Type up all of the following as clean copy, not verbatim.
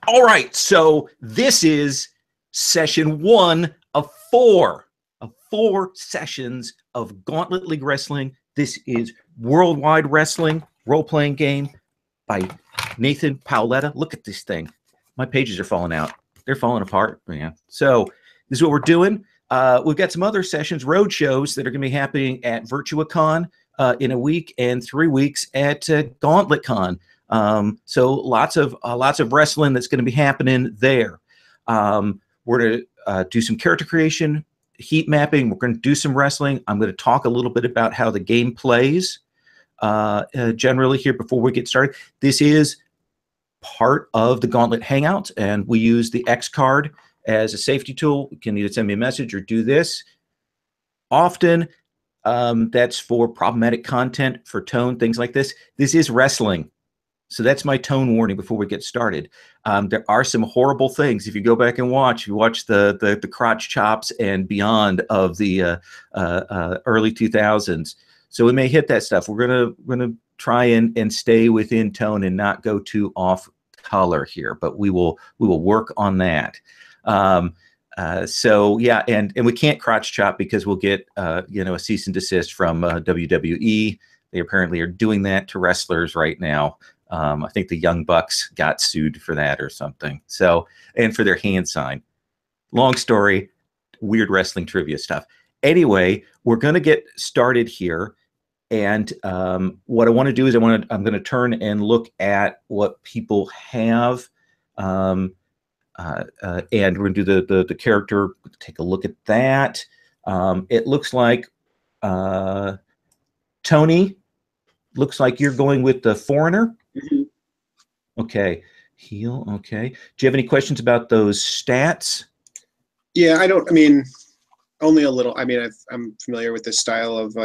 All right, so this is session 1 of 4 sessions of Gauntlet League Wrestling. This is Worldwide Wrestling role-playing game by Nathan Paoletta. Look at this thing. My pages are falling out. They're falling apart. Yeah. So this is what we're doing. We've got some other sessions, road shows that are going to be happening at VirtuaCon in a week and 3 weeks at GauntletCon. So lots of wrestling that's going to be happening there. We're going to do some character creation, heat mapping. We're going to do some wrestling. I'm going to talk a little bit about how the game plays generally here before we get started. This is part of the Gauntlet Hangouts, and we use the X card as a safety tool. You can either send me a message or do this. Often that's for problematic content, for tone, things like this. This is wrestling. So that's my tone warning before we get started. There are some horrible things. If you go back and watch, you watch the crotch chops and beyond of the early 2000s. So we may hit that stuff. We're gonna try and stay within tone and not go too off color here, but we will work on that. So yeah, and we can't crotch chop because we'll get a cease and desist from WWE. They apparently are doing that to wrestlers right now. I think the Young Bucks got sued for that or something. So, and for their hand sign. Long story, weird wrestling trivia stuff. Anyway, we're going to get started here. And what I want to do is I'm going to turn and look at what people have. And we're going to do the character, take a look at that. It looks like Tony, looks like you're going with the Foreigner. Mm-hmm. Okay. Heel. Okay. Do you have any questions about those stats? Yeah, only a little. I'm familiar with this style of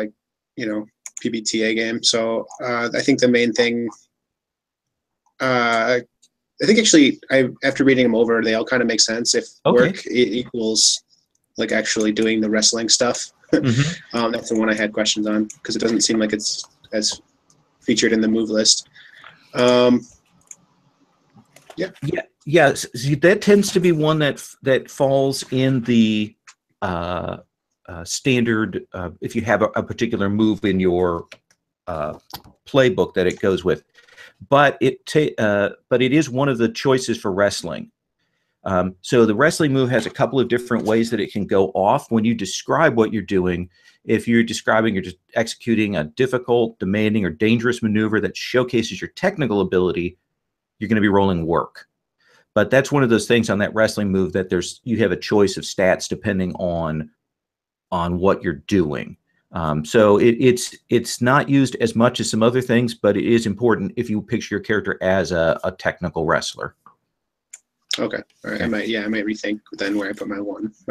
PbtA game. So I think the main thing, I think actually after reading them over, they all kind of make sense. If work equals like actually doing the wrestling stuff, Mm-hmm. That's the one I had questions on because it doesn't seem like it's as featured in the move list. Yeah. See, that tends to be one that falls in the standard. If you have a particular move in your playbook that it goes with, but it is one of the choices for wrestling. So the wrestling move has a couple of different ways that it can go off. When you describe what you're doing, if you're describing you're just executing a difficult, demanding, or dangerous maneuver that showcases your technical ability, you're going to be rolling work. But that's one of those things on that wrestling move that you have a choice of stats depending on what you're doing. So it's not used as much as some other things, but it is important if you picture your character as a technical wrestler. Okay. All right. Okay. I might rethink then where I put my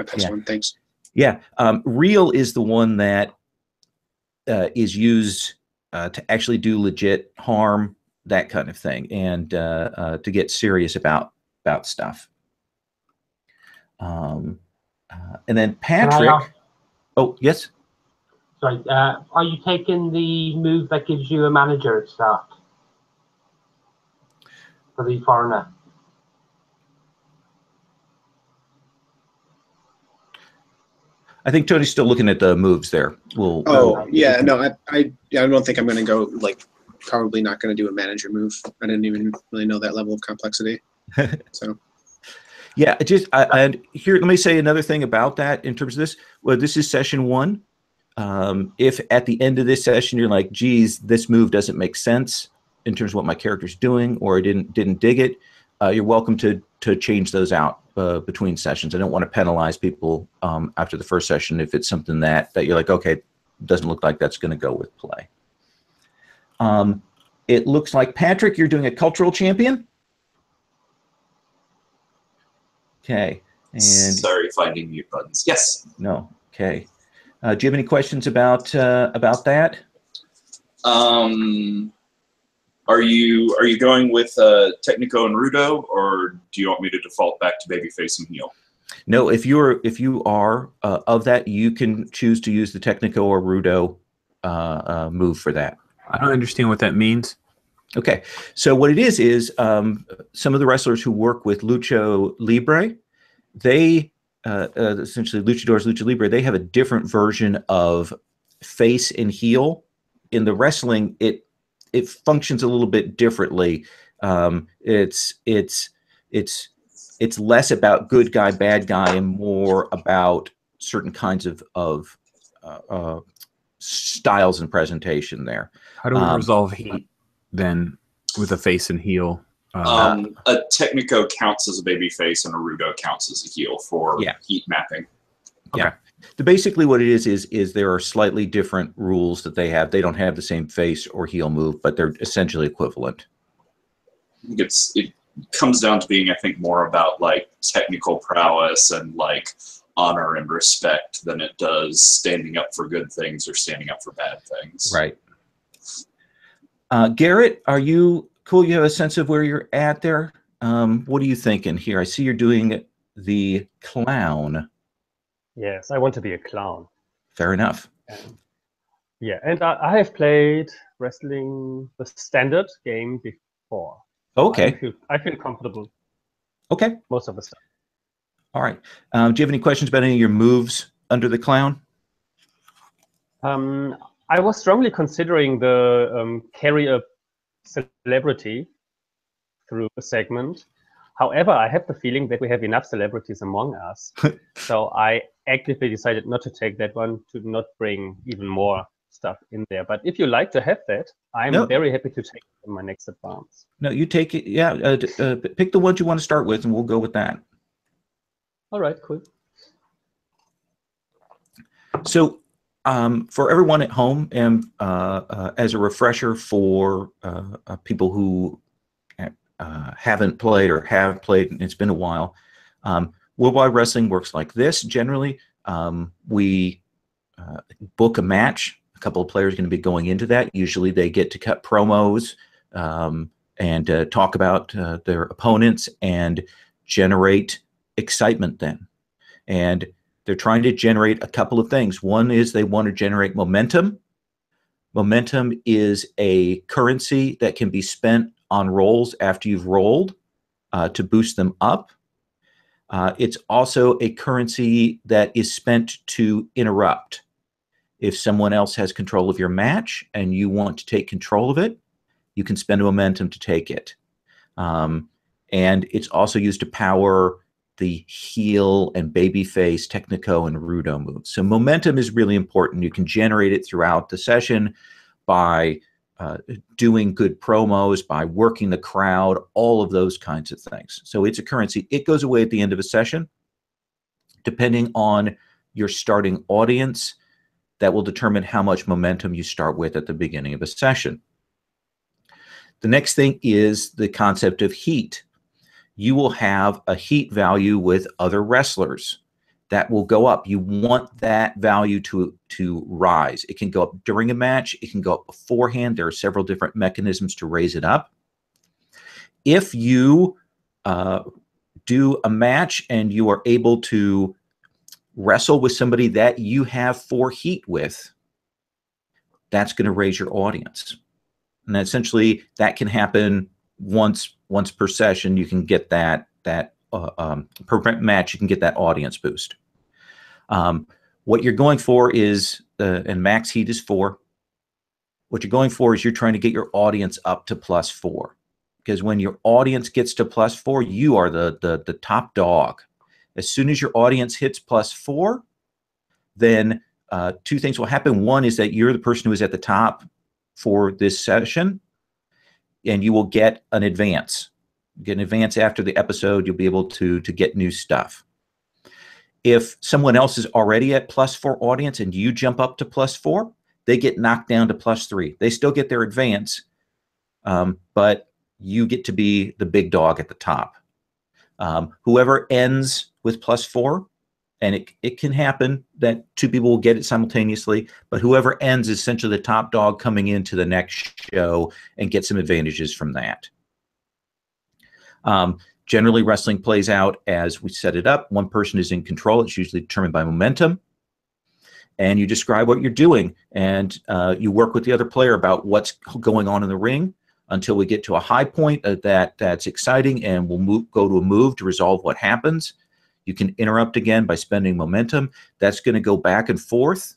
plus one. Thanks. Yeah. Real is the one that is used to actually do legit harm, that kind of thing, and to get serious about stuff. And then Patrick. Oh, yes. Sorry. Are you taking the move that gives you a manager at start for the Foreigner? I think Tony's still looking at the moves there. I don't think I'm going to go, probably not going to do a manager move. I didn't even really know that level of complexity. So. Yeah, and here, let me say another thing about that in terms of this. Well, this is session 1. If at the end of this session you're like, geez, this move doesn't make sense in terms of what my character's doing, or I didn't dig it, you're welcome to change those out between sessions. I don't want to penalize people after the first session if it's something that you're like, okay, doesn't look like that's going to go with play. It looks like, Patrick, you're doing a cultural champion. Okay. And sorry, finding mute buttons. Yes. No. Okay. Do you have any questions about that? Are you going with Technico and Rudo, or do you want me to default back to babyface and heel? No, if you are of that, you can choose to use the Technico or Rudo move for that. I don't understand what that means. Okay, so what it is some of the wrestlers who work with Lucha Libre, they essentially luchadors, Lucha Libre, they have a different version of face and heel. In the wrestling, it functions a little bit differently. It's less about good guy, bad guy, and more about certain kinds of styles and presentation there. How do we resolve heat then with a face and heel? A Technico counts as a baby face and a Rudo counts as a heel for heat mapping. Okay. Yeah. Basically what it is there are slightly different rules that they have. They don't have the same face or heel move, but they're essentially equivalent. It comes down to being, I think, more about like technical prowess and like honor and respect than it does standing up for good things or standing up for bad things. Right. Garrett, are you cool? You have a sense of where you're at there? What are you thinking here? I see you're doing the clown. Yes, I want to be a clown. Fair enough. And I have played wrestling, the standard game before. Okay. I feel comfortable. Okay. Most of the stuff. All right. Do you have any questions about any of your moves under the clown? I was strongly considering the carry a celebrity through a segment. However, I have the feeling that we have enough celebrities among us. So I actively decided not to take that one, to not bring even more stuff in there. But if you like to have that, I'm very happy to take it in my next advance. No, you take it. Yeah. Pick the ones you want to start with, and we'll go with that. All right, cool. So for everyone at home, and as a refresher for people who haven't played or have played, and it's been a while, Worldwide Wrestling works like this. Generally, we book a match. A couple of players are going to be going into that. Usually they get to cut promos and talk about their opponents and generate excitement then. And they're trying to generate a couple of things. One is they want to generate momentum. Momentum is a currency that can be spent on rolls after you've rolled to boost them up. It's also a currency that is spent to interrupt. If someone else has control of your match and you want to take control of it, you can spend a momentum to take it. And it's also used to power the heel and babyface, Technico, and Rudo moves. So momentum is really important. You can generate it throughout the session by doing good promos, by working the crowd, all of those kinds of things. So it's a currency. It goes away at the end of a session. Depending on your starting audience, that will determine how much momentum you start with at the beginning of a session. The next thing is the concept of heat. You will have a heat value with other wrestlers that will go up. You want that value to rise. It can go up during a match. It can go up beforehand. There are several different mechanisms to raise it up. If you do a match and you are able to wrestle with somebody that you have 4 heat with, that's going to raise your audience. And essentially that can happen once per session. You can get that per match, you can get that audience boost. What you're going for is, and max heat is 4. What you're going for is you're trying to get your audience up to +4. Because when your audience gets to +4, you are the top dog. As soon as your audience hits +4, then 2 things will happen. One is that you're the person who is at the top for this session, and you will get an advance. You get an advance after the episode. You'll be able to get new stuff. If someone else is already at +4 audience and you jump up to +4, they get knocked down to +3. They still get their advance, but you get to be the big dog at the top. Whoever ends with +4, and it can happen that 2 people will get it simultaneously, but whoever ends is essentially the top dog coming into the next show and get some advantages from that. Generally, wrestling plays out as we set it up. One person is in control. It's usually determined by momentum. And you describe what you're doing, and you work with the other player about what's going on in the ring. until we get to a high point that's exciting, and we'll go to a move to resolve what happens. You can interrupt again by spending momentum. That's going to go back and forth.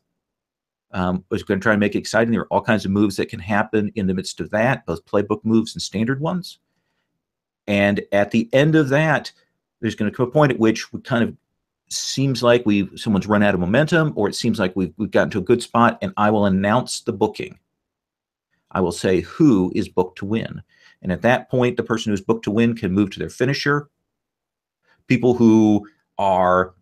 It's going to try and make it exciting. There are all kinds of moves that can happen in the midst of that, both playbook moves and standard ones. And at the end of that, there's going to come a point at which we kind of seems like someone's run out of momentum, or it seems like we've gotten to a good spot, and I will announce the booking. I will say who is booked to win. And at that point, the person who's booked to win can move to their finisher. People who are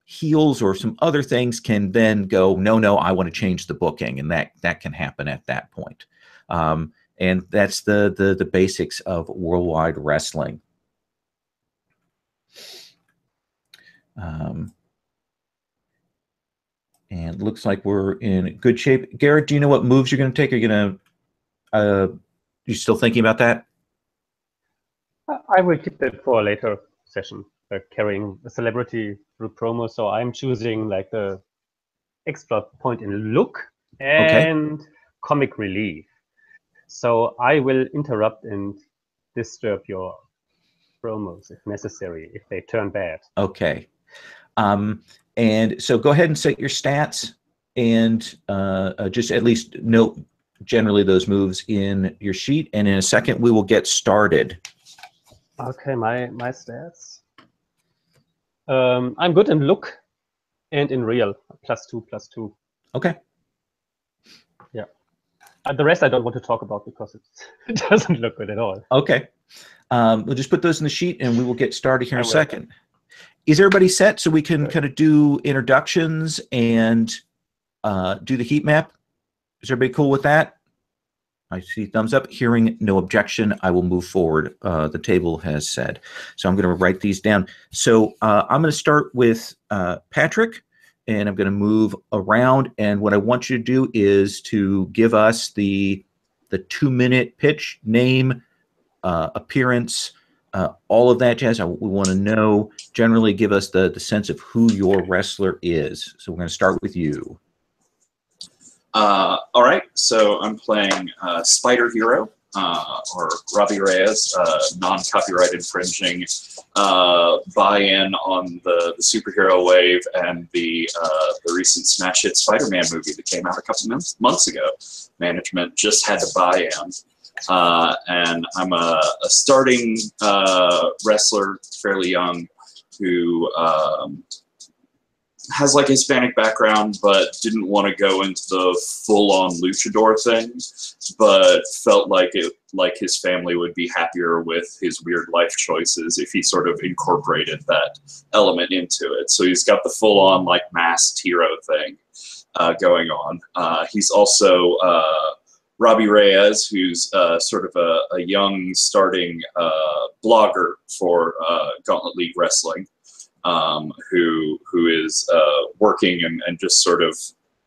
heels or some other things can then go, no, I want to change the booking, and that can happen at that point. And that's the basics of worldwide wrestling. And it looks like we're in good shape. Garrett, do you know what moves you're going to take? Are you going to, you still thinking about that? I will keep that for a later session, carrying a celebrity through promo. So I'm choosing like the extra point in look and comic relief. So I will interrupt and disturb your promos if necessary, if they turn bad. Okay. And so go ahead and set your stats, and just at least note generally those moves in your sheet. And in a second, we will get started. Okay, my stats. I'm good in look and in real, +2/+2. Okay. Yeah. The rest I don't want to talk about because it doesn't look good at all. Okay. We'll just put those in the sheet, and we will get started here in a second. Is everybody set so we can kind of do introductions and do the heat map? Is everybody cool with that? I see thumbs up. Hearing no objection, I will move forward. The table has said. So I'm going to write these down. So I'm going to start with Patrick, and I'm going to move around. And what I want you to do is to give us the 2-minute pitch, name, appearance, all of that jazz. We want to know, generally give us the sense of who your wrestler is. So we're going to start with you. All right, so I'm playing Spider Hero, or Robbie Reyes, non-copyright infringing buy-in on the superhero wave and the recent smash hit Spider-Man movie that came out a couple months ago. Management just had to buy in. And I'm a starting wrestler, fairly young, who has like Hispanic background, but didn't want to go into the full-on luchador thing, but felt like his family would be happier with his weird life choices if he sort of incorporated that element into it. So he's got the full-on like masked hero thing going on. He's also Robbie Reyes, who's sort of a young starting blogger for Gauntlet League Wrestling, who is working and just sort of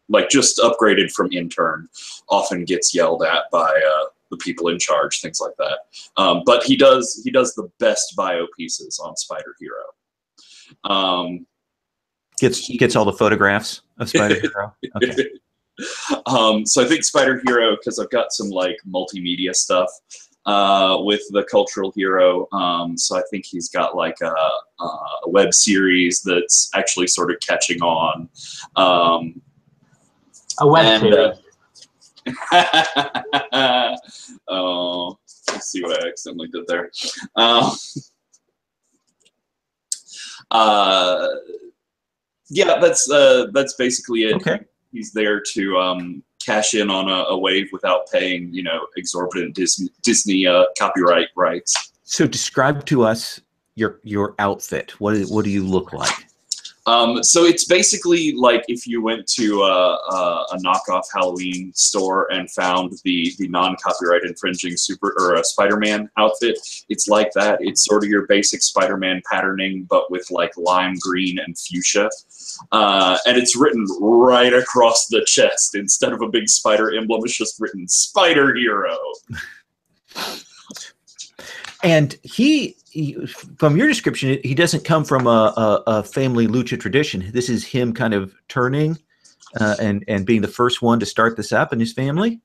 like just upgraded from intern, often gets yelled at by the people in charge, things like that. But he does the best bio pieces on Spider Hero. Gets all the photographs of Spider Hero. Okay. So I think Spider Hero, because I've got some like multimedia stuff with the cultural hero. So I think he's got like a web series that's actually sort of catching on. A web series. Oh, let's see what I accidentally did there. Yeah, that's basically it. Okay. He's there to cash in on a wave without paying, exorbitant Disney copyright rights. So describe to us your outfit. What do you look like? So it's basically like if you went to a knockoff Halloween store and found the non-copyright infringing Spider-Man outfit. It's like that. It's sort of your basic Spider-Man patterning, but with like lime green and fuchsia. And it's written right across the chest. Instead of a big spider emblem, it's just written Spider Hero. And he, from your description, he doesn't come from a family lucha tradition. This is him kind of turning and being the first one to start this up in his family.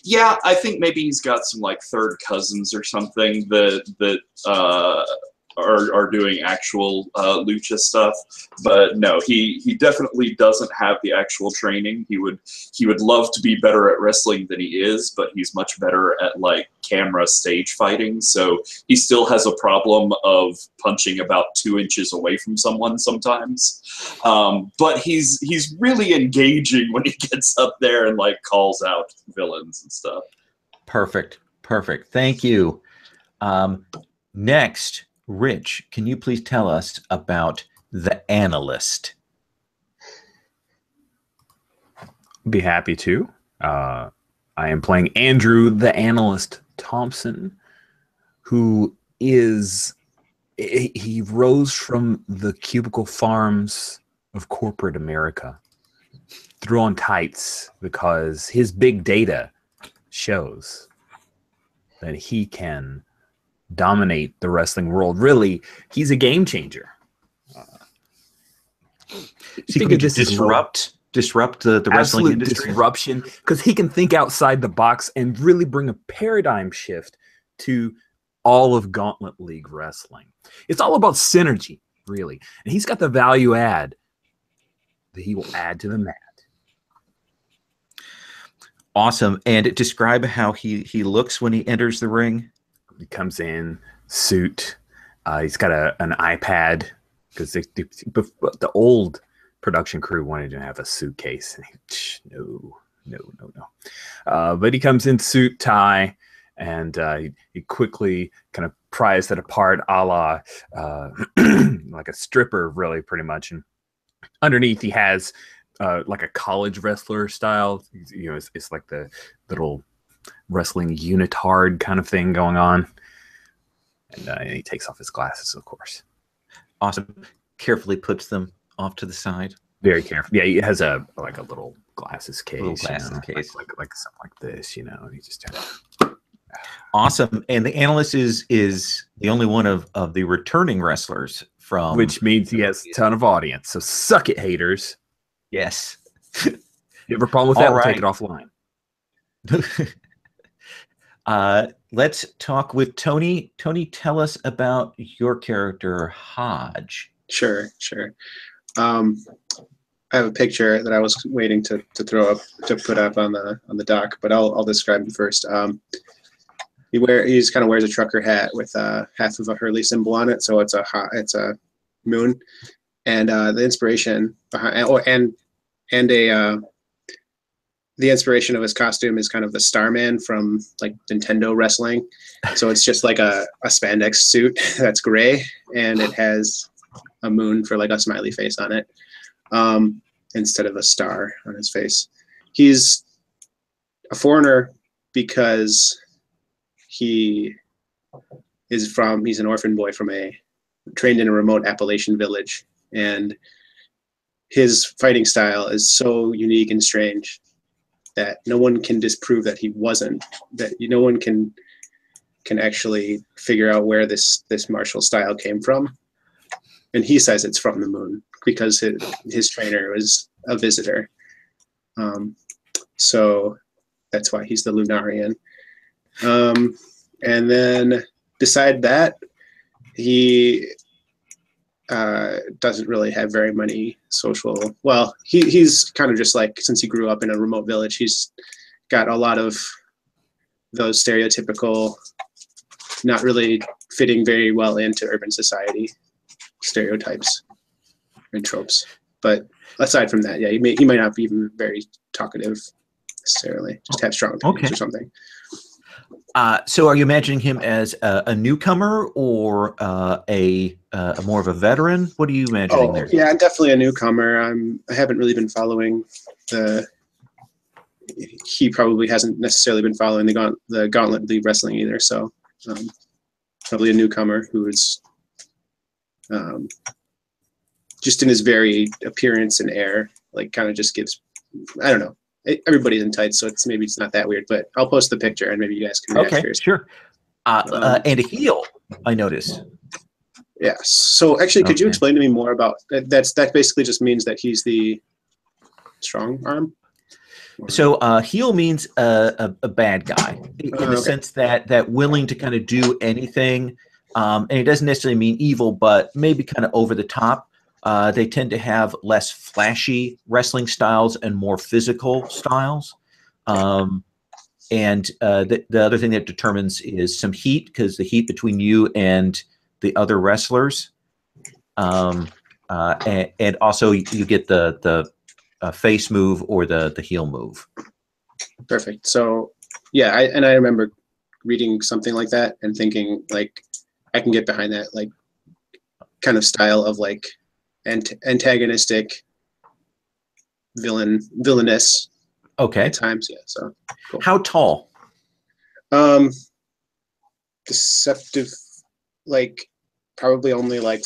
Yeah, I think maybe he's got some like third cousins or something that are doing actual lucha stuff. But no, he definitely doesn't have the actual training. He would love to be better at wrestling than he is, but he's much better at like camera stage fighting. So he still has a problem of punching about 2 inches away from someone sometimes. But he's really engaging when he gets up there and like calls out villains and stuff. Perfect. Thank you. Next, Rich, can you please tell us about the analyst? Be happy to. I am playing Andrew, the analyst Thompson, who is he rose from the cubicle farms of corporate America, threw on tights because his big data shows that he can dominate the wrestling world. Really, he's a game changer. He can disrupt the wrestling industry. Disruption, because he can think outside the box and really bring a paradigm shift to all of Gauntlet League Wrestling. It's all about synergy, really. And he's got the value add that he will add to the mat. Awesome. And describe how he looks when he enters the ring. He comes in, suit. He's got an iPad, because the old production crew wanted to have a suitcase. No. But he comes in suit, tie, and he quickly kind of pries it apart, a la like a stripper, really, pretty much. And underneath, he has like a college wrestler style. You know, it's like the little wrestling unitard kind of thing going on. And he takes off his glasses, of course. Awesome. Carefully puts them off to the side. Very careful. Yeah, he has a little glasses case. Like something like this, you know. He just awesome. And the analyst is the only one of the returning wrestlers from, which means he has a ton of audience. So suck it, haters. Yes. You have a problem with that? We'll take it offline. Let's talk with Tony. Tony, tell us about your character, Hodge. Sure. I have a picture that I was waiting to put up on the dock, but I'll describe him first. He's kind of wears a trucker hat with half of a Hurley symbol on it, so it's a moon, and the inspiration behind the inspiration of his costume is kind of the Starman from like Nintendo wrestling. So it's just like a spandex suit that's gray, and it has a moon for like a smiley face on it, instead of a star on his face. He's a foreigner because he's an orphan boy trained in a remote Appalachian village, and his fighting style is so unique and strange that no one can disprove that he wasn't, no one can actually figure out where this martial style came from. And he says it's from the moon because his trainer was a visitor. So that's why he's the Lunarian. And then beside that, he doesn't really have very many social, well, he's kind of just like, since he grew up in a remote village, he's got a lot of those stereotypical, not really fitting very well into urban society stereotypes and tropes. But aside from that, yeah, he might not be even very talkative necessarily, just have strong opinions or something. So are you imagining him as a newcomer or a more of a veteran? What are you imagining there? Yeah, definitely a newcomer. I haven't really been following he probably hasn't necessarily been following the Gauntlet League Wrestling either. So probably a newcomer who is just in his very appearance and air, like kind of just gives, I don't know. Everybody's in tights, so maybe it's not that weird, but I'll post the picture and maybe you guys can react first. Sure. And a heel, I noticed. Yeah. So actually, could you explain to me more about that? That basically just means that he's the strong arm. So heel means a bad guy in the sense that willing to kind of do anything. And it doesn't necessarily mean evil, but maybe kind of over the top. They tend to have less flashy wrestling styles and more physical styles. And the other thing that determines is some heat, because the heat between you and the other wrestlers. And also you get the face move or the heel move. Perfect. So yeah, I remember reading something like that and thinking like I can get behind that like kind of style of like antagonistic villainous. Okay. At times, yeah. So cool. How tall? Deceptive, like probably only like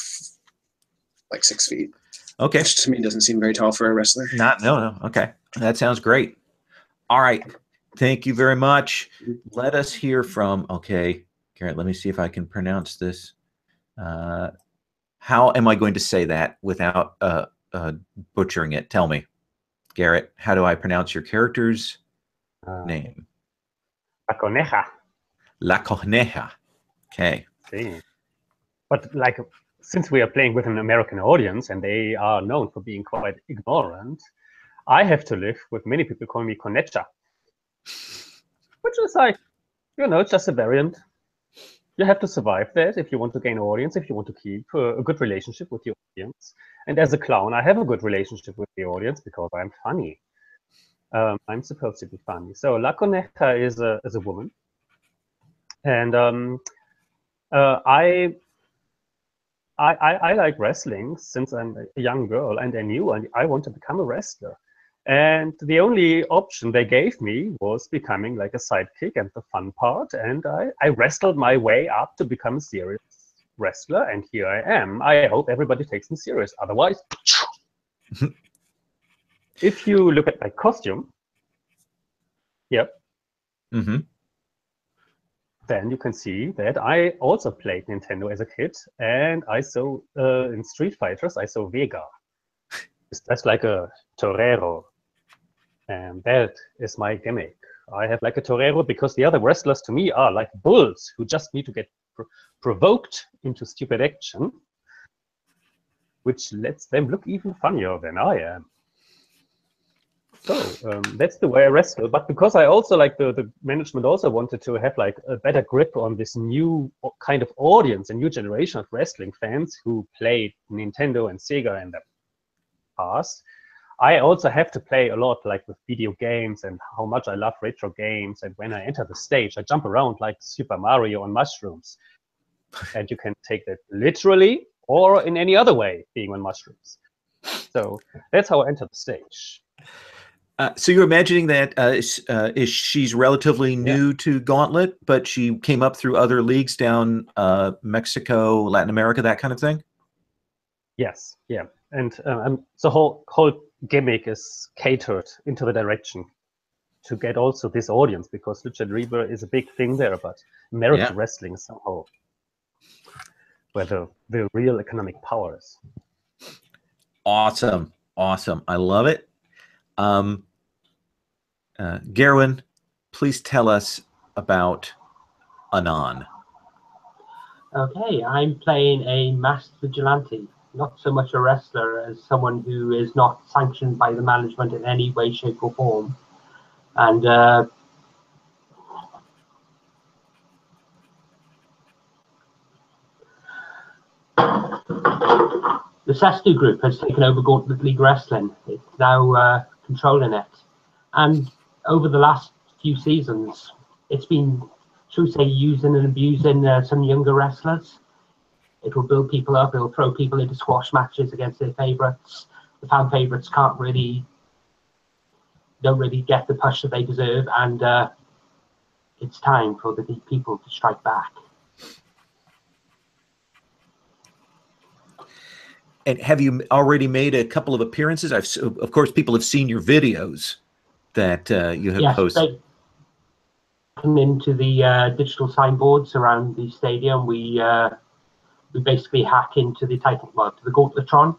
6 feet. Okay. Which to me doesn't seem very tall for a wrestler. No. Okay. That sounds great. All right. Thank you very much. Let us hear from, Garrett, let me see if I can pronounce this. How am I going to say that without butchering it? Tell me. Garrett, how do I pronounce your character's name? La Coneja. La Coneja. Okay. Sí. But like, since we are playing with an American audience and they are known for being quite ignorant, I have to live with many people calling me Conecha, which is like, just a variant. You have to survive that if you want to gain an audience, if you want to keep a good relationship with your audience. And as a clown, I have a good relationship with the audience because I'm funny. I'm supposed to be funny. So La Coneja is a woman. And I like wrestling since I'm a young girl, and I knew I want to become a wrestler. And the only option they gave me was becoming like a sidekick and the fun part. And I wrestled my way up to become a serious wrestler, and here I am. I hope everybody takes me serious. Otherwise, if you look at my costume, then you can see that I also played Nintendo as a kid, and I saw in Street Fighters, I saw Vega. That's like a torero, and that is my gimmick. I have like a torero because the other wrestlers to me are like bulls who just need to get provoked into stupid action, which lets them look even funnier than I am. So that's the way I wrestle. But because I also like the management also wanted to have like a better grip on this new kind of audience, a new generation of wrestling fans who played Nintendo and Sega in the past. I also have to play a lot like with video games and how much I love retro games. And when I enter the stage, I jump around like Super Mario on mushrooms. And you can take that literally or in any other way, being on mushrooms. So that's how I enter the stage. So you're imagining that she's relatively new to Gauntlet, but she came up through other leagues down Mexico, Latin America, that kind of thing? Yes, yeah. And the whole gimmick is catered into the direction to get also this audience, because Lucha Libre is a big thing there, but American wrestling is somehow where the real economic power is. Awesome. I love it. Gerwin, please tell us about Anon. Okay, I'm playing a masked vigilante, not so much a wrestler as someone who is not sanctioned by the management in any way, shape, or form. And the Sestu group has taken over Gauntlet League Wrestling. It's now controlling it. And over the last few seasons, it's been, should we say, using and abusing some younger wrestlers. It will build people up. It will throw people into squash matches against their favorites. The fan favorites don't really get the push that they deserve, and it's time for the people to strike back. And have you already made a couple of appearances? Of course, people have seen your videos that you have posted. Yes, they come into the digital signboards around the stadium. We basically hack into the to the Gauntletron.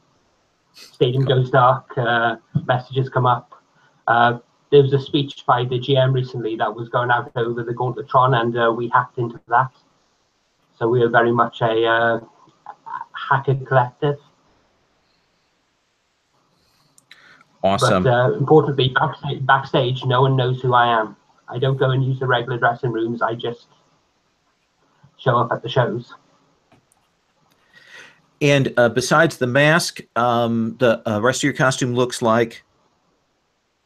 Stadium goes dark, messages come up. there was a speech by the GM recently that was going out over the Gauntletron, and we hacked into that. So we are very much a hacker collective. Awesome. But importantly, backstage, no one knows who I am. I don't go and use the regular dressing rooms. I just show up at the shows. And besides the mask, the rest of your costume looks like?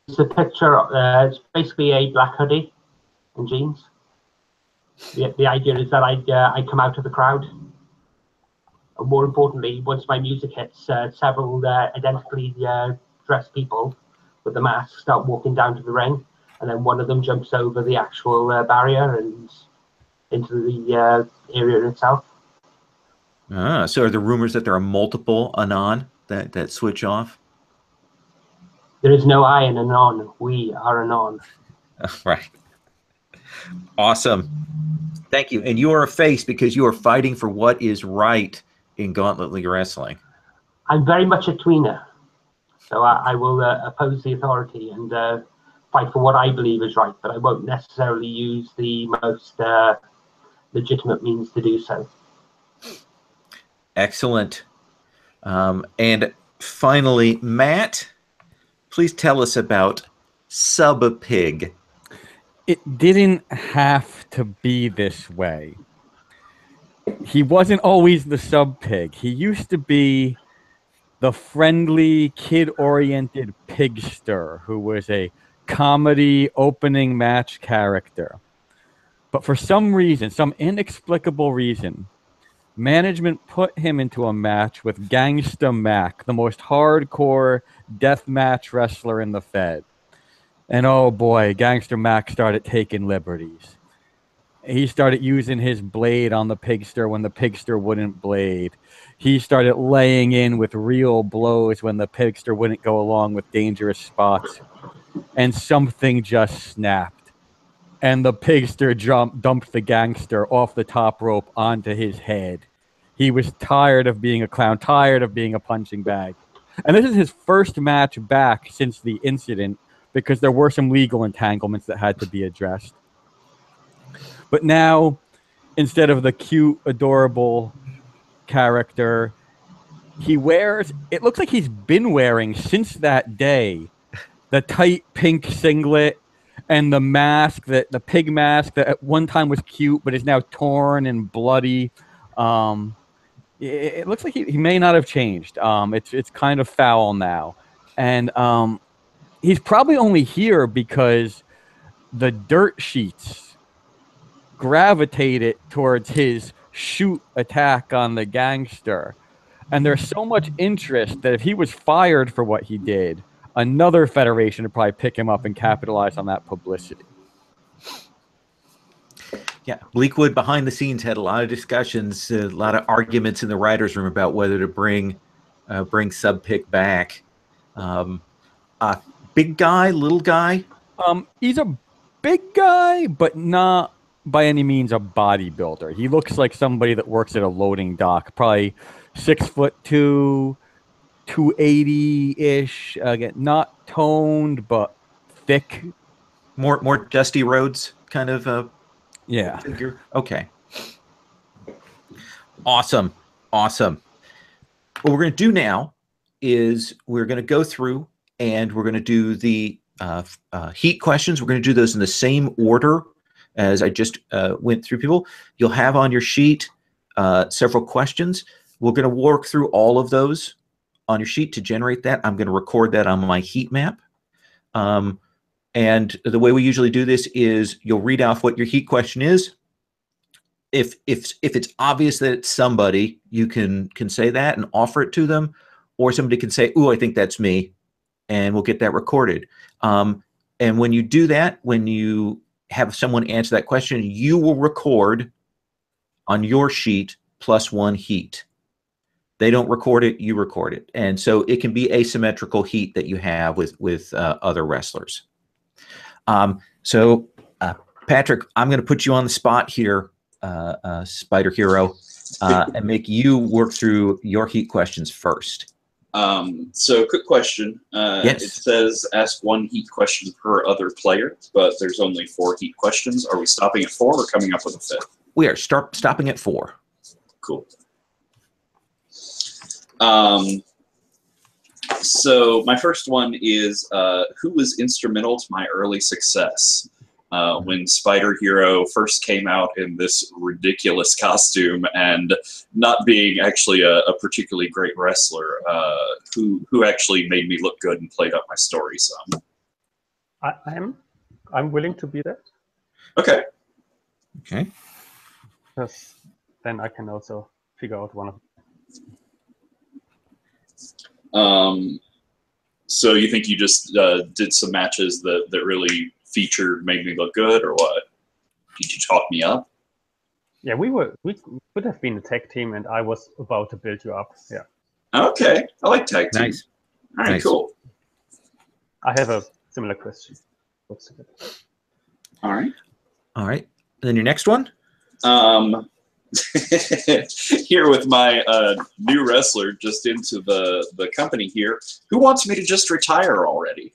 It's a picture. It's basically a black hoodie and jeans. The idea is that I come out of the crowd. And more importantly, once my music hits, several identically dressed people with the mask start walking down to the ring, and then one of them jumps over the actual barrier and into the area itself. So are there rumors that there are multiple Anon that switch off? There is no I in Anon. We are Anon. Right. Awesome. Thank you. And you are a face because you are fighting for what is right in Gauntlet League Wrestling. I'm very much a tweener. So I will oppose the authority and fight for what I believe is right, but I won't necessarily use the most legitimate means to do so. Excellent. And finally, Matt, please tell us about Sub-Pig. It didn't have to be this way. He wasn't always the Sub-Pig. He used to be the friendly, kid-oriented pigster who was a comedy opening match character. But for some reason, some inexplicable reason, management put him into a match with Gangsta Mac, the most hardcore deathmatch wrestler in the Fed. And oh boy, Gangster Mac started taking liberties. He started using his blade on the pigster when the pigster wouldn't blade. He started laying in with real blows when the pigster wouldn't go along with dangerous spots. And something just snapped. And the pigster dumped the gangster off the top rope onto his head. He was tired of being a clown, tired of being a punching bag. And this is his first match back since the incident because there were some legal entanglements that had to be addressed. But now, instead of the cute, adorable character, he wears, it looks like he's been wearing since that day, the tight pink singlet and the mask, the pig mask that at one time was cute but is now torn and bloody. It looks like he may not have changed. It's kind of foul now. And he's probably only here because the dirt sheets gravitated towards his shoot attack on the gangster. And there's so much interest that if he was fired for what he did, another federation would probably pick him up and capitalize on that publicity. Yeah, Bleakwood behind the scenes had a lot of discussions, a lot of arguments in the writers' room about whether to bring Sub-Pig back. Big guy, little guy? He's a big guy, but not by any means a bodybuilder. He looks like somebody that works at a loading dock, probably 6'2", 280-ish. Again, not toned, but thick. More Dusty Rhodes kind of yeah. figure. Okay. Awesome. What we're going to do now is we're going to go through and we're going to do the heat questions. We're going to do those in the same order as I just went through people. You'll have on your sheet several questions. We're going to work through all of those on your sheet to generate that. I'm going to record that on my heat map. And the way we usually do this is you'll read off what your heat question is. If it's obvious that it's somebody, you can say that and offer it to them, or somebody can say, "Ooh, I think that's me," and we'll get that recorded. And when you do that, when you have someone answer that question, you will record on your sheet +1 heat. They don't record it, you record it. And so it can be asymmetrical heat that you have with other wrestlers. Patrick, I'm going to put you on the spot here, Spider Hero, and make you work through your heat questions first. So, quick question. Yes. It says ask one heat question per other player, but there's only 4 heat questions. Are we stopping at 4 or coming up with a 5th? We are stopping at 4. Cool. So my first one is who was instrumental to my early success? When Spider Hero first came out in this ridiculous costume and not being actually a particularly great wrestler, who actually made me look good and played up my story some. I'm willing to be that. Okay. Okay. Because then I can also figure out one of them. So you think you just did some matches that really featured, made me look good, or what? Did you talk me up? Yeah, we would have been a tag team, and I was about to build you up. Yeah. Okay, I like tag team. Nice. All right, Nice. cool. I have a similar question. All right. All right. And then your next one? Here with my new wrestler just into the company here, who wants me to just retire already?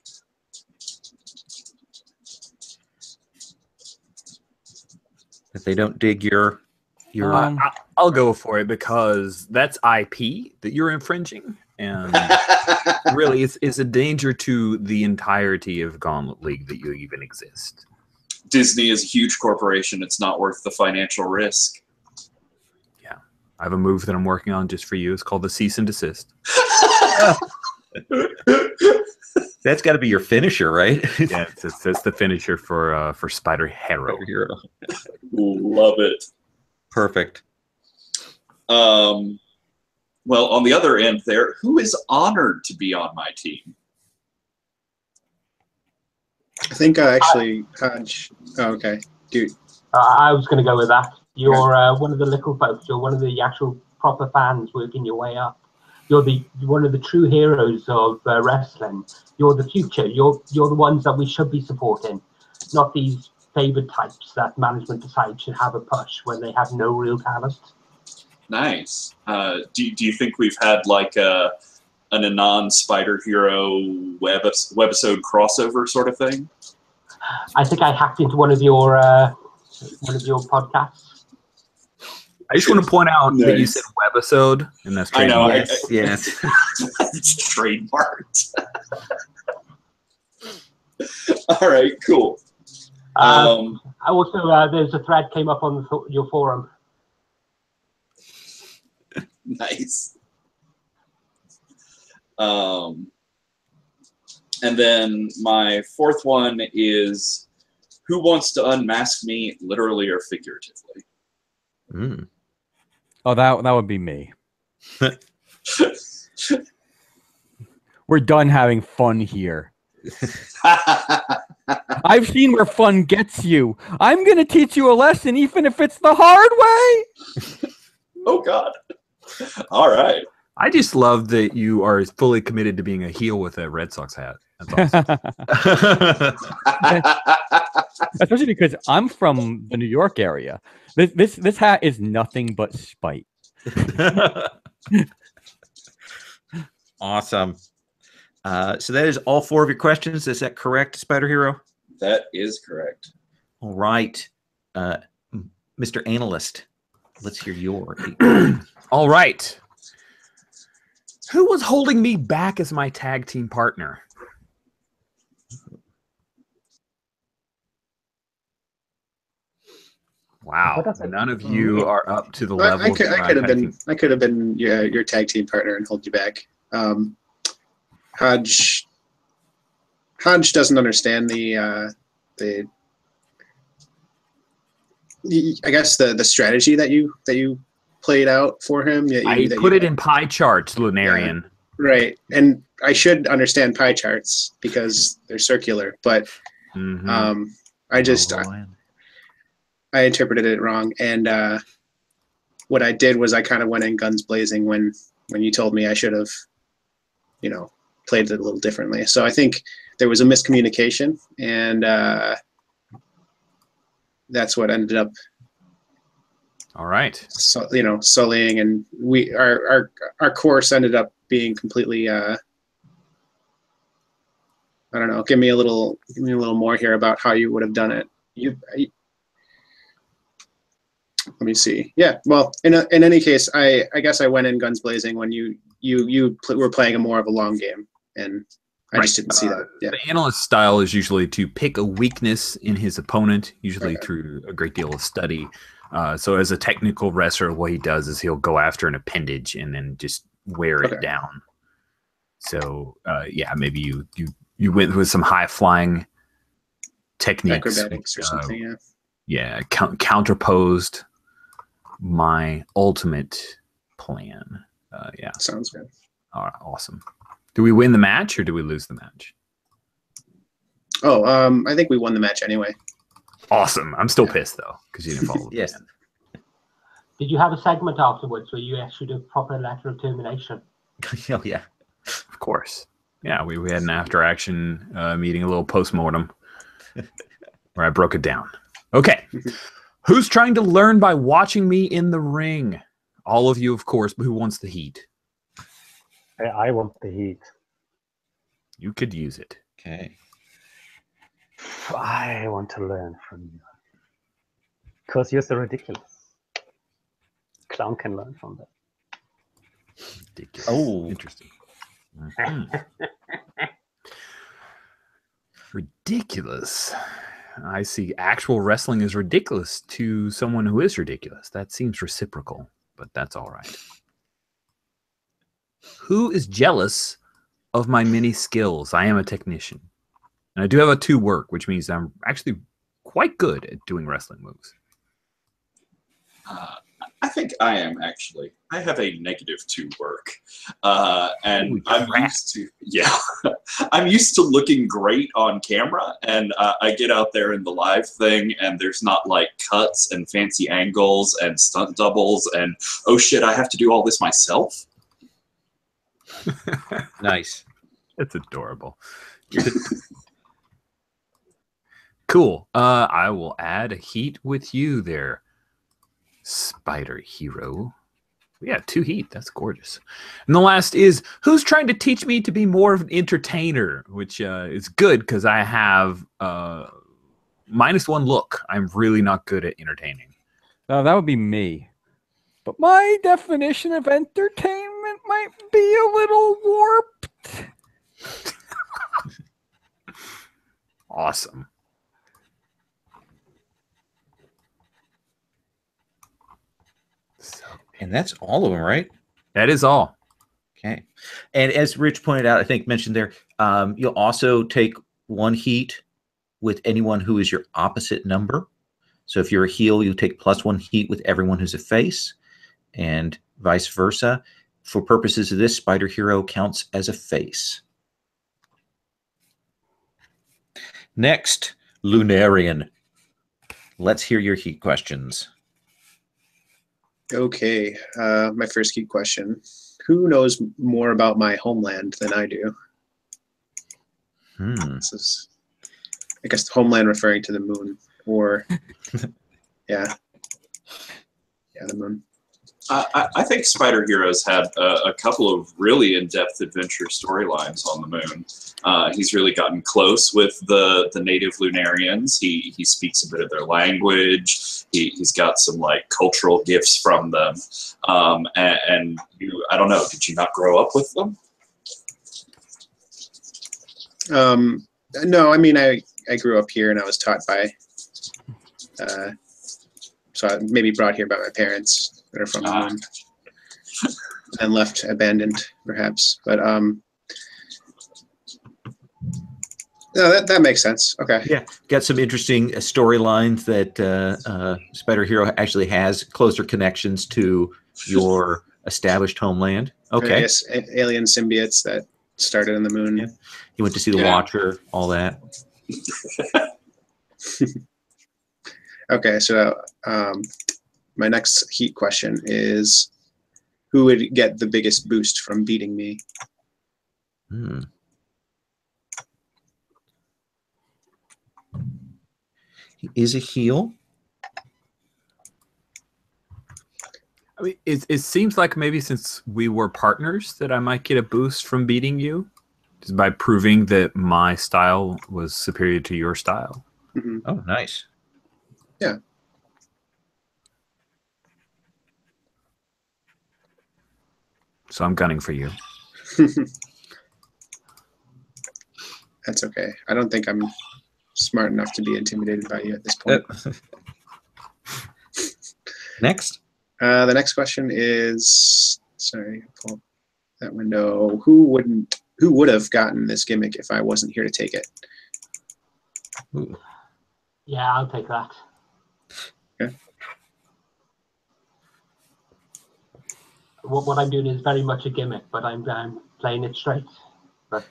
If they don't dig your I'll go for it because that's IP that you're infringing, and really it's a danger to the entirety of Gauntlet League that you even exist. Disney is a huge corporation. It's not worth the financial risk. Yeah. I have a move that I'm working on just for you. It's called the cease and desist. That's got to be your finisher, right? Yeah, it's the finisher for Spider Hero. Love it. Perfect. Well, on the other end there, who is honored to be on my team? I think actually, Hodge. Oh, okay, dude. I was going to go with that. You're one of the little folks. You're one of the actual proper fans working your way up. You're one of the true heroes of wrestling. You're the future. You're the ones that we should be supporting, not these favored types that management decides should have a push when they have no real talent. Nice. Do you think we've had like an Anon Spider Hero webisode crossover sort of thing? I think I hacked into one of your podcasts. I just want to point out that you Nice. said webisode, and that's I know. trademarked. Yes. It's trademarked. All right, cool. I also there's a thread came up on your forum. Nice. And then my fourth one is who wants to unmask me, literally or figuratively? Mm. Oh, that would be me. We're done having fun here. I've seen where fun gets you. I'm going to teach you a lesson, even if it's the hard way. Oh, God. All right. I just love that you are fully committed to being a heel with a Red Sox hat. That's awesome. Especially because I'm from the New York area. This hat is nothing but spite. Awesome. So that is all 4 of your questions. Is that correct, Spider Hero? That is correct. All right. Mr. Analyst, let's hear your. All right. Who was holding me back as my tag team partner? Wow, none of you are up to the level. I could have been your tag team partner and hold you back. Hodge doesn't understand the I guess the strategy that you played out for him. I put it in pie charts, Lunarian. Yeah, right, and I should understand pie charts because they're circular, but I interpreted it wrong, and what I did was I kind of went in guns blazing when you told me I should have, played it a little differently. So I think there was a miscommunication, and that's what ended up All right. So, sullying, and our course ended up being completely. I don't know. Give me a little more here about how you would have done it. Let me see. Yeah. Well, in any case, I guess I went in guns blazing when you were playing more of a long game, and I just didn't see that. Yeah. The analyst style is usually to pick a weakness in his opponent, usually through a great deal of study. So as a technical wrestler, what he does is he'll go after an appendage and then just wear it down. So maybe you went with some high flying techniques, acrobatics or something. counterposed my ultimate plan. Sounds good. All right, awesome. Do we win the match or do we lose the match? Oh, I think we won the match anyway. Awesome. I'm still pissed though because you didn't follow. Yes. Did you have a segment afterwards where you actually did a proper letter of termination? Oh, yeah. Of course. Yeah, we had an after action meeting, a little post-mortem where I broke it down. Okay. Who's trying to learn by watching me in the ring? All of you, of course, but who wants the heat? I want the heat. You could use it. Okay. I want to learn from you. Because you're so ridiculous. Clown can learn from that. Ridiculous. Oh. Interesting. Ridiculous. I see actual wrestling is ridiculous to someone who is ridiculous. That seems reciprocal, but that's all right. Who is jealous of my many skills? I am a technician. And I do have a 2 work, which means I'm actually quite good at doing wrestling moves. I think I am actually. I have a -2 work, and Ooh, I'm used to I'm used to looking great on camera, and I get out there in the live thing, and there's not like cuts and fancy angles and stunt doubles, and oh shit, I have to do all this myself. Nice. That's adorable. Cool. I will add a heat with you there, Spider Hero. We got 2 heat. That's gorgeous. And the last is, who's trying to teach me to be more of an entertainer, which is good because I have -1 look. I'm really not good at entertaining. No, that would be me. But my definition of entertainment might be a little warped. Awesome. And that's all of them, right? That is all. Okay. And as Rich pointed out, I think mentioned there, you'll also take 1 heat with anyone who is your opposite number. So if you're a heel, you take +1 heat with everyone who's a face, and vice versa. For purposes of this, Spider Hero counts as a face. Next, Lunarian. Let's hear your heat questions. Okay, my first key question. Who knows more about my homeland than I do? This is, I guess, the homeland referring to the moon, or, yeah, the moon. I think Spider Hero's had a couple of really in-depth adventure storylines on the moon. He's really gotten close with the native Lunarians. He speaks a bit of their language. He's got some like cultural gifts from them. And you, I don't know, did you not grow up with them? No, I mean, I grew up here and I was taught by, so I maybe brought here by my parents that are from the moon, and left abandoned, perhaps. But no, that makes sense. Okay. Yeah, got some interesting storylines that Spider Hero actually has closer connections to your established homeland. Okay. Various alien symbiotes that started on the moon. Yeah. He went to see the Watcher, all that. Okay, so my next heat question is, who would get the biggest boost from beating me? He is a heel. I mean, it seems like maybe since we were partners that I might get a boost from beating you, just by proving that my style was superior to your style. Mm-hmm. Oh, nice. Yeah. So I'm gunning for you. That's okay. I don't think I'm smart enough to be intimidated by you at this point. Next. The next question is, sorry, pull up that window. Who would have gotten this gimmick if I wasn't here to take it? Ooh. Yeah, I'll take that. Okay. What I'm doing is very much a gimmick, but I'm playing it straight. But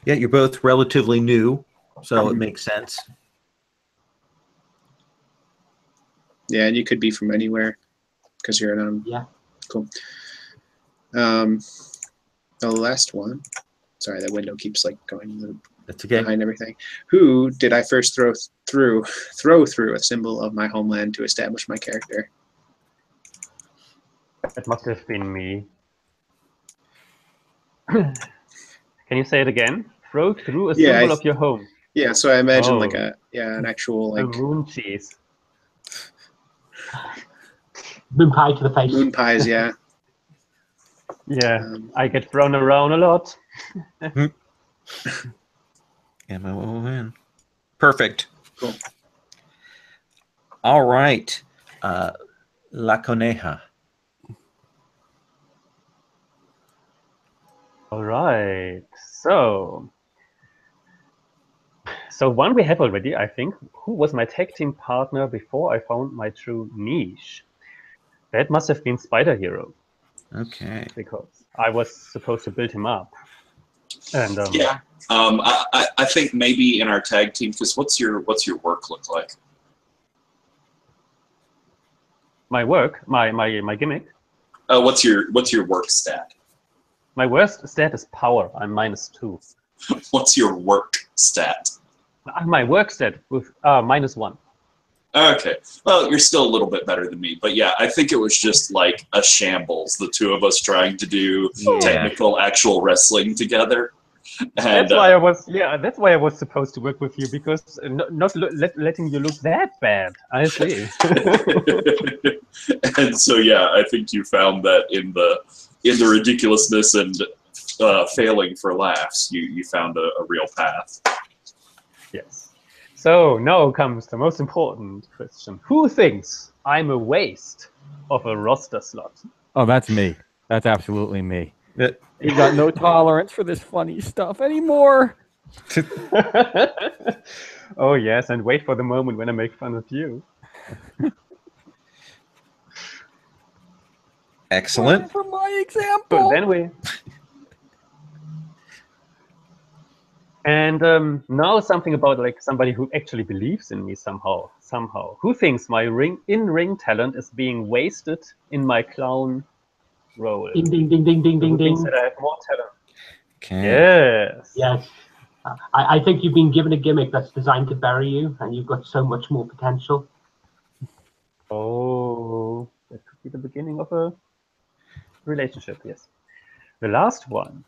Yeah, you're both relatively new, so it makes sense. Yeah, and you could be from anywhere because you're an yeah. Cool. The last one. Sorry, that window keeps like going That's okay. behind everything. Who did I first throw through a symbol of my homeland to establish my character? That must have been me. Can you say it again? Throw through a symbol of your home. Yeah, so I imagine Oh. like an actual A like moon cheese. Moon pie to the face. moon pies. Yeah. Yeah, I get thrown around a lot. M-O-O-N. Perfect. Cool. All right. La Coneja. All right. So one we have already, I think. Who was my tag team partner before I found my true niche? That must have been Spider Hero, Okay. because I was supposed to build him up. And Yeah. I think maybe in our tag team, because what's your work look like? my work, my gimmick, What's your work stat? my worst stat is power. I'm -2. What's your work stat? My work stat with -1. Okay. Well, you're still a little bit better than me, but yeah, I think it was just like a shambles, the two of us trying to do technical, actual wrestling together. And, That's why that's why I was supposed to work with you, because not letting you look that bad. I see. and so yeah, I think you found that in the ridiculousness and failing for laughs, you found a real path. Yes. So now comes the most important question. Who thinks I'm a waste of a roster slot? Oh, that's me. That's absolutely me. Yeah. You got no tolerance for this funny stuff anymore. Oh, yes, and wait for the moment when I make fun of you. Excellent. For my example. But then we... And now something about like somebody who actually believes in me somehow. Who thinks my in-ring talent is being wasted in my clown role? Ding, ding, ding, ding, ding, ding, Who thinks ding. that I have more talent? Okay. Yes. Yes. I think you've been given a gimmick that's designed to bury you, and you've got so much more potential. Oh, that could be the beginning of a relationship, yes. The last one.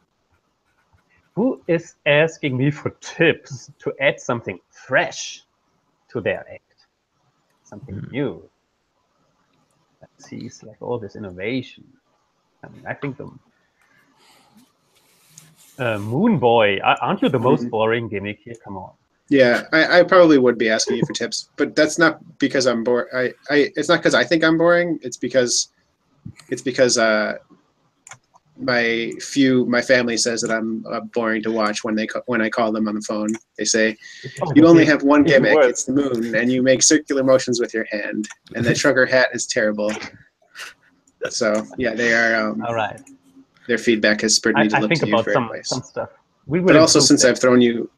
Who is asking me for tips to add something fresh to their act? Something new. That sees like all this innovation. I mean, I think the Moon Boy, aren't you the most boring gimmick here? Come on. Yeah, I probably would be asking you for tips, but that's not because I'm bored. It's not because I think I'm boring. It's because my family says that I'm boring to watch when I call them on the phone. They say, you only have one gimmick, it's the moon, and you make circular motions with your hand, and that trucker hat is terrible. So yeah, they are. All right. Their feedback has spurred me to look to you for advice. Some stuff. But also, since I've thrown you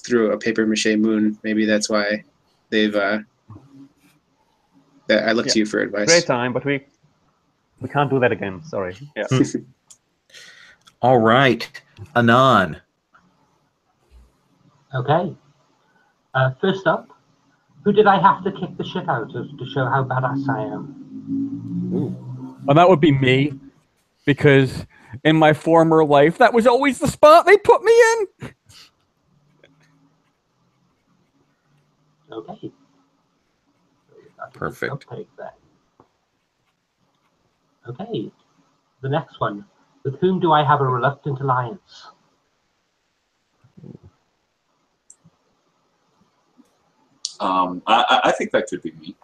through a paper mache moon, maybe that's why they've. That I look to you for advice. Great time, but we can't do that again. Sorry. Yeah. All right. Anon. Okay. First up, who did I have to kick the shit out of to show how badass I am? Well, that would be me, because in my former life, that was always the spot they put me in. Okay. Perfect. Okay. The next one. With whom do I have a reluctant alliance? I think that could be me.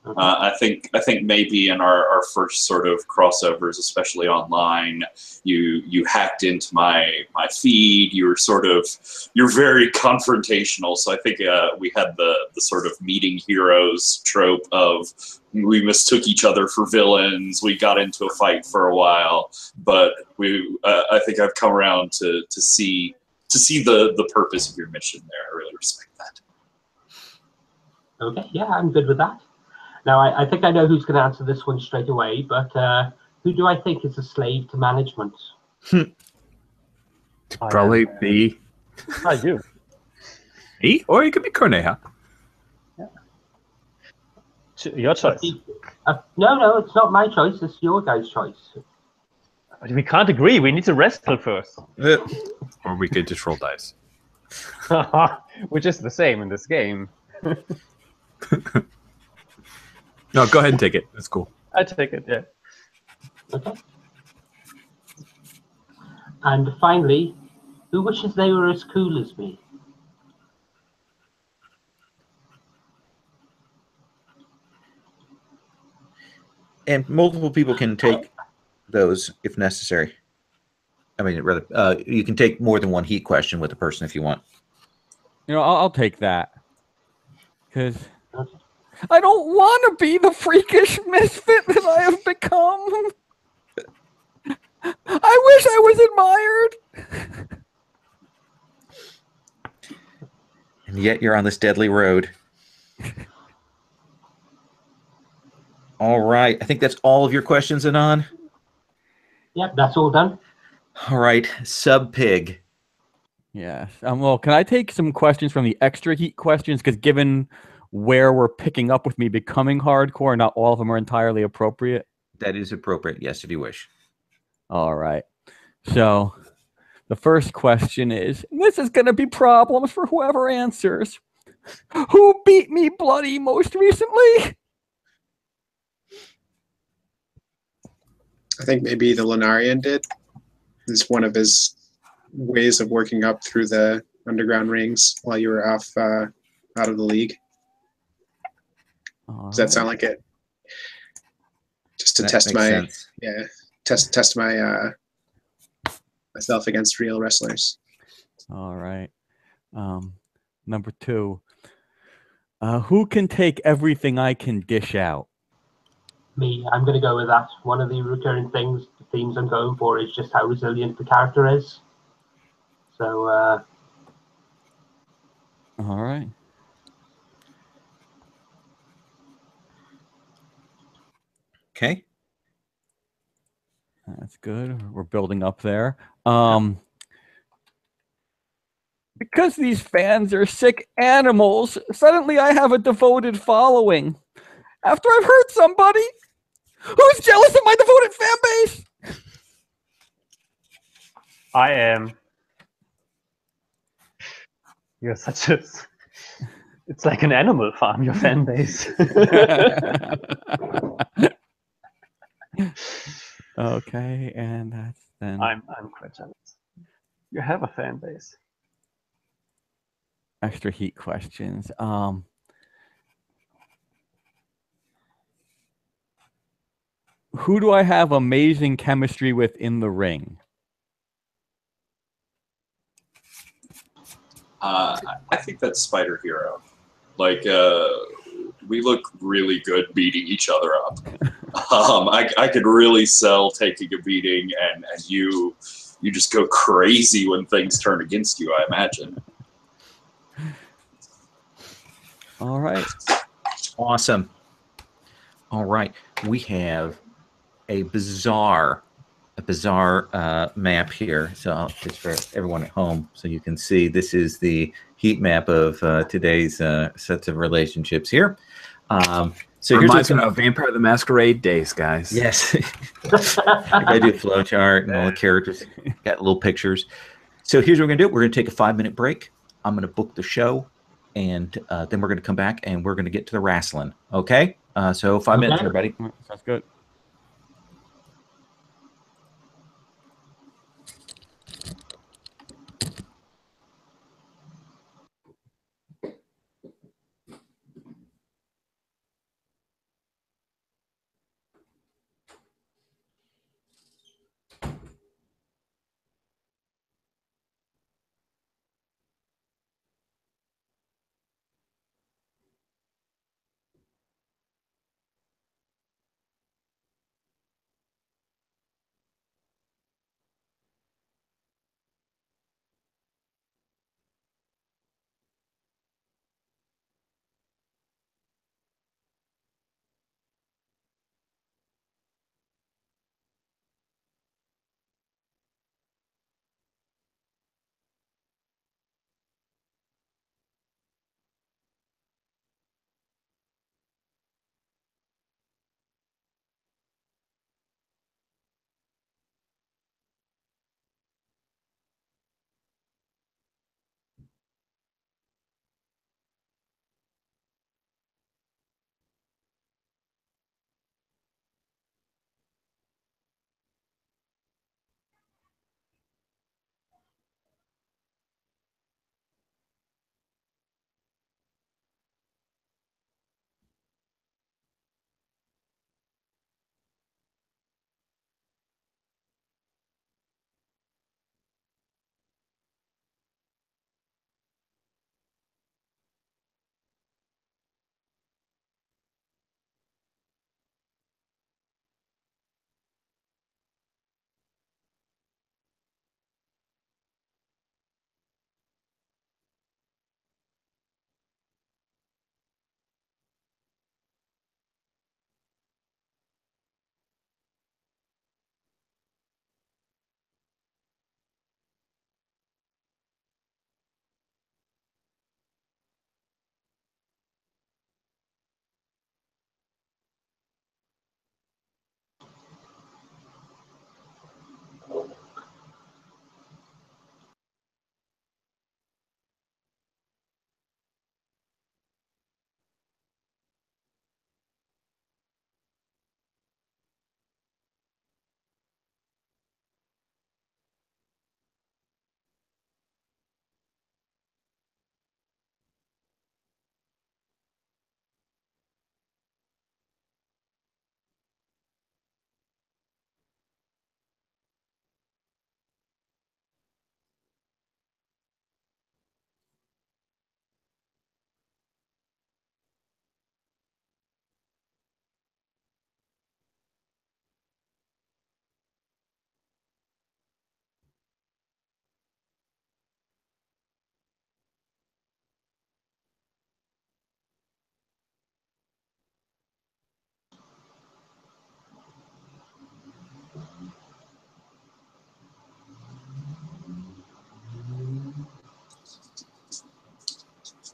Okay. I think maybe in our first sort of crossovers, especially online, you hacked into my feed. You're very confrontational. So I think we had the sort of meeting heroes trope of we mistook each other for villains. We got into a fight for a while, but I think I've come around to see the purpose of your mission there. I really respect that. Okay, yeah, I'm good with that. Now, I think I know who's going to answer this one straight away, but who do I think is a slave to management? Probably be Not you. me, or it could be Corneja. Your choice. No, it's not my choice. It's your guy's choice. But we can't agree. We need to wrestle first. Or we could just roll dice. Which is the same in this game. No, go ahead and take it. That's cool. I take it, yeah. Okay. And finally, who wishes they were as cool as me? And multiple people can take those if necessary. I mean, rather, you can take more than one heat question with a person if you want. You know, I'll take that. Because I don't want to be the freakish misfit that I have become. I wish I was admired. And yet you're on this deadly road. All right. I think that's all of your questions, Anon. Yep, that's all done. All right. Sub Pig. Yes. Well, can I take some questions from the extra heat questions? Because given where we're picking up with me becoming hardcore, not all of them are entirely appropriate. That is appropriate. Yes, if you wish. All right. So the first question is, and this is going to be problems for whoever answers. Who beat me bloody most recently? I think maybe the Lunarian did. It's one of his ways of working up through the underground rings while you were off out of the league. Does that sound like it? Just to test my test my myself against real wrestlers. All right. Number 2. Who can take everything I can dish out? Me, I'm going to go with that. One of the recurring themes I'm going for is just how resilient the character is. So, all right. Okay. That's good. We're building up there. Because these fans are sick animals, suddenly I have a devoted following. After I've hurt somebody, who's jealous of my devoted fan base? I am. You're such a... It's like an animal farm, your fan base. Okay, and that's then... I'm quite jealous. You have a fan base. Extra heat questions. Who do I have amazing chemistry with in the ring? I think that's Spider Hero. Like, we look really good beating each other up. I could really sell taking a beating, and you just go crazy when things turn against you, I imagine. All right. Awesome. All right. We have a bizarre bizarre map here. So just for everyone at home, so you can see this is the heat map of today's sets of relationships here. So reminds me of Vampire the Masquerade days, guys. Yes, I do flow chart and all the characters got little pictures. So here's what we're gonna do. We're gonna take a 5-minute break. I'm gonna book the show, and then we're gonna come back and we're gonna get to the wrestling. Okay. So 5 minutes, everybody. Sounds good.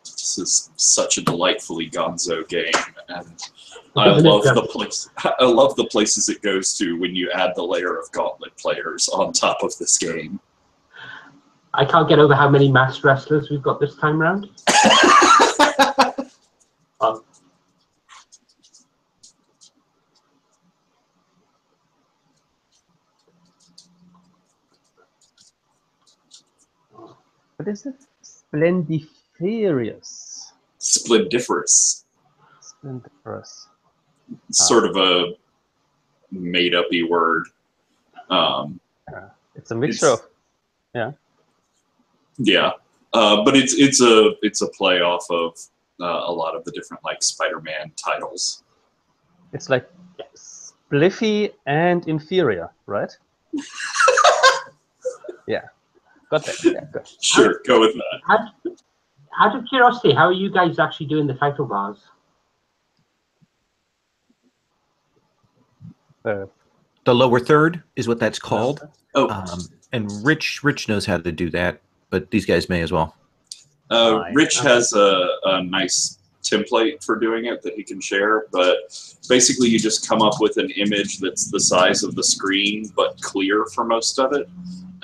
This is such a delightfully gonzo game, and I love the places it goes to when you add the layer of Gauntlet players on top of this game. I can't get over how many masked wrestlers we've got this time round. What is it? Splendiferous. Splendiferous. Splendiferous. Sort of a made-up-y word. It's a mixture of, yeah. Yeah, but it's a play off of a lot of the different like Spider-Man titles. It's like spliffy and inferior, right? Yeah, got that. Yeah, good. Sure, go with that. Out of curiosity, how are you guys actually doing the title bars? The lower third is what that's called. Oh, And Rich knows how to do that, but these guys may as well. Rich has a nice template for doing it that he can share, but basically you just come up with an image that's the size of the screen but clear for most of it.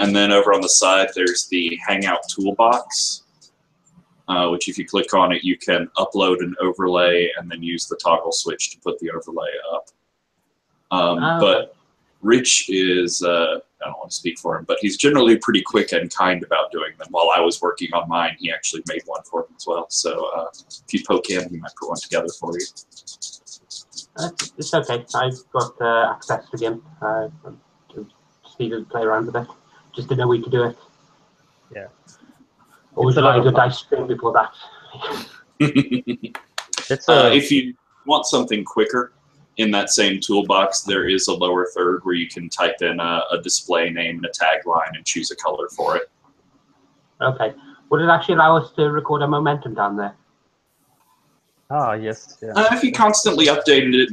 And then over on the side there's the Hangout toolbox, which if you click on it you can upload an overlay and then use the toggle switch to put the overlay up. But Rich is, I don't want to speak for him, but he's generally pretty quick and kind about doing them. While I was working on mine, he actually made one for him as well. So if you poke in, he might put one together for you. It's okay. I've got access to him. Just need to play around with it. Just didn't know we could do it. Yeah. Always It's a lot like a of dice stream before that. If you want something quicker, in that same toolbox, there is a lower third where you can type in a display name and a tagline and choose a color for it. Okay. Would it actually allow us to record a momentum down there? Ah, yes. Yeah. If you constantly updated it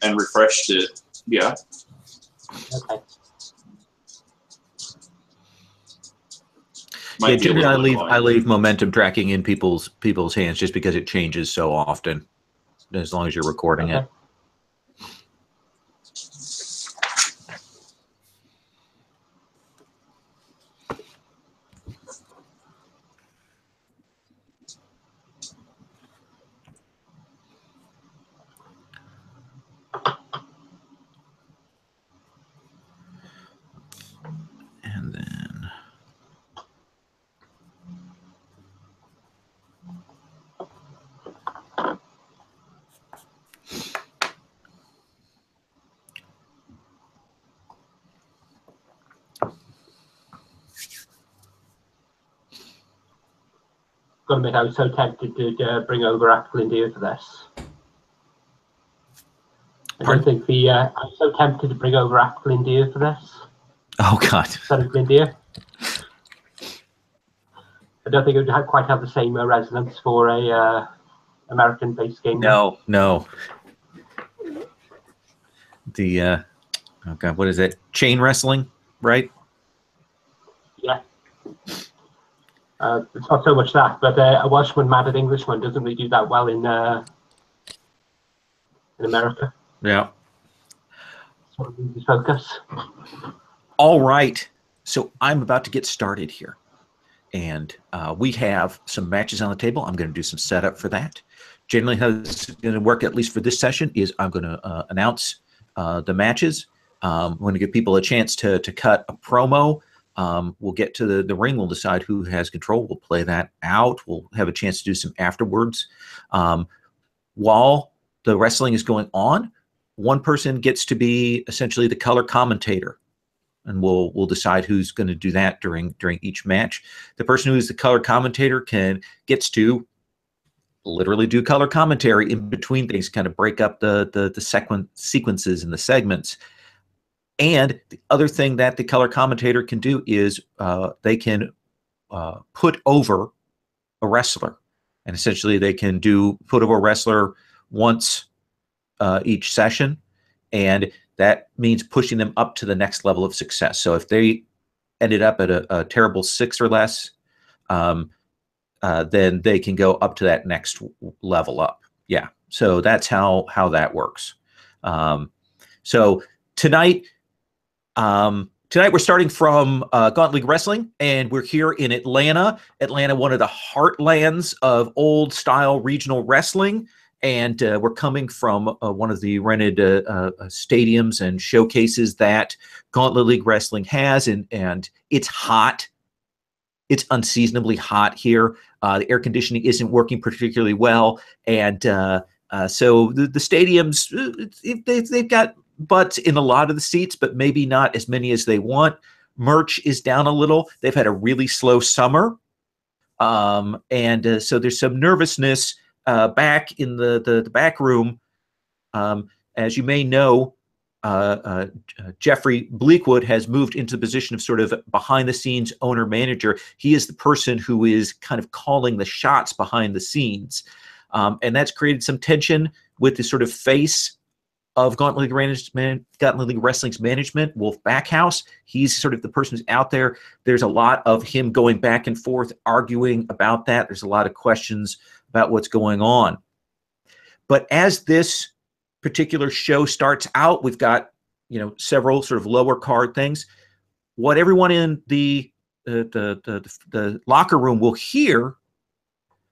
and refreshed it, yeah. Okay. Yeah, generally I leave momentum tracking in people's hands just because it changes so often, as long as you're recording it. And then Gotta admit, I was so tempted to bring over Apple India for this. I don't think I'm so tempted to bring over Apple India for this. Oh God! Instead of India. I don't think it would quite have the same resonance for a American-based game. No. The oh God, what is it? Chain wrestling, right? Yeah. It's not so much that, but a Welshman mad at Englishman doesn't really do that well in America. Yeah. Sort of loses focus. All right. So I'm about to get started here. And we have some matches on the table. I'm going to do some setup for that. Generally how it's going to work, at least for this session, is I'm going to announce the matches. I'm going to give people a chance to cut a promo. We'll get to the ring. We'll decide who has control. We'll play that out. We'll have a chance to do some afterwards. While the wrestling is going on, one person gets to be essentially the color commentator. And we'll decide who's going to do that during each match. The person who is the color commentator gets to literally do color commentary in between things, kind of break up the sequences and the segments. And the other thing that the color commentator can do is they can put over a wrestler, and essentially they can put over a wrestler once each session, and that means pushing them up to the next level of success. So if they ended up at a terrible 6 or less, then they can go up to that next level up. Yeah. So that's how that works. So tonight we're starting from Gauntlet League Wrestling, and we're here in Atlanta. Atlanta, one of the heartlands of old style regional wrestling. And we're coming from one of the rented stadiums and showcases that Gauntlet League Wrestling has, and it's hot. It's unseasonably hot here. The air conditioning isn't working particularly well, and so the stadiums, they've got butts in a lot of the seats, but maybe not as many as they want. Merch is down a little. They've had a really slow summer, and so there's some nervousness back in the back room. As you may know, Jeffrey Bleakwood has moved into the position of sort of behind-the-scenes owner-manager. He is the person who is kind of calling the shots behind the scenes. And that's created some tension with the sort of face of Gauntlet League Wrestling's management, Wolf Backhouse. He's sort of the person who's out there. There's a lot of him going back and forth, arguing about that. There's a lot of questions about what's going on. But as this particular show starts out, we've got, several sort of lower card things. What everyone in the locker room will hear,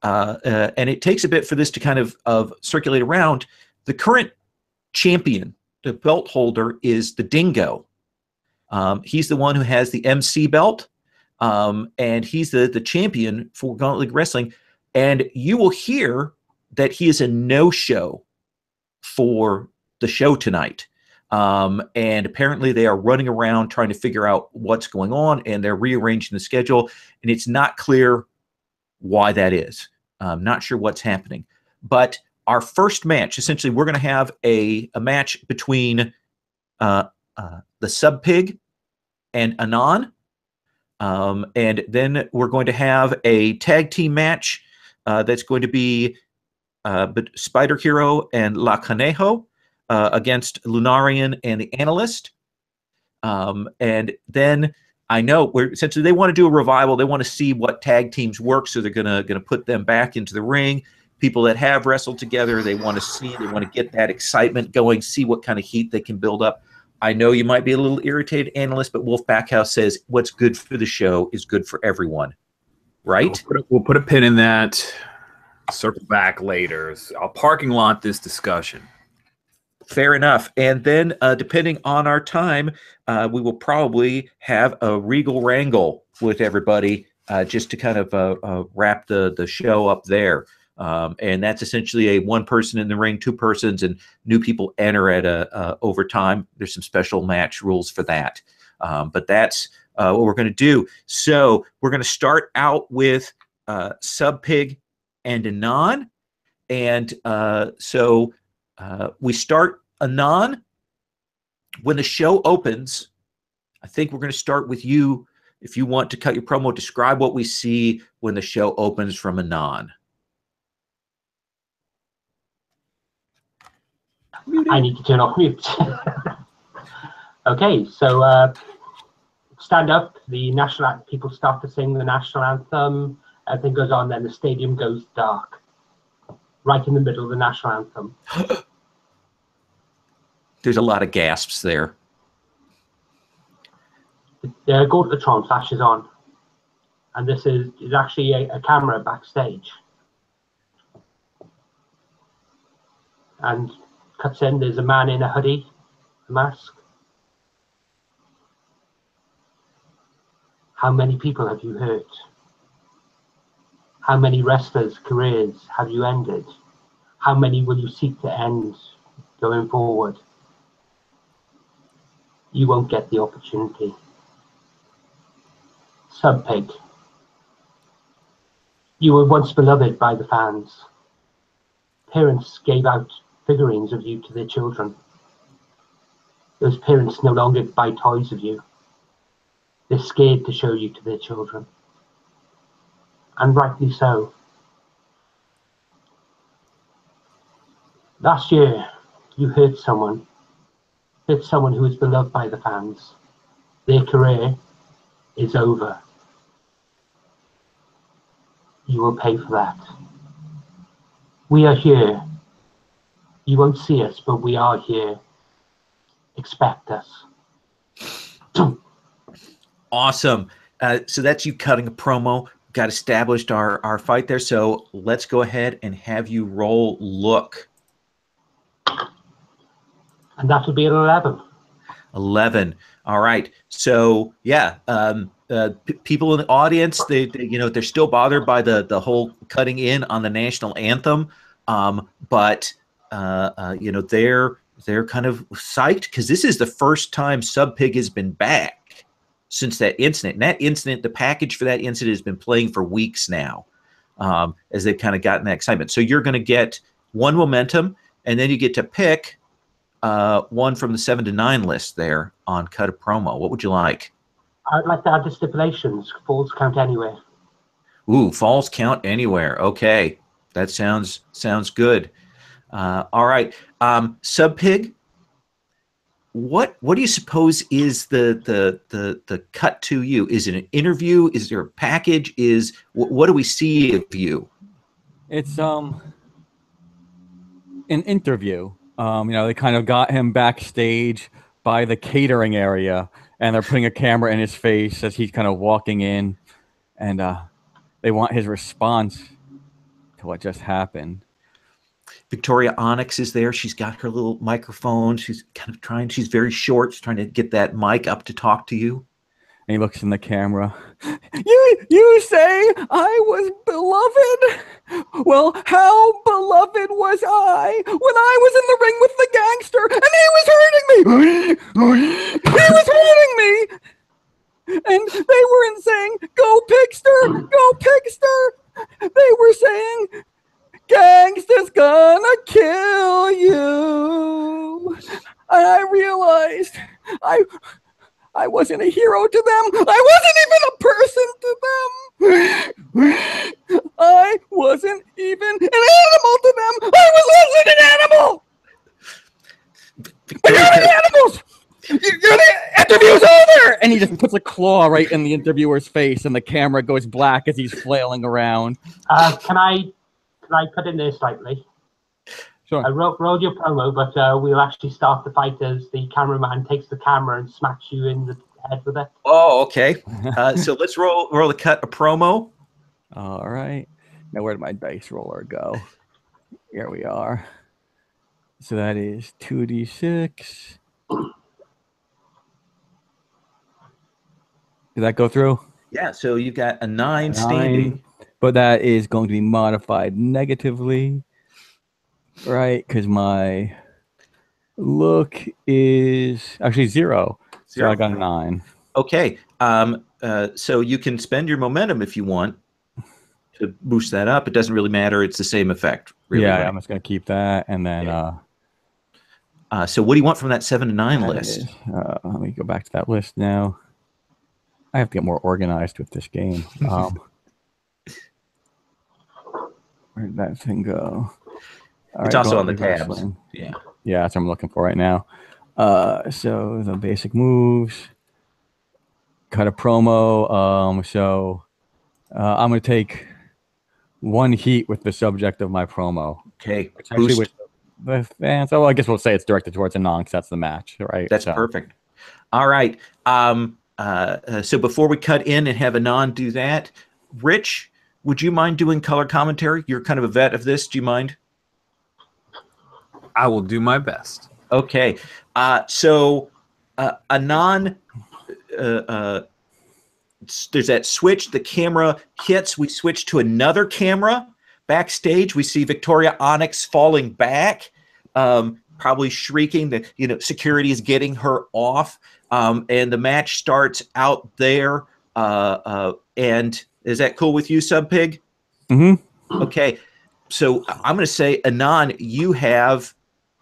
and it takes a bit for this to kind of circulate around. The current champion, the belt holder, is the Dingo. He's the one who has the MC belt, and he's the champion for Gauntlet League Wrestling. And you will hear that he is a no-show for the show tonight. And apparently they are running around trying to figure out what's going on, and they're rearranging the schedule, and it's not clear why that is. I'm not sure what's happening. But our first match, essentially, we're going to have a match between the Sub Pig and Anon. And then we're going to have a tag team match that's going to be Spider Hero and La Conejo against Lunarian and the Analyst. And then I know since they want to do a revival, they want to see what tag teams work, so they're gonna put them back into the ring. People that have wrestled together, they want to get that excitement going, see what kind of heat they can build up. I know you might be a little irritated, Analyst, but Wolf Backhouse says what's good for the show is good for everyone, right? We'll put a pin in that. Circle back later. I'll parking lot this discussion. Fair enough. And then, depending on our time, we will probably have a regal wrangle with everybody just to kind of wrap the show up there. And that's essentially a one person in the ring, two persons, and new people enter at overtime. There's some special match rules for that. But that's what we're going to do. So we're going to start out with Sub Pig and Anon. And so we start Anon. When the show opens, I think we're going to start with you. If you want to cut your promo, describe what we see when the show opens from Anon. I need to turn off mute. Okay, so stand up. The national people start to sing the national anthem. Everything goes on, then the stadium goes dark. Right in the middle of the national anthem. There's a lot of gasps there. The Gauntletron flashes on, and this is actually a camera backstage. And cuts in, there's a man in a hoodie, a mask. How many people have you hurt? How many wrestlers' careers have you ended? How many will you seek to end going forward? You won't get the opportunity. Sub Pig, you were once beloved by the fans. Parents gave out figurines of you to their children. Those parents no longer buy toys of you. They're scared to show you to their children. And rightly so. Last year, you hurt someone who was beloved by the fans. Their career is over. You will pay for that. We are here. You won't see us, but we are here. Expect us. Awesome. So that's you cutting a promo. Got established our fight there. So let's go ahead and have you roll look. And that would be an 11. 11. All right. So yeah, people in the audience, they're still bothered by the whole cutting in on the national anthem, but they're kind of psyched because this is the first time Sub Pig has been back since that incident. And that incident, the package for that incident has been playing for weeks now, as they've kind of gotten that excitement. So you're going to get one momentum, and then you get to pick one from the 7 to 9 list there on cut a promo. What would you like? I'd like to add the stipulations. Falls count anywhere. Ooh, falls count anywhere. Okay, that sounds good. All right, Sub Pig, what do you suppose is the cut to you? Is it an interview? Is there a package? What do we see of you? It's an interview. They kind of got him backstage by the catering area, and they're putting a camera in his face as he's kind of walking in, and they want his response to what just happened. Victoria Onyx is there. She's got her little microphone. She's she's very short. She's trying to get that mic up to talk to you. And he looks in the camera. You say I was beloved? Well, how beloved was I when I was in the ring with the gangster and he was hurting me? He was hurting me! And they weren't saying, go Pigster, go Pigster. They were saying, gangster's gonna kill you. And I realized I wasn't a hero to them. I wasn't even a person to them. I wasn't even an animal to them. I wasn't an animal. But you're the animals. The interview's over. And he just puts a claw right in the interviewer's face, and the camera goes black as he's flailing around. Can I cut in there slightly? Sure. I wrote your promo, but we'll actually start the fight as the cameraman takes the camera and smacks you in the head with it. Oh, okay. So let's roll the cut a promo. All right. Now where did my dice roller go? Here we are. So that is 2d6. Did that go through? Yeah, so you've got a 9 standing. But that is going to be modified negatively. Right, because my look is actually 0. So I got a 9. Okay. So you can spend your momentum if you want to boost that up. It doesn't really matter. It's the same effect. Really, yeah, right? I'm just going to keep that. And then... so what do you want from that 7 to 9 list? Let me go back to that list now. I have to get more organized with this game. Where did that thing go? It's also on the tabs. Yeah, that's what I'm looking for right now. So the basic moves, cut a promo. I'm going to take 1 heat with the subject of my promo. Okay, actually with the fans. So I guess we'll say it's directed towards a non, because that's the match, right? That's perfect. All right. So before we cut in and have Anand do that, Rich, would you mind doing color commentary? You're kind of a vet of this. Do you mind? I will do my best. Okay. So Anand, there's that switch. The camera hits. We switch to another camera. Backstage, we see Victoria Onyx falling back, probably shrieking that security is getting her off. And the match starts out there. And is that cool with you, Subpig? Mm-hmm. Okay. So I'm going to say, Anand, you have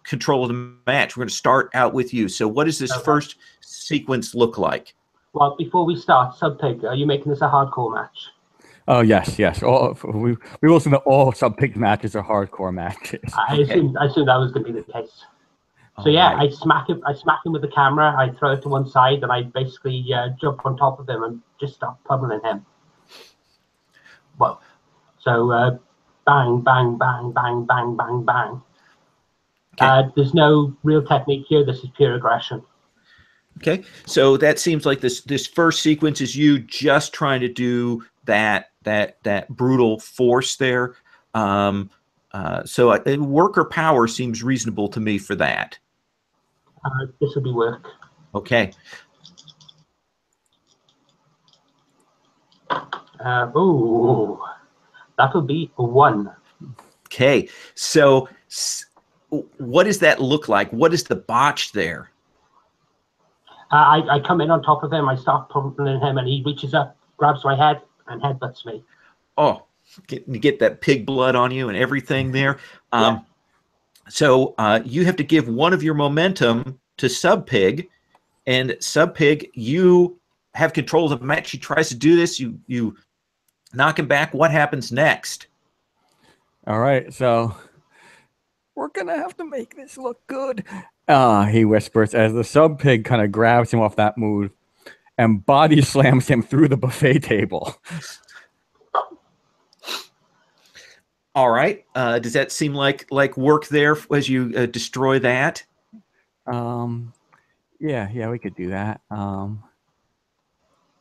control of the match. We're going to start out with you. So what does this first sequence look like? Well, before we start, Subpig, are you making this a hardcore match? Oh, yes. We will assume that all Subpig matches are hardcore matches. I assumed that was going to be the case. So yeah, right. I smack him with the camera. I throw it to one side, and I basically jump on top of him and just start pummeling him. Well, so bang, bang, bang, bang, bang, bang, bang. Okay. There's no real technique here. This is pure aggression. Okay, so that seems like this first sequence is you just trying to do that brutal force there. So worker power seems reasonable to me for that. This will be work. Okay. That'll be a 1. Okay, so what does that look like? What is the botch there? I come in on top of him. I start pummeling him, and he reaches up, grabs my head, and headbutts me. Oh, get that pig blood on you and everything there. Yeah. So you have to give one of your momentum to Subpig, and Subpig, you have control of the match. He tries to do this. You knock him back. What happens next? All right. So We're gonna have to make this look good. He whispers as the sub pig kind of grabs him off that move and body slams him through the buffet table. All right. Does that seem like work there as you destroy that? Yeah, we could do that.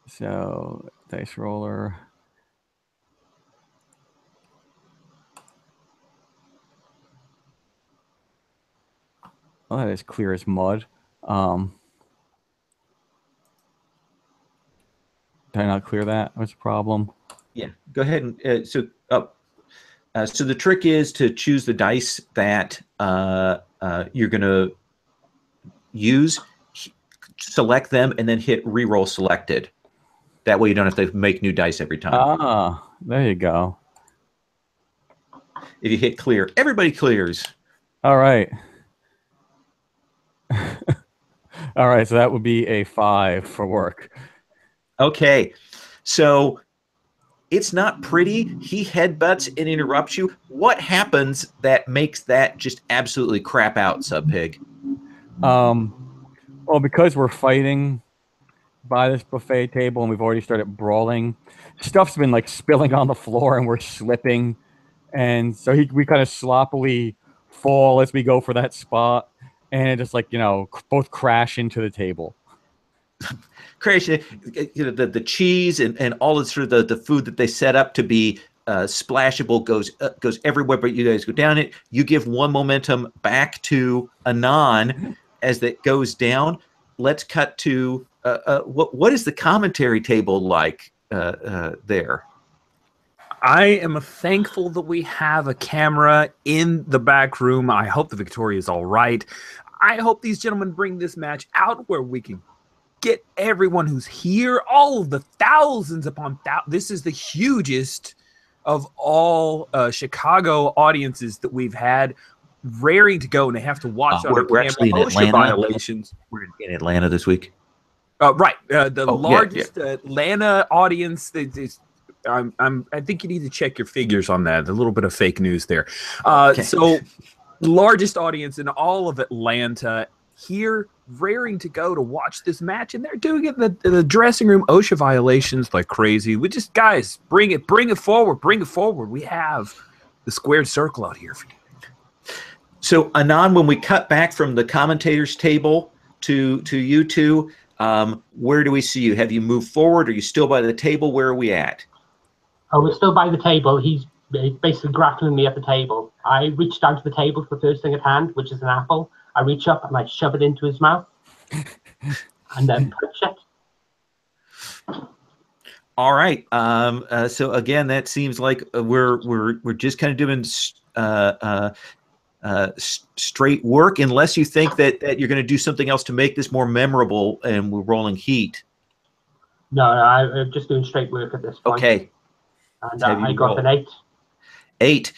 So dice roller. Oh, that is clear as mud. Did I not clear that? What's the problem? Yeah. Go ahead and so the trick is to choose the dice that you're going to use, select them, and then hit reroll selected. That way you don't have to make new dice every time. There you go. If you hit clear, everybody clears. All right. All right, so that would be a 5 for work. Okay. So it's not pretty. He headbutts and interrupts you. What happens that makes that just absolutely crap out, Sub Pig? Well, because we're fighting by this buffet table and we've already started brawling, stuff's been like spilling on the floor and we're slipping. And so we kind of sloppily fall as we go for that spot. And just like, both crash into the table. Crash, the cheese and all the sort of the food that they set up to be splashable goes everywhere, but you guys go down it. You give one momentum back to Anon as that goes down. Let's cut to what is the commentary table like there? I am thankful that we have a camera in the back room. I hope the Victoria is all right. I hope these gentlemen bring this match out where we can get everyone who's here, all of the thousands upon thousands. This is the hugest of all Chicago audiences that we've had, raring to go, and they have to watch on we're actually in Atlanta. Violations. We're in Atlanta this week. Right, the largest Atlanta audience. I think you need to check your figures on that. A little bit of fake news there. Okay. So, largest audience in all of Atlanta here, raring to go to watch this match, and they're doing it in the dressing room. OSHA violations like crazy. We just, guys, bring it forward. We have the squared circle out here for you. So, Anon, when we cut back from the commentators table to you two, where do we see you? Have you moved forward? Are you still by the table? Where are we at? Oh, we're still by the table. He's basically grappling me at the table. I reach down to the table for the first thing at hand, which is an apple. I reach up and I shove it into his mouth and then punch it. All right. So again, that seems like we're just kind of doing straight work, unless you think that you're going to do something else to make this more memorable, and we're rolling heat. No, I'm just doing straight work at this point. Okay. And I got an 8. 8.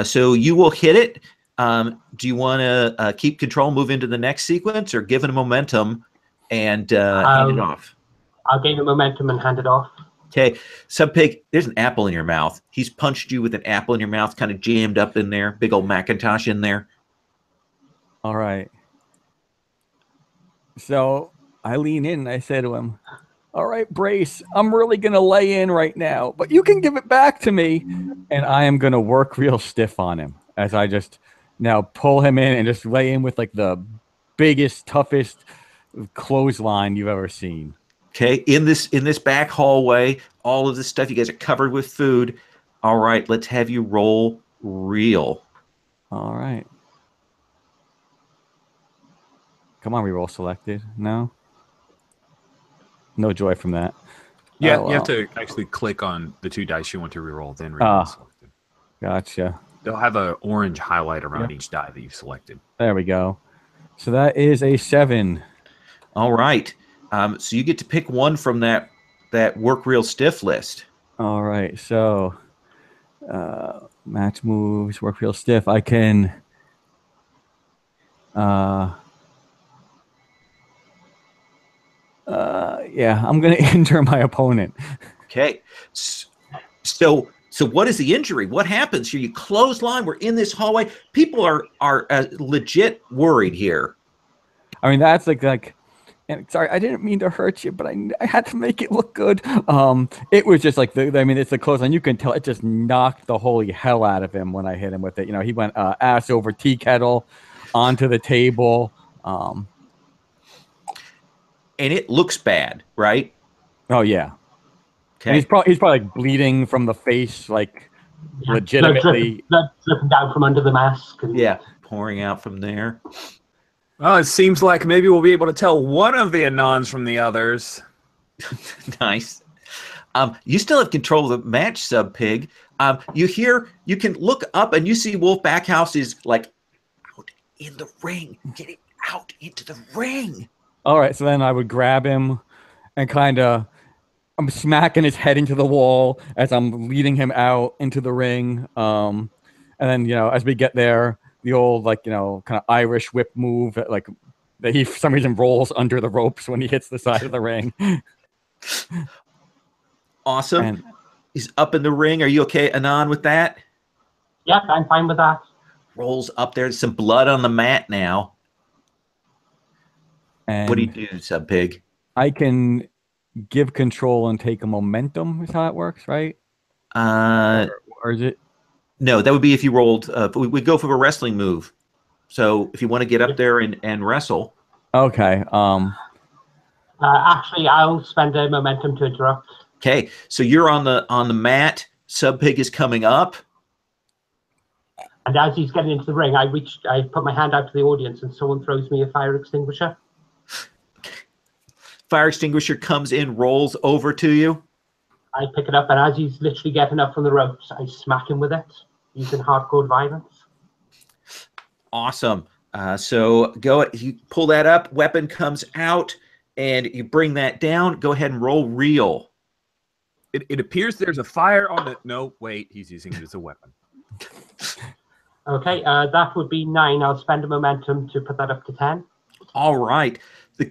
So you will hit it. Do you want to keep control, move into the next sequence, or give it a momentum and hand it off? I'll gain a momentum and hand it off. Okay. Sub Pig, there's an apple in your mouth. He's punched you with an apple in your mouth, kind of jammed up in there. Big old Macintosh in there. All right. So I lean in and I say to him, all right, Brace, I'm really going to lay in right now, but you can give it back to me. And I am going to work real stiff on him as I just now pull him in and just lay in with like the biggest, toughest clothesline you've ever seen. Okay. In this back hallway, all of this stuff, you guys are covered with food. All right. Let's have you roll real. All right. Come on, reroll selected. No? No joy from that. Yeah, well. You have to actually click on the 2 dice you want to reroll, then reroll selected. Gotcha. They'll have an orange highlight around each die that you've selected. There we go. So that is a 7. All right. So you get to pick one from that work real stiff list. All right. So match moves, work real stiff. I can I'm going to injure my opponent. Okay. So So what is the injury? What happens here? You clothesline. We're in this hallway. People are legit worried here. I mean, that's like, and sorry, I didn't mean to hurt you, but I had to make it look good. It was just like it's the clothesline. You can tell it just knocked the holy hell out of him when I hit him with it. You know, he went ass over tea kettle onto the table. And it looks bad, right? Oh yeah. Okay. And he's probably like bleeding from the face, like legitimately. Blood dripping down from under the mask. And Yeah, pouring out from there. Well, it seems like maybe we'll be able to tell one of the Anons from the others. Nice. You still have control of the match, Sub Pig. You can look up and you see Wolf Backhouse is like out in the ring, getting out into the ring. All right, so then I would grab him and I'm smacking his head into the wall as I'm leading him out into the ring. And then, as we get there, the old, kind of Irish whip move that he, for some reason, rolls under the ropes when he hits the side of the ring. Awesome. And he's up in the ring. Are you okay, Anon, with that? Yep, I'm fine with that. Rolls up there. There's some blood on the mat now. And what do you do, Sub Pig? I can give control and take a momentum is how it works, right? Or is it? No, that would be if you rolled. We go for a wrestling move. So if you want to get up there and wrestle. Okay. Actually, I'll spend a momentum to interrupt. Okay, so you're on the mat. Sub Pig is coming up. And as he's getting into the ring, I put my hand out to the audience, and someone throws me a fire extinguisher. Fire extinguisher comes in, rolls over to you. I pick it up, and as he's literally getting up from the ropes, I smack him with it using hardcore violence. Awesome. So you pull that up, weapon comes out, and you bring that down. Go ahead and roll real. It appears there's a fire on the... No, wait, he's using it as a weapon. Okay, that would be 9. I'll spend a momentum to put that up to 10. All right. The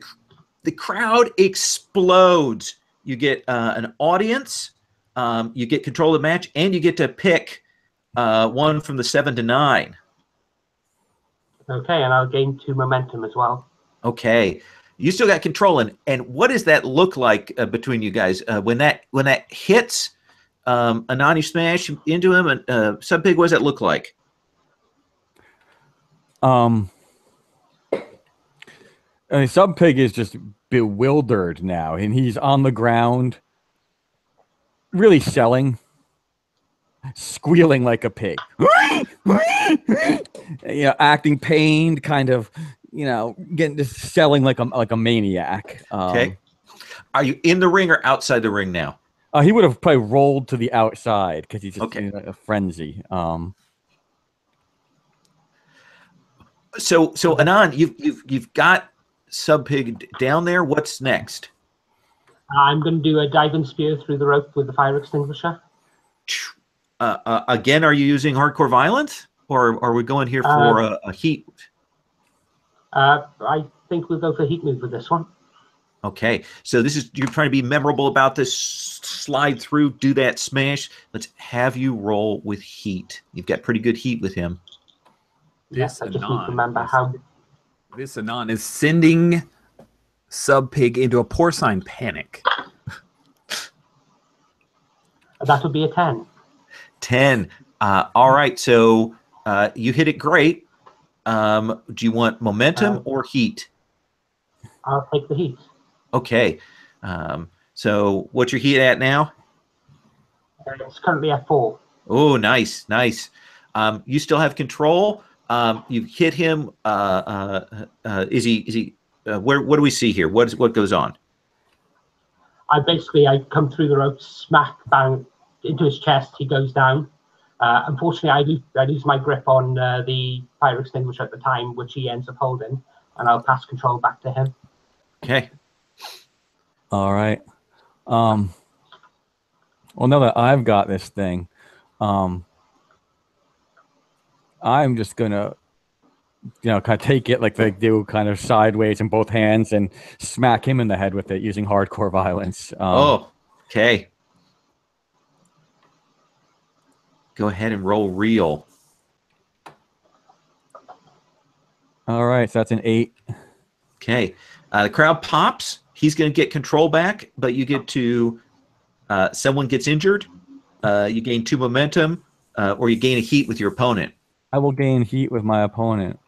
crowd explodes. You get an audience, you get control of the match, and you get to pick one from the 7 to 9. Okay, and I'll gain 2 momentum as well. Okay. You still got control. And what does that look like between you guys? When that hits Anon, you smash into him, and Sub Pig, what does that look like? Sub Pig is just bewildered now, and he's on the ground, really selling, squealing like a pig, acting pained, kind of, getting just selling like a maniac. Okay, are you in the ring or outside the ring now? He would have probably rolled to the outside because he's just in a frenzy. So Anon, you've got Sub Pig down there. What's next? I'm going to do a diving spear through the rope with the fire extinguisher. Again, are you using hardcore violence, or are we going here for a heat? I think we'll go for heat move with this one. Okay, so you're trying to be memorable about this. Slide through, do that smash. Let's have you roll with heat. You've got pretty good heat with him. Yes, I just need to remember how. This Anon is sending Sub Pig into a porcine panic. That would be a 10. 10. All right, so you hit it great. Do you want momentum or heat? I'll take the heat. Okay. So what's your heat at now? It's currently at 4. Oh, nice. You still have control. You've hit him. Is he? What do we see here? What goes on? I come through the ropes, smack, bang into his chest. He goes down. Unfortunately, I lose my grip on the fire extinguisher at the time, which he ends up holding, and I'll pass control back to him. Okay. All right. Well, now that I've got this thing, I'm just gonna, kind of take it like they do, kind of sideways in both hands, and smack him in the head with it using hardcore violence. Okay. go ahead and roll real. All right, so that's an 8. Okay. The crowd pops. He's going to get control back, but you get to someone gets injured. You gain 2 momentum, or you gain a heat with your opponent. I will gain heat with my opponent.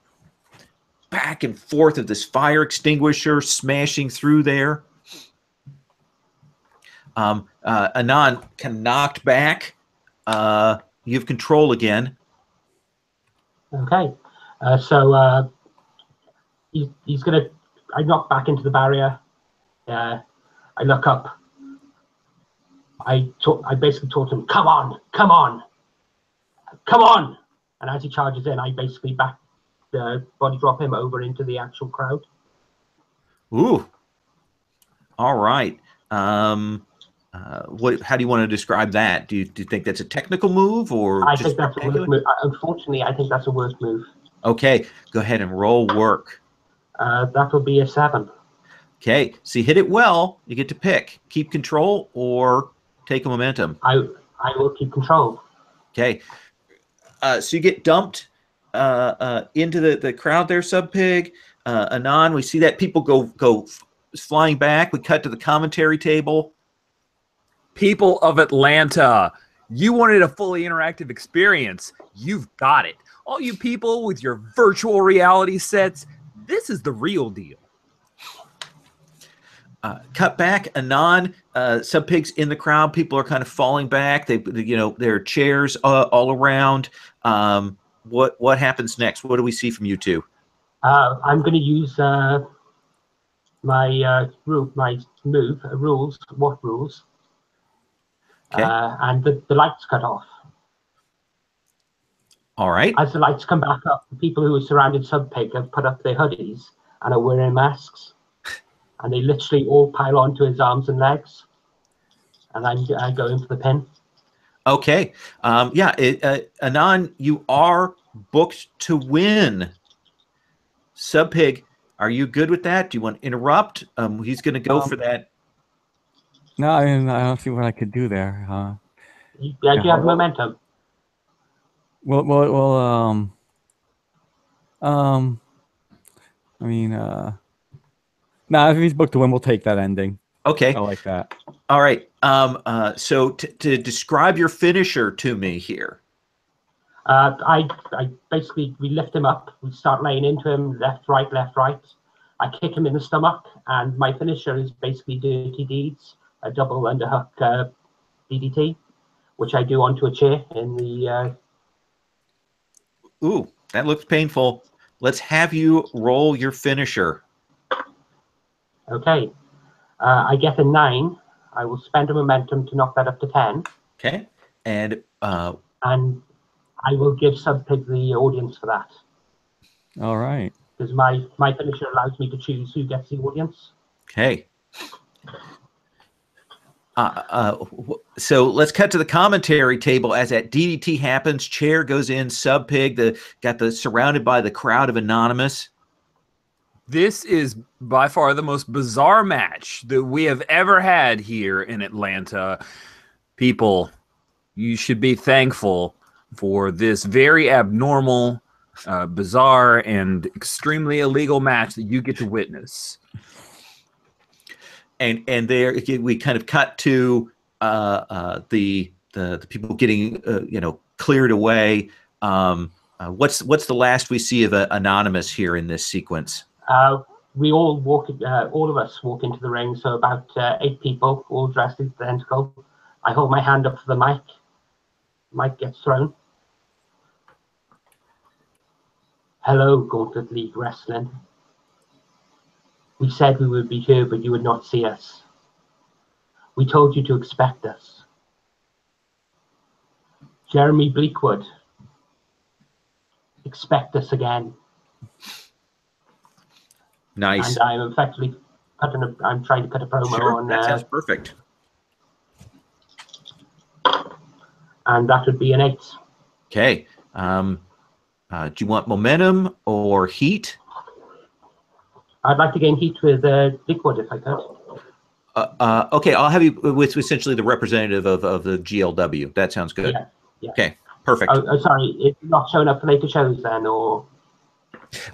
Back and forth of this fire extinguisher smashing through there. Anon kind of knocked back. You have control again. Okay. So he's going to... I knock back into the barrier. I look up. I basically told him, come on. And as he charges in, I basically body drop him over into the actual crowd. Ooh. All right. How do you want to describe that? Do you think that's a technical move or? I think that's a work move. Unfortunately, I think that's a work move. Okay, go ahead and roll work. That will be a 7. Okay, so you hit it well. You get to pick: keep control or take a momentum. I will keep control. Okay, so you get dumped into the crowd there, Subpig. Anon, we see that people go flying back. We cut to the commentary table. People of Atlanta, you wanted a fully interactive experience. You've got it. All you people with your virtual reality sets, this is the real deal. Cut back, Anon, Subpig's in the crowd. People are kind of falling back. There are chairs all around. What happens next? What do we see from you two? I'm going to use my rules. What rules? Okay. And the lights cut off. All right. As the lights come back up, the people who are surrounded Subpig have put up their hoodies and are wearing masks. And they literally all pile onto his arms and legs. And I go in for the pin. Okay. Anon, you are booked to win. Subpig, are you good with that? Do you want to interrupt? He's going to go for that. No, I don't see what I could do there. Do you have momentum? No, if he's booked to win, we'll take that ending. Okay. I like that. All right. So to describe your finisher to me here. I basically, we lift him up. We start laying into him, left, right. I kick him in the stomach, and my finisher is basically Dirty Deeds, a double underhook DDT, which I do onto a chair in the... Ooh, that looks painful. Let's have you roll your finisher. Okay. I get a 9. I will spend a momentum to knock that up to 10. Okay. And I will give Subpig the audience for that. All right. Because my finisher allows me to choose who gets the audience. Okay. So let's cut to the commentary table as that DDT happens. Chair goes in. Subpig got surrounded by the crowd of Anonymous. This is by far the most bizarre match that we have ever had here in Atlanta. People, you should be thankful for this very abnormal, bizarre, and extremely illegal match that you get to witness. And there we kind of cut to the people getting cleared away. What's the last we see of Anonymous here in this sequence? We all all of us walk into the ring. So about 8 people, all dressed identical. I hold my hand up for the mic. Mic gets thrown. Hello, Gauntlet League Wrestling. We said we would be here, but you would not see us. We told you to expect us. Jeremy Bleakwood, expect us again. Nice. And I'm effectively I'm trying to cut a promo Sure, on. That sounds perfect. And that would be an 8. Okay. Do you want momentum or heat? I'd like to gain heat with Bleakwood if I could. Okay, I'll have you with essentially the representative of the GLW. That sounds good. Yeah. Okay, Perfect. Oh, sorry, it's not showing up for later shows then, or?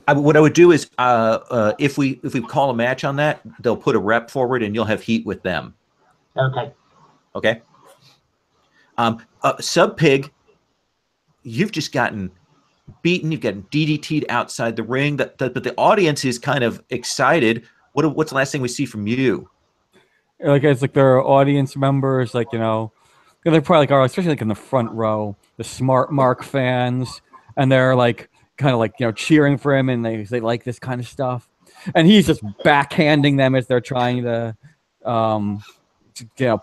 What I would do is, if we call a match on that, they'll put a rep forward, and you'll have heat with them. Okay. Okay. Sub Pig, you've just gotten beaten. You've gotten DDT'd outside the ring. But the audience is kind of excited. What's the last thing we see from you? Like it's like their audience members, like they're probably like especially like in the front row, the Smart Mark fans, and they're like kind of like cheering for him, and they like this kind of stuff, and he's just backhanding them as they're trying to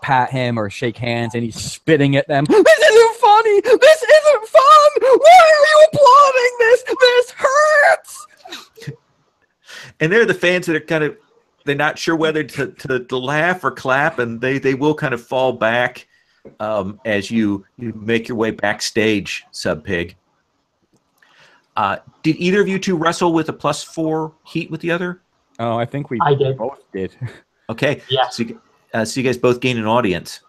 pat him or shake hands, and he's spitting at them. This isn't funny. This isn't fun. Why are you applauding this? This hurts. And they're the fans that are kind of, they're not sure whether to laugh or clap, and they will kind of fall back as you make your way backstage, Sub Pig. Did either of you two wrestle with a +4 heat with the other? Oh, I think I did. both did. Okay. Yeah. So you guys both gain an audience.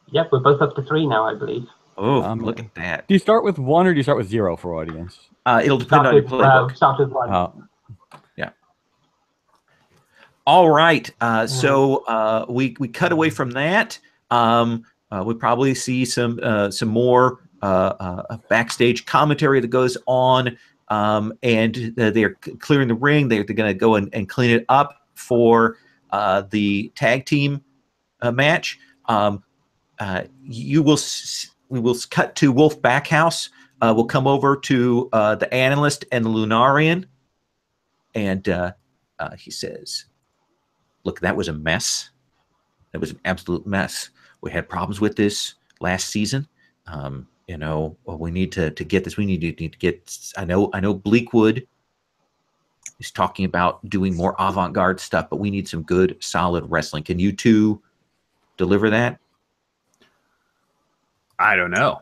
Yep, we're both up to 3 now, I believe. Oh, look at that. Do you start with 1 or do you start with 0 for audience? It'll depend on your playbook. Start with 1. Yeah. All right. So we cut away from that. We probably see some more backstage commentary that goes on, and they're clearing the ring. They're going to go and clean it up for the tag team match. We will cut to Wolf Backhouse. We'll come over to the analyst and the Lunarian, and he says, "Look, that was a mess. That was an absolute mess. We had problems with this last season. We need to get this. We need to get. I know Bleakwood is talking about doing more avant-garde stuff, but we need some good, solid wrestling. Can you two deliver that?" I don't know.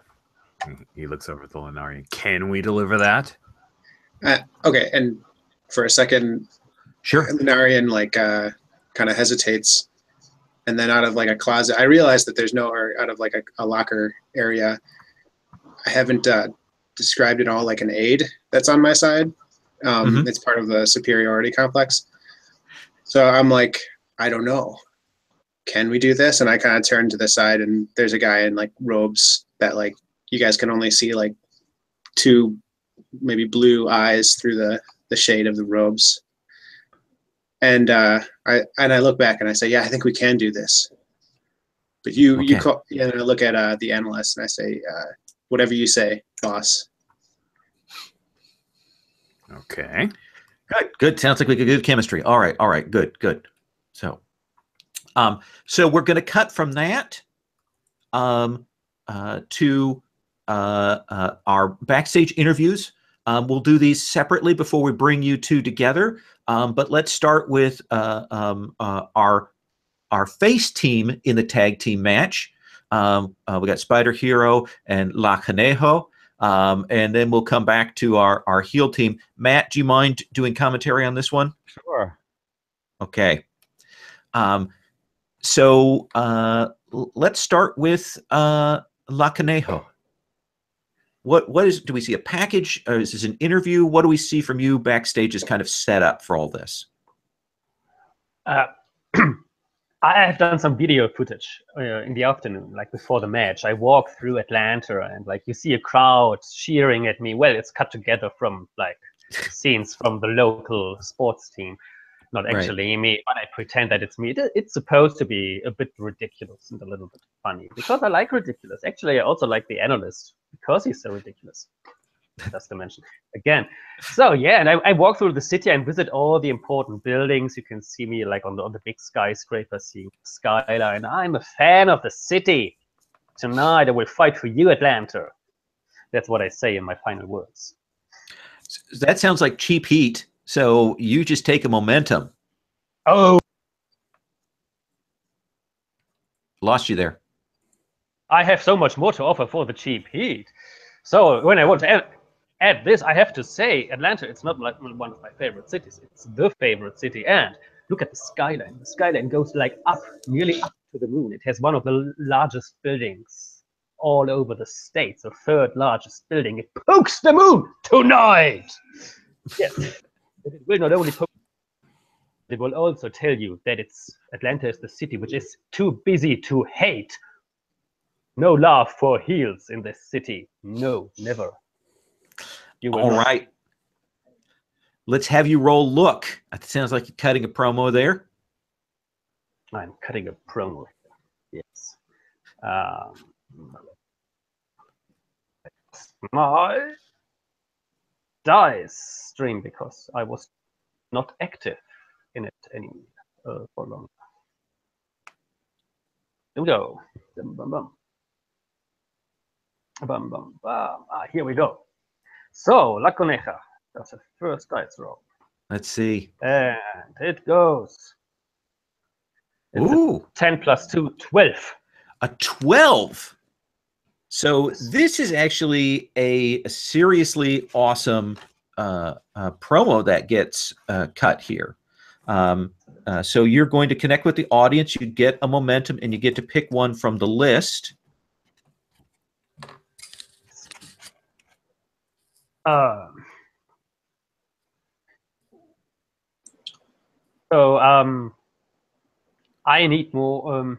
He looks over at the Lunarian. Can we deliver that? Okay, and for a second, sure. Lunarian kind of hesitates, and then out of like a closet, I realize that there's out of like a locker area. I haven't described it all like an aid that's on my side. It's part of the superiority complex. So I'm like, I don't know. Can we do this? And I kind of turn to the side, and there's a guy in like robes that like you guys can only see like 2 maybe blue eyes through the shade of the robes. And I look back and I say, yeah, I think we can do this. But you call, and I look at the analyst and I say, whatever you say, boss. Okay. Good. Sounds like we got good chemistry. All right. Good. So we're going to cut from that to our backstage interviews. We'll do these separately before we bring you two together. But let's start with our face team in the tag team match. We got Spider Hero and La Conejo. And then we'll come back to our heel team. Matt, do you mind doing commentary on this one? Sure. Okay. So let's start with La Conejo. What is? Do we see a package? Or is this an interview? What do we see from you backstage as kind of set up for all this? I have done some video footage in the afternoon, like before the match. I walk through Atlanta and like you see a crowd cheering at me. Well, it's cut together from like scenes from the local sports team. Not actually me, but I pretend that it's me. It's supposed to be a bit ridiculous and a little bit funny because I like ridiculous. Actually, I also like the analyst because he's so ridiculous. Just to mention again. So yeah, and I walk through the city and visit all the important buildings. You can see me like on the big skyscraper, seeing the skyline. I'm a fan of the city. Tonight I will fight for you, Atlanta. That's what I say in my final words. That sounds like cheap heat. So you just take a momentum. Oh. Lost you there. I have so much more to offer for the cheap heat. So when I want to add this, I have to say Atlanta, it's not like one of my favorite cities. It's the favorite city. And look at the skyline. The skyline goes like up, nearly up to the moon. It has one of the largest buildings all over the state. So third largest building. It pokes the moon tonight. Yes. It will not only poke, it will also tell you that Atlanta is the city which is too busy to hate. No love for heels in this city. No, never. You will All not. right. Let's have you roll look. It sounds like you're cutting a promo there. I'm cutting a promo here. Yes. My dice stream, because I was not active in it any for long. Here we go. Bum, bum, bum. Bum, bum, bum. Here we go. So, La Coneja. That's the first dice roll. Let's see. And it goes. It's Ooh. 10 plus 2, 12. A 12. So this is actually a seriously awesome promo that gets cut here. So you're going to connect with the audience. You get a momentum, and you get to pick one from the list. So I need more.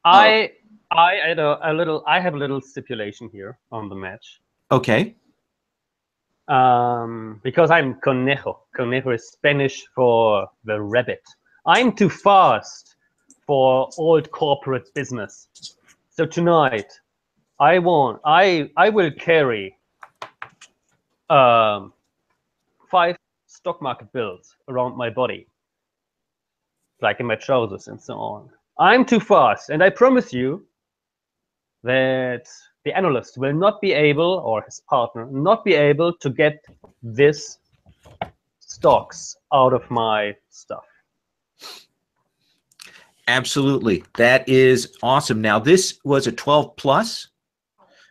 I have a little stipulation here on the match. Okay. Because I'm conejo. Conejo is Spanish for the rabbit. I'm too fast for old corporate business. So tonight, I will carry 5 stock market bills around my body, like in my trousers and so on. I'm too fast, and I promise you that the analyst will not be able, or his partner, not be able to get this stocks out of my stuff. Absolutely. That is awesome. Now, this was a 12 plus.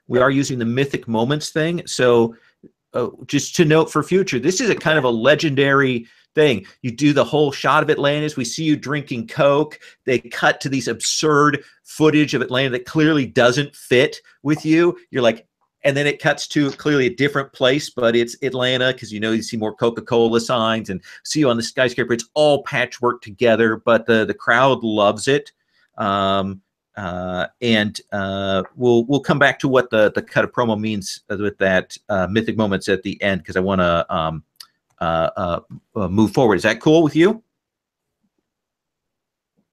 We are using the Mythic Moments thing. So just to note for future, this is a kind of a legendary thing. You do the whole shot of Atlantis. We see you drinking Coke. They cut to these absurd footage of Atlanta that clearly doesn't fit with you. You're like, and then it cuts to clearly a different place, but it's Atlanta because you see more Coca-Cola signs and see you on the skyscraper. It's all patchwork together, but the crowd loves it. And we'll come back to what the cut of promo means with that Mythic Moments at the end, because I want to move forward. Is that cool with you?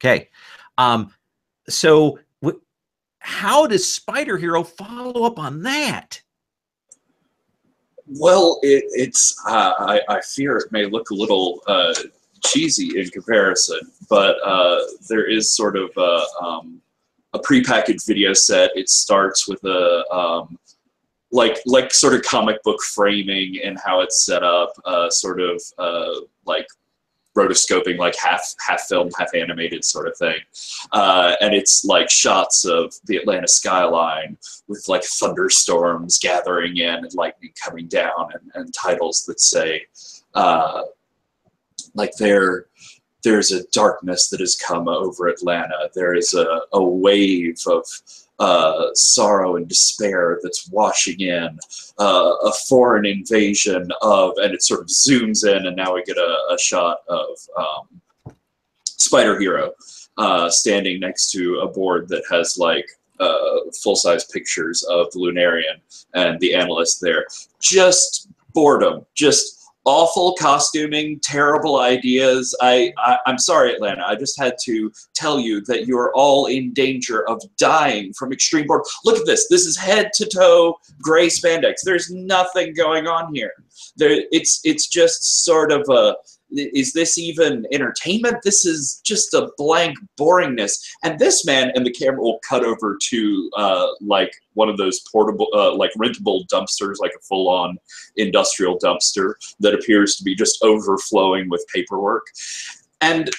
Okay. So how does Spider Hero follow up on that? Well, it's I fear it may look a little cheesy in comparison, but there is sort of a prepackaged video set. It starts with a like sort of comic book framing and how it's set up, sort of like rotoscoping, like half film, half animated sort of thing. And it's like shots of the Atlanta skyline with like thunderstorms gathering in and lightning coming down, and titles that say like there's a darkness that has come over Atlanta. There is a wave of sorrow and despair that's washing in, a foreign invasion of, and it sort of zooms in, and now we get a shot of Spider Hero standing next to a board that has like full-size pictures of the Lunarian and the analyst there. Just boredom, just awful costuming, terrible ideas. I'm sorry, Atlanta. I just had to tell you that you are all in danger of dying from extreme boredom. Look at this. This is head-to-toe gray spandex. There's nothing going on here. It's just sort of a, is this even entertainment? This is just a blank boringness. And this man, and the camera will cut over to like one of those portable, like rentable dumpsters, like a full-on industrial dumpster that appears to be just overflowing with paperwork. And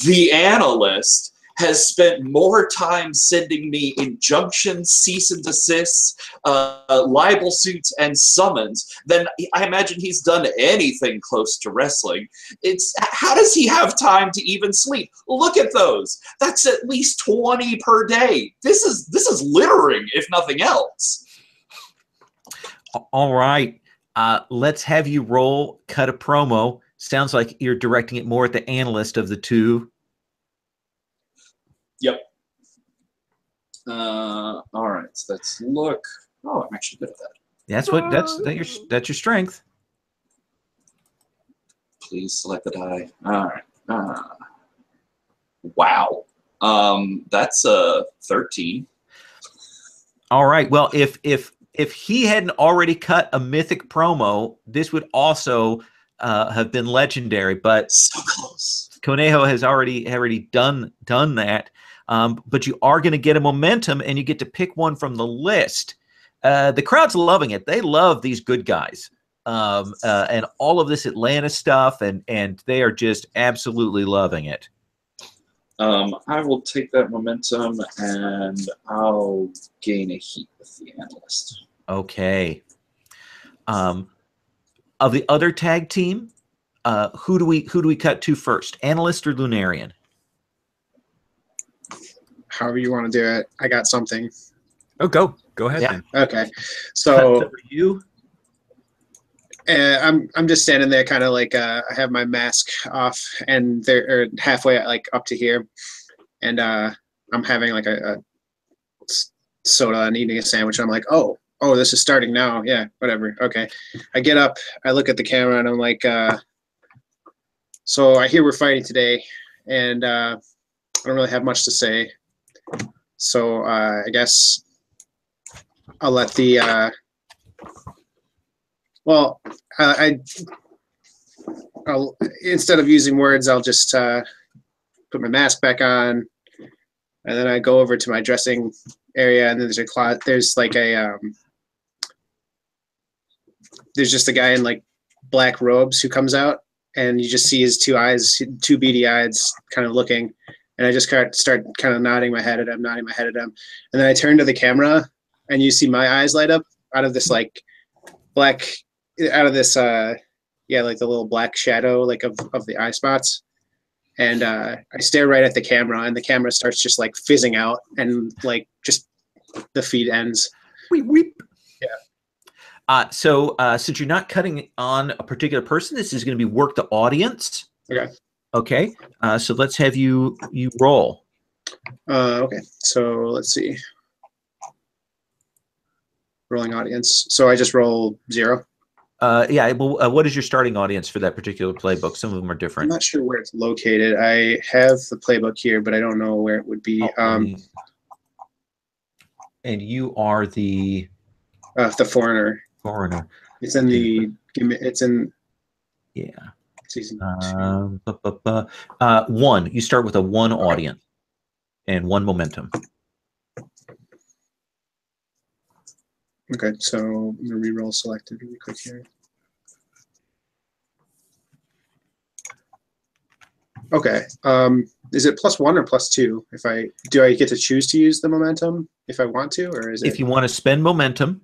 the analyst has spent more time sending me injunctions, cease and desists, libel suits, and summons than I imagine he's done anything close to wrestling. How does he have time to even sleep? Look at those. That's at least 20 per day. This is littering, if nothing else. All right. Let's have you roll cut a promo. Sounds like you're directing it more at the analyst of the two. Yep. All right. So let's look. Oh, I'm actually good at that. That's your strength. Please select the die. All right. Wow. That's a 13. All right. Well, if he hadn't already cut a mythic promo, this would also have been legendary. But so close. Conejo has already done that. But you are going to get a momentum, and you get to pick one from the list. The crowd's loving it. They love these good guys, and all of this Atlanta stuff, and they are just absolutely loving it. I will take that momentum, and I'll gain a heat with the analyst. Okay. Of the other tag team, who do we cut to first? Analyst or Lunarian? However you want to do it. I got something. Oh, go ahead then. Okay, so Cut to you. I'm just standing there, kind of like I have my mask off, and they're halfway like up to here, and I'm having like a soda and eating a sandwich. I'm like, oh, this is starting now. Yeah, whatever. Okay, I get up, I look at the camera, and I'm like, so I hear we're fighting today, and I don't really have much to say. So I guess I'll let the I'll instead of using words, I'll just put my mask back on, and then I go over to my dressing area, and then there's a closet. There's like there's just a guy in like black robes who comes out, and you just see his two eyes, two beady eyes, kind of looking. And I just start kind of nodding my head at him, and then I turn to the camera, and you see my eyes light up out of this like black, out of this like the little black shadow like of the eye spots, and I stare right at the camera, and the camera starts just like fizzing out, and like just the feed ends. Weep. Yeah. So since you're not cutting on a particular person, this is going to be work the audience. Okay. Okay. So let's have you roll. Okay. So let's see. Rolling audience. So I just roll 0. Yeah. Well, what is your starting audience for that particular playbook? Some of them are I'm different. not sure where it's located. I have the playbook here, but I don't know where it would be. And you are the foreigner. foreigner. It's in the. It's in. Yeah. Season 1. You start with a 1 audience and 1 momentum. Okay, so I'm gonna re-roll selected really quick here. Okay, is it +1 or +2? Do I get to choose to use the momentum if I want to, or is it? If you want to spend momentum,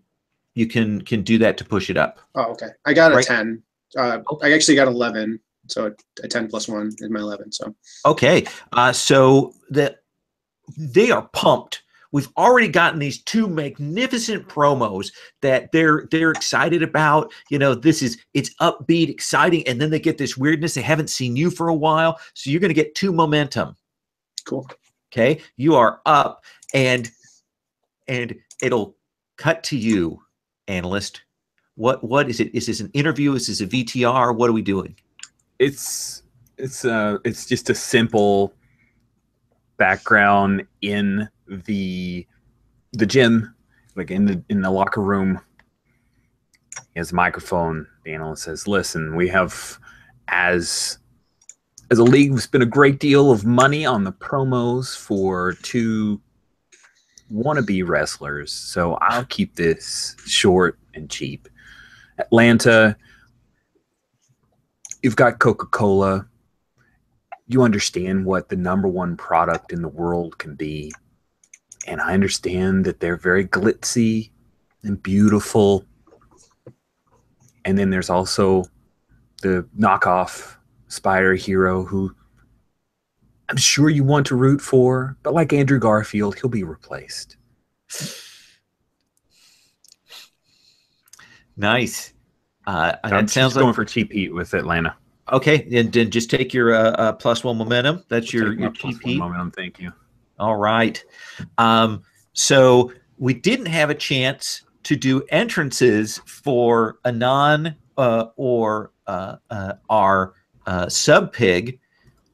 you can do that to push it up. Oh, okay. I got a Right. 10. I actually got 11, so a 10 + 1 is my 11. So Okay, so they are pumped. We've already gotten these 2 magnificent promos that they're excited about. You know, it's upbeat, exciting, and then they get this weirdness. They haven't seen you for a while, so you're going to get 2 momentum. cool. Okay, you are up, and it'll cut to you, analyst. What is it? Is this an interview? Is this a VTR? What are we doing? It's just a simple background in the gym, like in the locker room. He has a microphone. The analyst says, "Listen, we have as a league, we've spent a great deal of money on the promos for 2 wannabe wrestlers, so I'll keep this short and cheap. Atlanta, you've got Coca-Cola. you understand what the #1 product in the world can be. And I understand that they're very glitzy and beautiful. And then there's also the knockoff Spider Hero who I'm sure you want to root for, but like Andrew Garfield, he'll be replaced. Nice. I'm sounds going like for cheap heat with Atlanta. okay. And then just take your +1 momentum. That's your cheap cheap momentum. Thank you. All right. So we didn't have a chance to do entrances for Anon or our sub pig.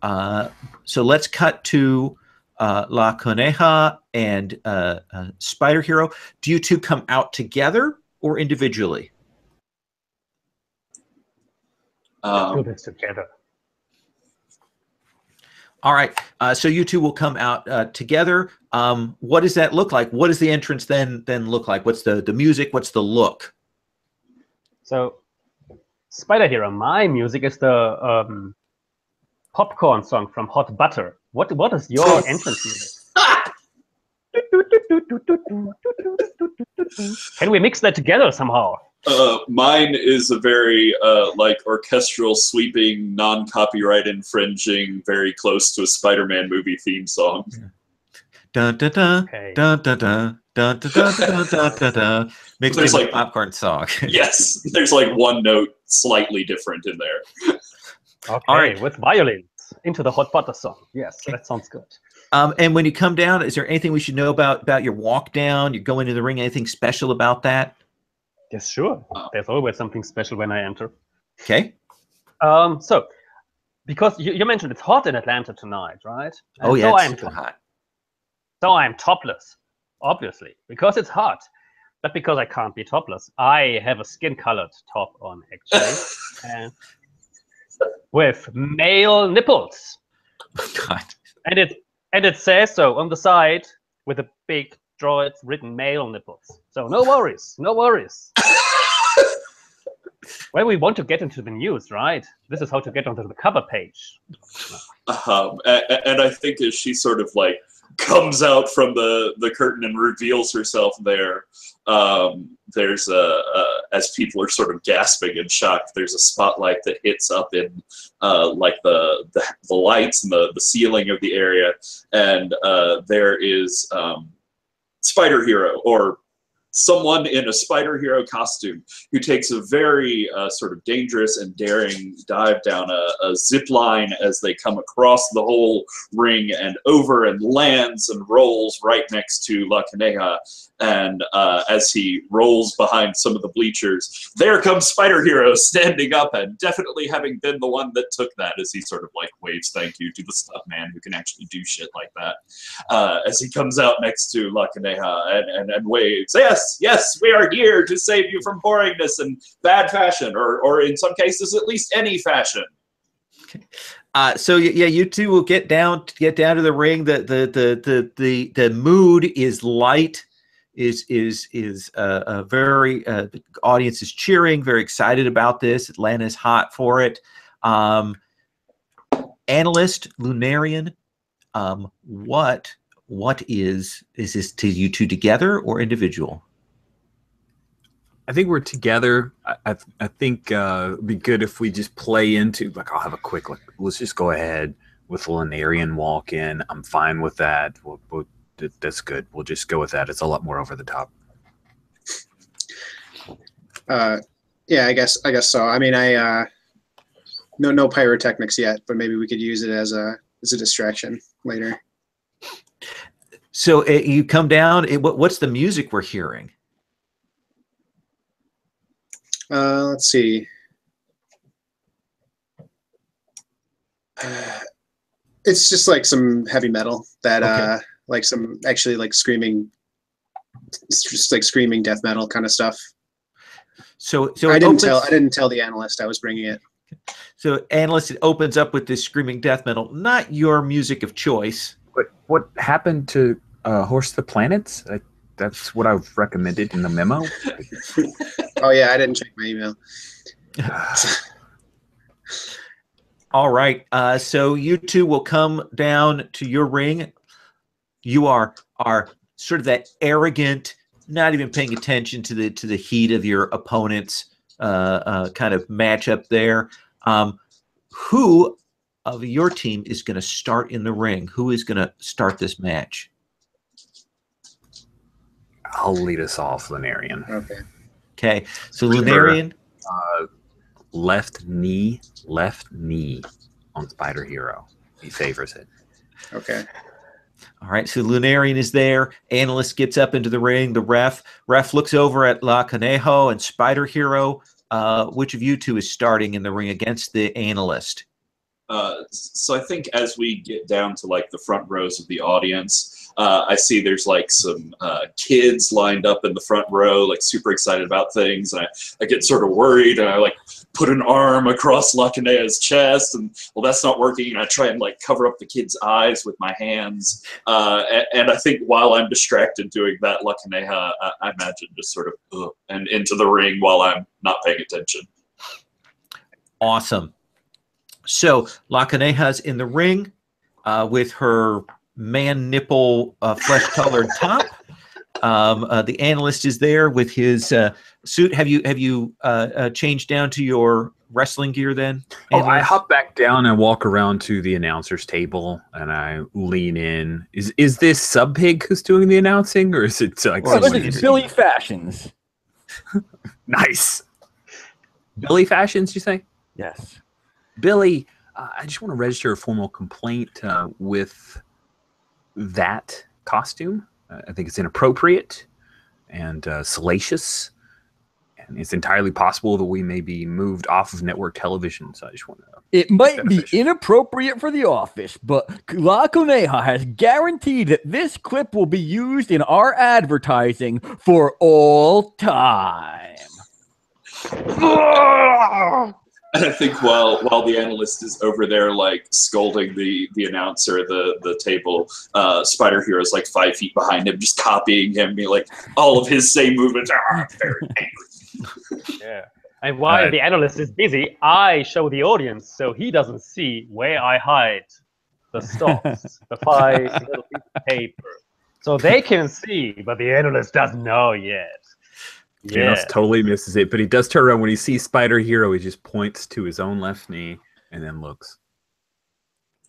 So let's cut to La Coneja and Spider Hero. Do you two come out together or individually? Do this together. All right. So you two will come out together. What does that look like? What does the entrance then look like? What's the music? What's the look? So, Spider Hero, my music is the popcorn song from Hot Butter. What is your entrance music? Can we mix that together somehow? Mine is a very like orchestral, sweeping, non-copyright infringing, very close to a Spider-Man movie theme song. Dun dun dun Okay. dun dun dun dun dun dun dun dun dun dun. Mixed There's in like- with popcorn song. Yes, there's like one note slightly different in there. Okay, All right. with violins into the Hot Butter song. Yes, that sounds good. And when you come down, is there anything we should know about your walk down? You go into the ring. Anything special about that? Yes, sure. There's always something special when I enter. Okay. So, because you mentioned it's hot in Atlanta tonight, right? Oh And yeah, so it's I'm super hot. So I'm topless, obviously, because it's hot. But because I can't be topless, I have a skin-colored top on, actually, and with male nipples, God. and it says so on the side with a big draw written male nipples. So no worries, no worries. Well, we want to get into the news, right? This is how to get onto the cover page. And I think as she sort of like comes out from the curtain and reveals herself there, there's as people are sort of gasping in shock, there's a spotlight that hits up in like the lights and the ceiling of the area, and there is Spider Hero, or someone in a Spider Hero costume, who takes a very sort of dangerous and daring dive down a zip line as they come across the whole ring and over, and lands and rolls right next to La Coneja. And as he rolls behind some of the bleachers, there comes Spider Hero standing up and definitely having been the one that took that, as he sort of like waves thank you to the stunt man who can actually do shit like that. As he comes out next to La Coneja and waves, yes, we are here to save you from boringness and bad fashion, or in some cases at least any fashion. So yeah, you two will get down to the ring. The mood is light. Is very the audience is cheering, very excited about this. Atlanta's hot for it. Analyst Lunarian, what is this to you two together or individual? I think we're together. I think it'd be good if we just play into, like, I'll have a quick, like, let's just go ahead with the Lunarian walk in. I'm fine with that. That's good. We'll just go with that. It's a lot more over the top. Yeah, I guess so. I mean, no pyrotechnics yet, but maybe we could use it as a distraction later. So you come down. What's the music we're hearing? Let's see. It's just like some heavy metal that Okay. like some actually like screaming, it's just like screaming death metal kind of stuff. So I it didn't opens- tell the analyst I was bringing it. So analyst, it opens up with this screaming death metal. Not your music of choice. But what happened to Horse the Planets? That's what I've recommended in the memo. Oh yeah, I didn't check my email. All right. So you two will come down to your ring. You are sort of that arrogant, not even paying attention to the heat of your opponent's kind of matchup there. Who of your team is going to start in the ring? Who is going to start this match? I'll lead us off, Lunarian. Okay. Okay. So Lunarian. Left knee on Spider Hero. He favors it. Okay. All right, so Lunarian is there. Analyst gets up into the ring. The ref looks over at La Conejo and Spider Hero. Which of you two is starting in the ring against the analyst? So I think as we get down to like the front rows of the audience, I see there's like some kids lined up in the front row, like super excited about things. And I get sort of worried, and I like put an arm across Lacanea's chest, and well, that's not working. And I try and like cover up the kid's eyes with my hands. And I think while I'm distracted doing that, Lacanea, I imagine, just sort of and into the ring while I'm not paying attention. Awesome. So Lacaneja's in the ring with her man nipple flesh-colored top. The analyst is there with his suit. Have you changed down to your wrestling gear then? Oh, I hop back down and walk around to the announcer's table, and I lean in. Is this Sub Pig who's doing the announcing, or is it like it's Billy Fashions? Nice. Billy Fashions, you say? Yes. Billy, I just want to register a formal complaint with that costume. I think it's inappropriate and salacious, and it's entirely possible that we may be moved off of network television. So I just want to. It might be inappropriate for the office, but La Coneja has guaranteed that this clip will be used in our advertising for all time. And I think while the analyst is over there, like scolding the announcer, the table, Spider Hero's like 5 feet behind him, just copying him, being like all of his same movements. Very angry. Yeah. And while the analyst is busy, I show the audience so he doesn't see where I hide the stocks, the 5 little pieces of paper. So they can see, but the analyst doesn't know yet. Janos totally misses it, but he does turn around when he sees Spider Hero. He just points to his own left knee and then looks.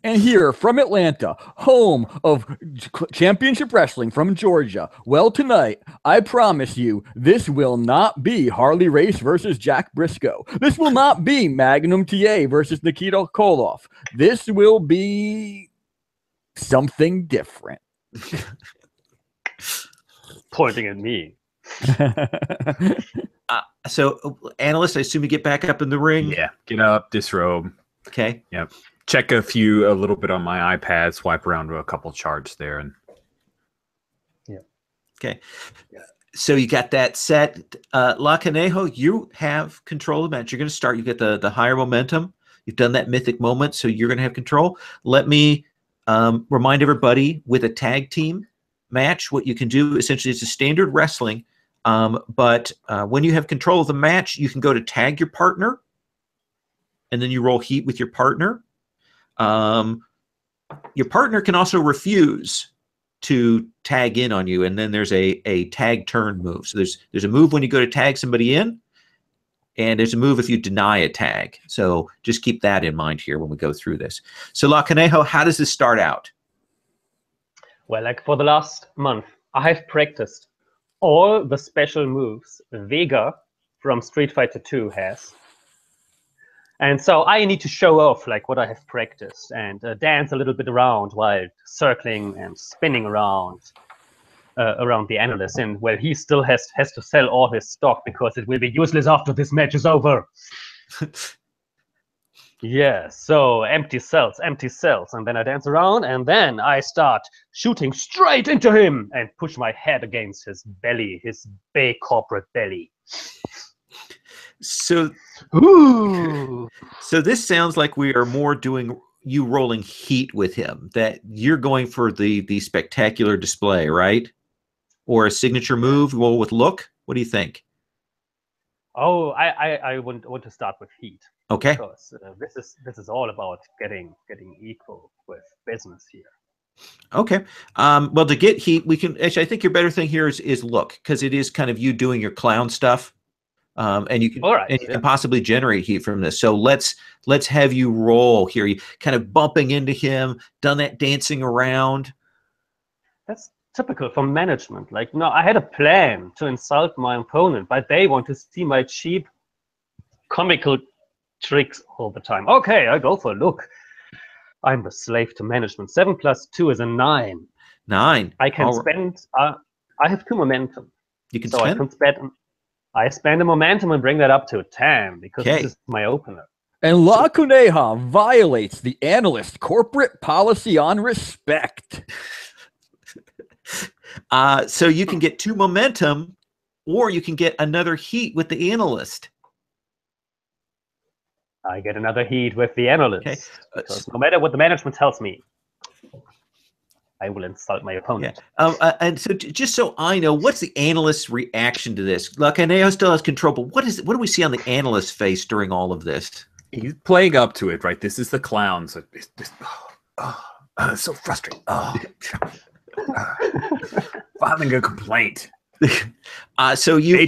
And here from Atlanta, home of championship wrestling from Georgia. Well, tonight, I promise you, this will not be Harley Race versus Jack Briscoe. This will not be Magnum TA versus Nikita Koloff. This will be something different. Pointing at me. So, analyst, I assume you get back up in the ring? Yeah, get up, disrobe. Okay. Yep. Check a little bit on my iPad, swipe around to a couple charts there. And yeah. Okay. So you got that set. La Conejo, you have control of the match. You're going to start. You get the higher momentum. You've done that mythic moment, so you're going to have control. Let me remind everybody, with a tag team match, what you can do essentially is a standard wrestling. But when you have control of the match, you can go to tag your partner, and then you roll heat with your partner. Your partner can also refuse to tag in on you, and then there's a tag turn move. So there's a move when you go to tag somebody in, and there's a move if you deny a tag. So just keep that in mind here when we go through this. So La Conejo, how does this start out? Well, like for the last month, I have practiced all the special moves Vega from Street Fighter 2 has. And so I need to show off like what I have practiced and dance a little bit around while circling and spinning around the analyst. And well, he still has to sell all his stock because it will be useless after this match is over. Yeah, so empty cells. And then I dance around, and then I start shooting straight into him and push my head against his belly, his big corporate belly. So, so this sounds like we are more doing you rolling heat with him, that you're going for the spectacular display, right? Or a signature move, roll with look. What do you think? Oh, I want to start with heat. Okay. Because this is all about getting equal with business here. Okay. Well, to get heat, we can actually. I think your better thing here is look, because it is kind of you doing your clown stuff, and you can can possibly generate heat from this. So let's have you roll here. You kind of bumping into him, done that dancing around. That's typical for management. Like, no, I had a plan to insult my opponent, but they want to see my cheap comical tricks all the time. Okay, I go for a look. I'm the slave to management. 7 plus 2 is a 9. 9. I can spend. I have 2 momentum. You can so spend. I can spend. I spend a momentum and bring that up to a 10 because this is my opener. And La Coneja violates the analyst corporate policy on respect. So you can get 2 momentum, or you can get another heat with the analyst. I get another heat with the analyst. Okay. Because no matter what the management tells me, I will insult my opponent. Yeah. And so just so I know, what's the analyst's reaction to this? La Coneja still has control, but what do we see on the analyst's face during all of this? He's playing up to it, right? This is the clown. So it's just, so frustrating. Filing a complaint. So you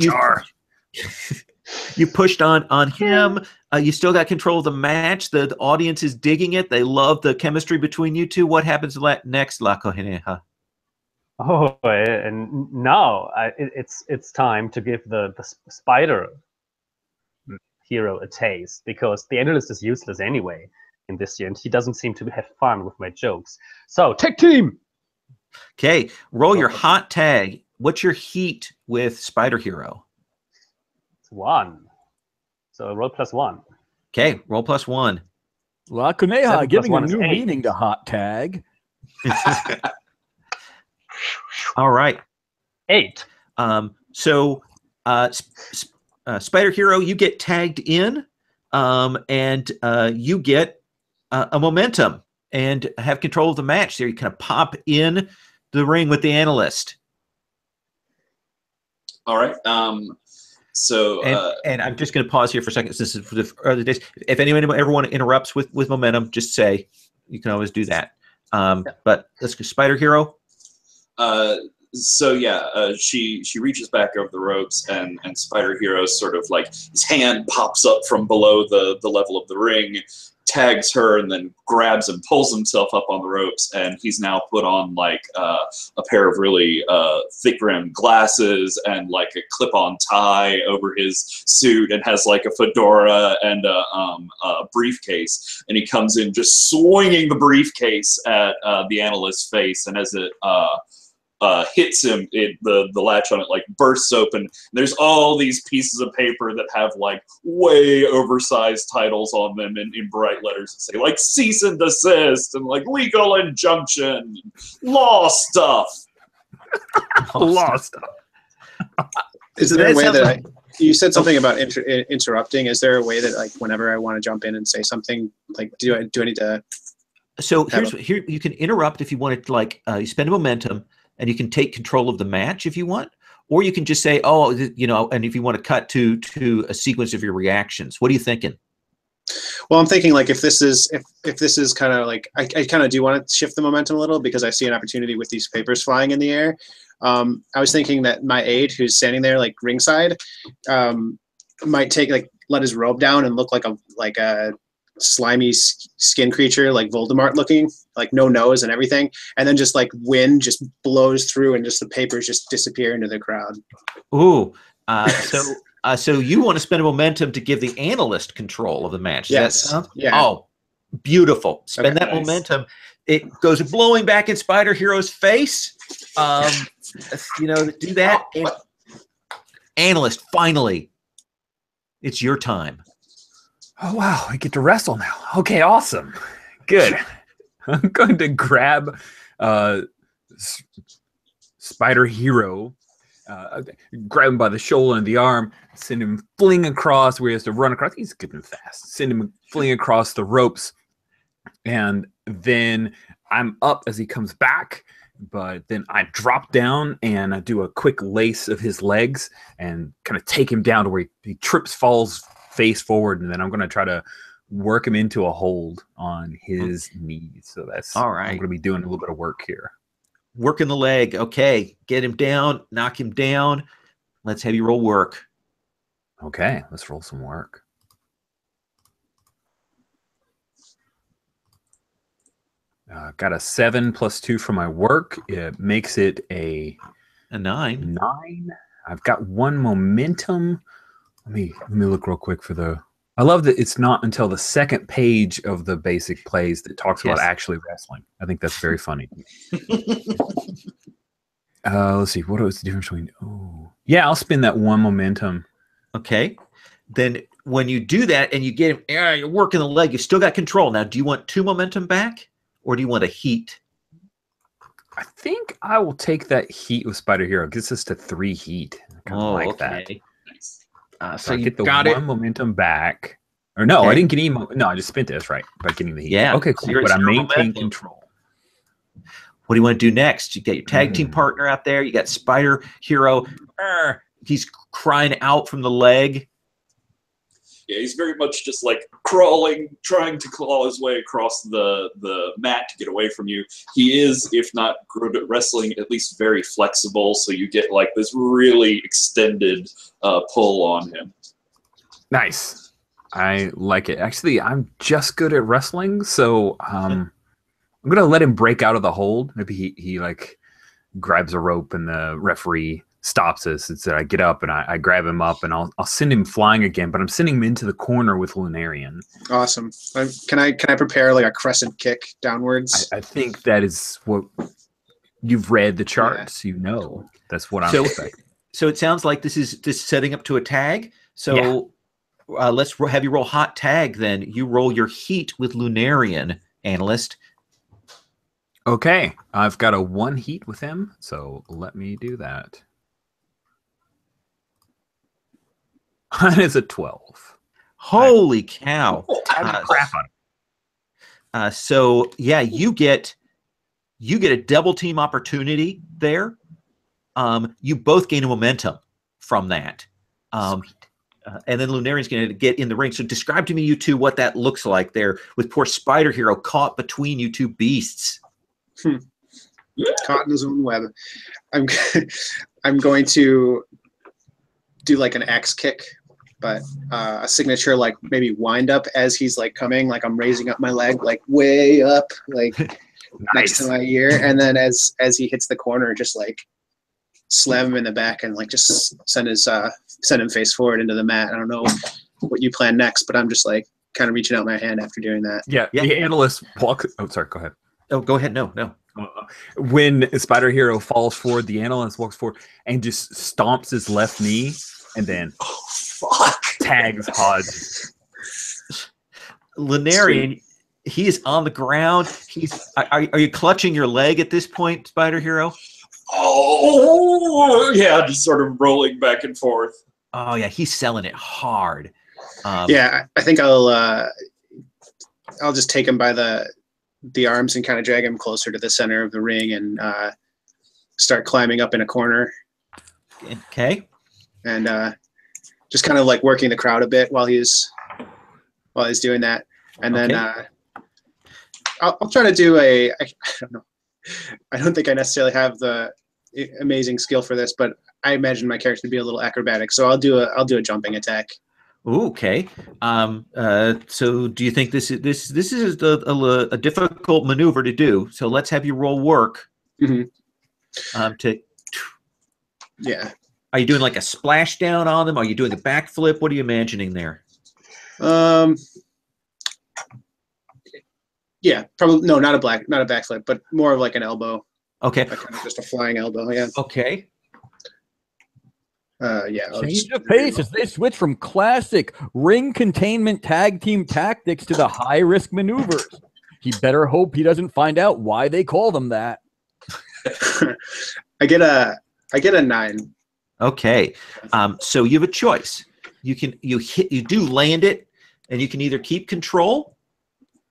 pushed on him. You still got control of the match. The audience is digging it. They love the chemistry between you two. What happens next, La Coneja? Oh, and now it's time to give the spider hero a taste, because the analyst is useless anyway in this year, and he doesn't seem to have fun with my jokes. So, tag team! Okay, roll your hot tag. What's your heat with Spider Hero? 1. So roll +1. Okay, roll +1. La Coneja giving a new meaning to hot tag. All right. 8. So Spider Hero, you get tagged in, and you get a momentum and have control of the match. There, you kind of pop in the ring with the analyst. All right. So and I'm just going to pause here for a second. This is for the other days. If anyone ever want to interrupt with momentum, just say. You can always do that. But let's go. Spider Hero. So yeah, she reaches back over the ropes, and Spider Hero sort of like his hand pops up from below the level of the ring, tags her, and then grabs and pulls himself up on the ropes, and he's now put on like a pair of really thick-rimmed glasses and like a clip-on tie over his suit, and has like a fedora and a briefcase, and he comes in just swinging the briefcase at the analyst's face, and as it hits him, the latch on it like bursts open. There's all these pieces of paper that have like way oversized titles on them in bright letters that say like cease and desist and like legal injunction, law stuff. Law stuff. Is there a way that you said something about interrupting? Is there a way that like whenever I want to jump in and say something, like do I need to? So here you can interrupt if you want to, like you spend a momentum. And you can take control of the match if you want, or you can just say, "Oh, you know," and if you want to cut to a sequence of your reactions. What are you thinking? Well, I'm thinking like if this is kind of like I kind of do want to shift the momentum a little because I see an opportunity with these papers flying in the air. I was thinking that my aide, who's standing there like ringside, might let his robe down and look like a slimy skin creature, like Voldemort looking, like no nose and everything, and then just like wind just blows through and just the papers just disappear into the crowd. Ooh, so you want to spend a momentum to give the analyst control of the match? Yes. Yeah. Oh, beautiful. Spend that momentum. It goes blowing back in Spider Hero's face. Do that. Analyst, finally, it's your time. Oh, wow. I get to wrestle now. Okay, awesome. Good. I'm going to grab Spider Hero, grab him by the shoulder and the arm, send him fling across where he has to run across. He's good and fast. Send him fling across the ropes. And then I'm up as he comes back. But then I drop down and I do a quick lace of his legs and kind of take him down to where he trips, falls face forward, and then I'm going to try to work him into a hold on his knees. So that's all right. I'm going to be doing a little bit of work here. Working the leg. Okay. Get him down. Knock him down. Let's have you roll work. Okay. Let's roll some work. Got a 7 + 2 for my work. It makes it a 9. 9. I've got 1 momentum. Let me look real quick for the. I love that it's not until the second page of the basic plays that talks about actually wrestling. I think that's very funny. Let's see. What was the difference between? Oh, yeah, I'll spin that 1 momentum. Okay. Then when you do that and you get him, you're working the leg. You still got control. Now, do you want 2 momentum back, or do you want a heat? I think I will take that heat with Spider Hero. It gets us to 3 heat. I kind of like that. So I you get the got 1 momentum back. Or no, I didn't get any. No, I just spent it. That's right. By getting the heat. Yeah. Okay, cool. But I maintain control. What do you want to do next? You got your tag team partner out there. You got Spider Hero. He's crying out from the leg. Yeah, he's very much just like crawling, trying to claw his way across the mat to get away from you. He is, if not good at wrestling, at least very flexible, so you get like this really extended pull on him. Nice. I like it. Actually, I'm just good at wrestling, so I'm going to let him break out of the hold. Maybe he like grabs a rope and the referee stops us. It's that I get up and I grab him up and I'll send him flying again, but I'm sending him into the corner with Lunarian. Awesome. Can I prepare like a crescent kick downwards? I think that is what you've read the charts. You know, that's what I'm expecting. So it sounds like this is setting up to a tag. So let's have you roll hot tag. Then you roll your heat with Lunarian, analyst. Okay, I've got a 1 heat with him, so let me do that. It's a 12. Holy cow! Crap on him. So yeah, you get a double team opportunity there. You both gain a momentum from that. And then Lunarian's going to get in the ring. So describe to me, you two, what that looks like there with poor Spider Hero caught between you two beasts. Caught in his own web. I'm going to do like an axe kick, but a signature like maybe wind up as he's like coming, like I'm raising up my leg like way up, like next to my ear, and then as he hits the corner, just like slam him in the back and like just send him face forward into the mat. I don't know what you plan next, but I'm just like kind of reaching out my hand after doing that. Yeah. The analyst walks. Oh, sorry. Go ahead. Oh, go ahead. No. When Spider Hero falls forward, the analyst walks forward and just stomps his left knee and then tags Hodge. Lunarian, he is on the ground. Are you clutching your leg at this point, Spider Hero? Oh, yeah, just sort of rolling back and forth. Oh, yeah, he's selling it hard. Yeah, I think I'll just take him by the arms and kind of drag him closer to the center of the ring and start climbing up in a corner. Okay. And just kind of like working the crowd a bit while he's doing that. And then I'll try to do I don't know. I don't think I necessarily have the amazing skill for this, but I imagine my character to be a little acrobatic. So I'll do a jumping attack. Ooh, okay. So do you think this is a difficult maneuver to do? So let's have you roll work. Mm-hmm. Yeah. Are you doing like a splashdown on them? Are you doing a backflip? What are you imagining there? Yeah, probably no, not a backflip, but more of like an elbow. Okay. Like kind of just a flying elbow. Yeah. Okay. Yeah. Change of pace as they switch from classic ring containment tag team tactics to the high risk maneuvers. He better hope he doesn't find out why they call them that. I get a 9. Okay. So you have a choice. You do land it, and you can either keep control,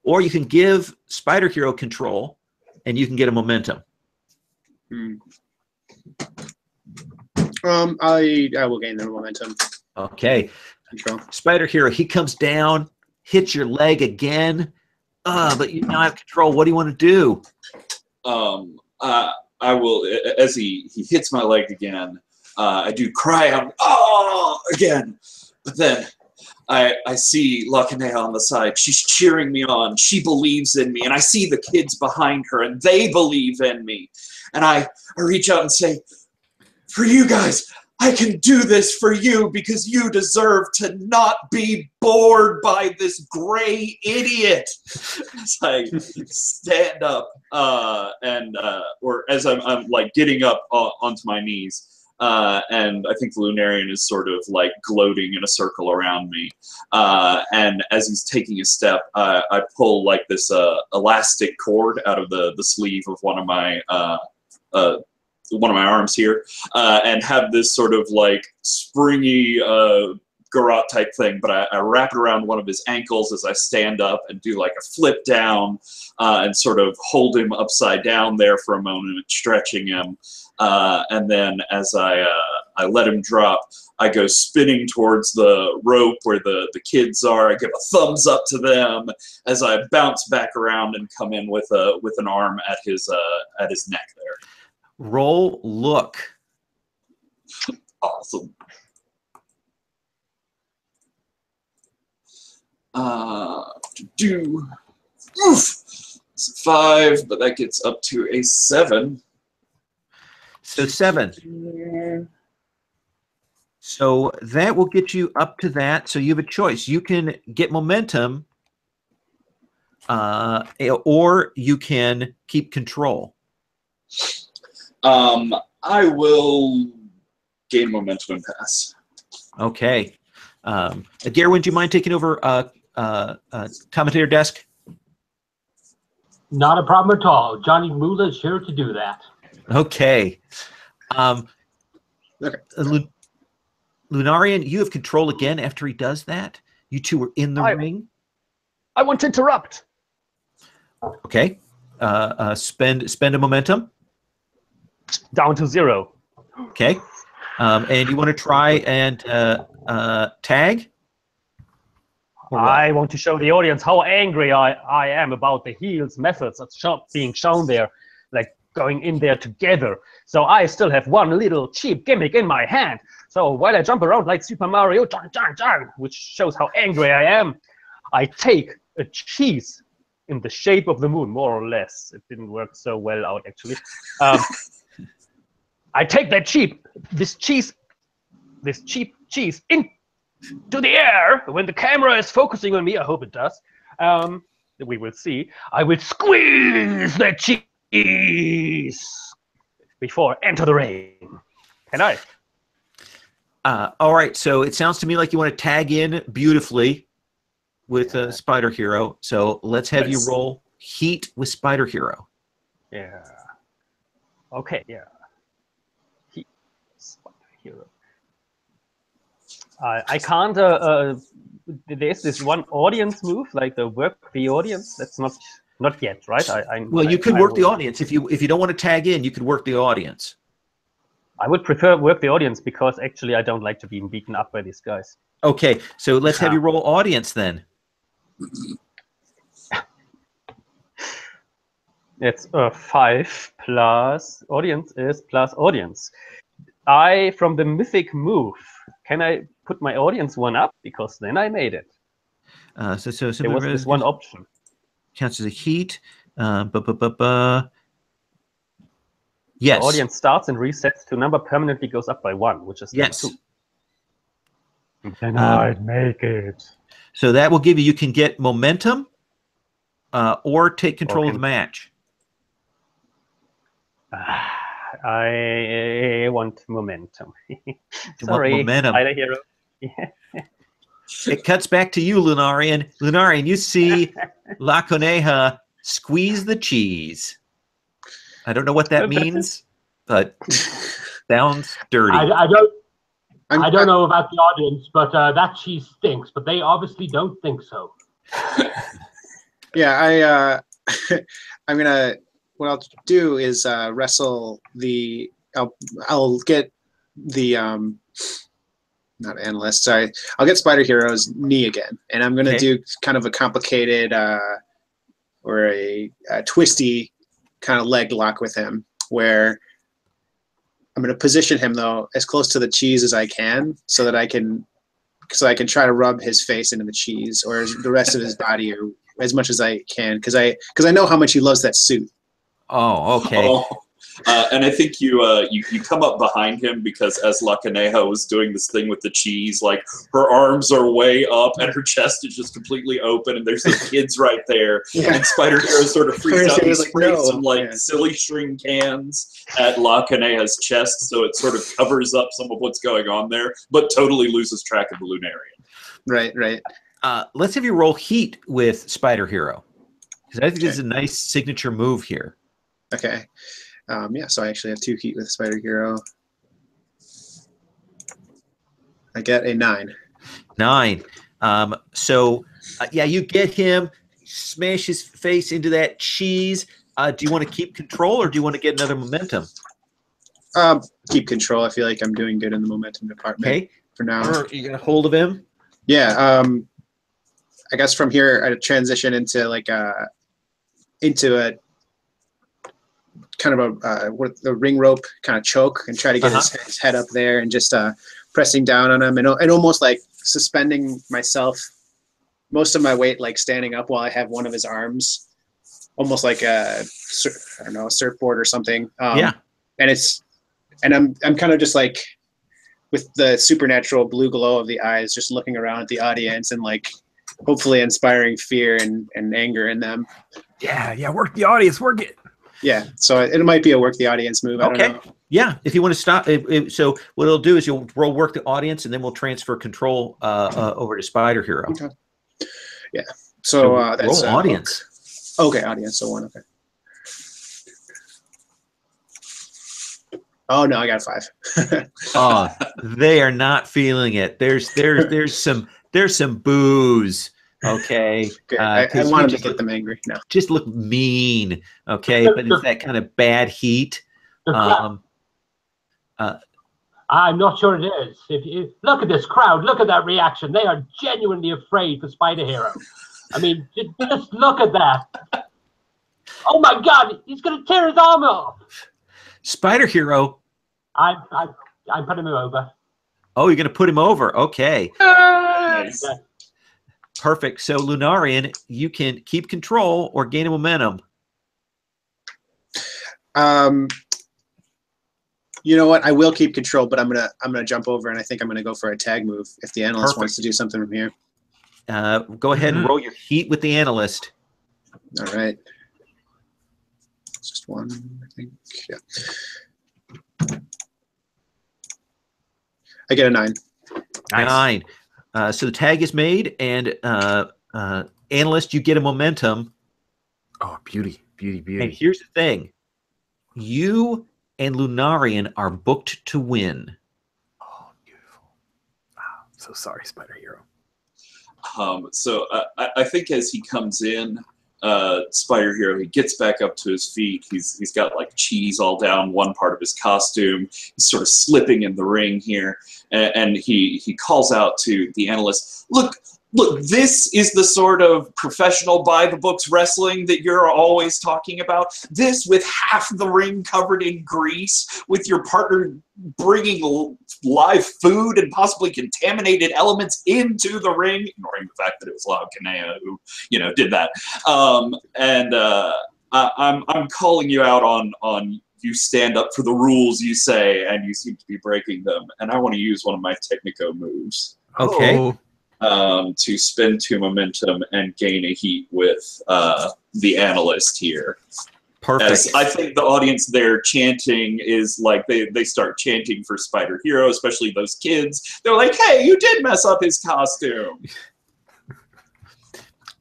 or you can give Spider Hero control, and you can get a momentum. I will gain the momentum. Okay. Control. Spider Hero, he comes down, hits your leg again. But you now have control. What do you want to do? I will, as he hits my leg again, I do cry out, "Oh!" again. But then I see Lakanea on the side. She's cheering me on. She believes in me. And I see the kids behind her, and they believe in me. And I reach out and say, "For you guys, I can do this for you because you deserve to not be bored by this gray idiot." As I stand up or as I'm like getting up onto my knees, and I think the Lunarian is sort of like gloating in a circle around me. And as he's taking a step, I pull like this elastic cord out of the sleeve of one of my arms here, and have this sort of like springy garrote type thing, but I wrap it around one of his ankles as I stand up and do like a flip down, and sort of hold him upside down there for a moment, stretching him. And then as I let him drop, I go spinning towards the rope where the kids are. I give a thumbs up to them as I bounce back around and come in with an arm at his neck there. Roll look. Awesome. It's a 5, but that gets up to a 7. So 7. So that will get you up to that. So you have a choice. You can get momentum, or you can keep control. I will gain momentum and pass. Okay. Darwin, do you mind taking over commentator desk? Not a problem at all. Johnny Moolah is here to do that. Okay. Okay. Lunarian, you have control again after he does that. You two are in the ring. I want to interrupt. Okay. Spend a momentum. Down to 0. Okay. And you want to try and tag? I want to show the audience how angry I am about the heels methods that's being shown there, like going in there together. So I still have one little cheap gimmick in my hand. So while I jump around like Super Mario, which shows how angry I am, I take a cheese in the shape of the moon, more or less. It didn't work so well out, actually. I take this cheap cheese into the air. When the camera is focusing on me, I hope it does. We will see. I will squeeze that cheese before I enter the ring. Can I? All right. So it sounds to me like you want to tag in beautifully with Spider Hero. So let's have you roll Heat with Spider Hero. Yeah. Okay. Yeah. Heat, Spider Hero. I can't. There's this one audience move, like the work the audience. That's not yet, right? You could work the audience if you don't want to tag in. You could work the audience. I would prefer work the audience because actually I don't like to be beaten up by these guys. Okay, so let's have you roll audience then. It's 5 plus audience is plus audience. From the mythic move, can I put my audience one up? Because then I made it. So there was this one option. Counts as a heat. Yes. The audience starts and resets to number permanently goes up by 1, which is 2. Then I'd make it. So that will give you can get momentum or take control of the match. I want momentum. Sorry, momentum. Spider Hero. It cuts back to you, Lunarian. Lunarian, you see La Coneja squeeze the cheese. I don't know what that means, but sounds dirty. I don't know about the audience, but that cheese stinks. But they obviously don't think so. Yeah, I'm gonna. What I'll do is wrestle the. I'll get the not analyst. Sorry, I'll get Spider Hero's knee again, and I'm gonna do kind of a complicated or a twisty kind of leg lock with him, where I'm gonna position him though as close to the cheese as I can, so that I can try to rub his face into the cheese or the rest of his body, or as much as I can, because I know how much he loves that suit. Oh, okay. Oh. And I think you come up behind him, because as La Coneja was doing this thing with the cheese, like her arms are way up and her chest is just completely open, and there's the kids right there. Yeah. And Spider Hero sort of freaks out and like, sprays no. some silly string cans at La Coneja's chest, so it sort of covers up some of what's going on there, but totally loses track of the Lunarian. Right. Let's have you roll heat with Spider Hero, because I think this is a nice signature move here. Okay. So I actually have 2 heat with Spider Hero. I get a 9. 9. You get him, smash his face into that cheese. Do you want to keep control, or do you want to get another momentum? Keep control. I feel like I'm doing good in the momentum department for now. You got a hold of him? Yeah. I guess from here I transition into a kind of with the ring rope kind of choke, and try to get his head up there, and just pressing down on him, and almost like suspending myself, most of my weight, like standing up while I have one of his arms, almost like a surfboard or something. And I'm kind of just like, with the supernatural blue glow of the eyes, just looking around at the audience and like hopefully inspiring fear and anger in them. Yeah, work the audience, work it. Yeah, so it might be a work the audience move. I don't know. Yeah, if you want to stop. So what it'll do is you'll work the audience, and then we'll transfer control over to Spider Hero. Okay. Yeah. So that's roll audience. Okay, audience. So 1. Okay. Oh no, I got a 5. They are not feeling it. There's some booze. Okay. I wanted to get them angry. No. Just look mean. Okay, but it's that kind of bad heat. I'm not sure it is. If you look at this crowd, look at that reaction. They are genuinely afraid for Spider Hero. I mean, just look at that. Oh my God, he's going to tear his arm off. Spider Hero. I'm putting him over. Oh, you're going to put him over. Okay. Nice. Yeah. Perfect. So Lunarian, you can keep control or gain a momentum. You know what? I will keep control, but I'm gonna jump over, and I think I'm gonna go for a tag move if the analyst wants to do something from here. Go ahead and roll your heat with the analyst. All right. Just 1, I think. Yeah. I get a 9. Nice. 9. So the tag is made, and analyst, you get a momentum. Oh, beauty. And here's the thing. You and Lunarian are booked to win. Oh, beautiful. Wow. So sorry, Spider Hero. So I think as he comes in, Spider Hero, he gets back up to his feet. He's got like cheese all down one part of his costume. He's sort of slipping in the ring here, and he calls out to the analyst, Look, this is the sort of professional by-the-books wrestling that you're always talking about. This with half the ring covered in grease, with your partner bringing live food and possibly contaminated elements into the ring, ignoring the fact that it was La Coneja who, did that. I'm calling you out on you stand up for the rules, you say, and you seem to be breaking them. And I want to use one of my Technico moves. Okay. To spend 2 momentum and gain a heat with the analyst here. Perfect. As I think the audience there chanting is like they start chanting for Spider Hero, especially those kids. They're like, hey, you did mess up his costume.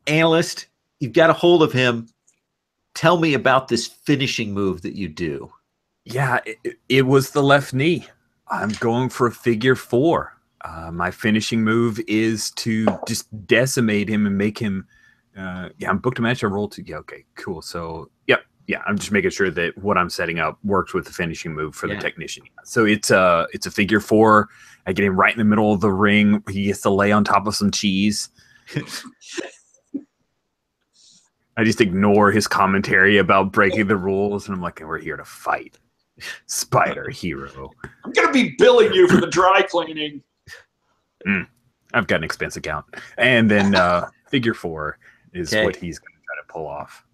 Analyst, you've got a hold of him. Tell me about this finishing move that you do. Yeah, it was the left knee. I'm going for a figure 4. My finishing move is to just decimate him and make him. I'm booked a match. I roll 2. Yeah, okay, cool. So, yep. Yeah, I'm just making sure that what I'm setting up works with the finishing move for the technician. So it's a figure 4. I get him right in the middle of the ring. He gets to lay on top of some cheese. I just ignore his commentary about breaking the rules, and I'm like, we're here to fight. Spider Hero. I'm going to be billing you for the dry cleaning. I've got an expense account. And then figure 4 is what he's going to try to pull off.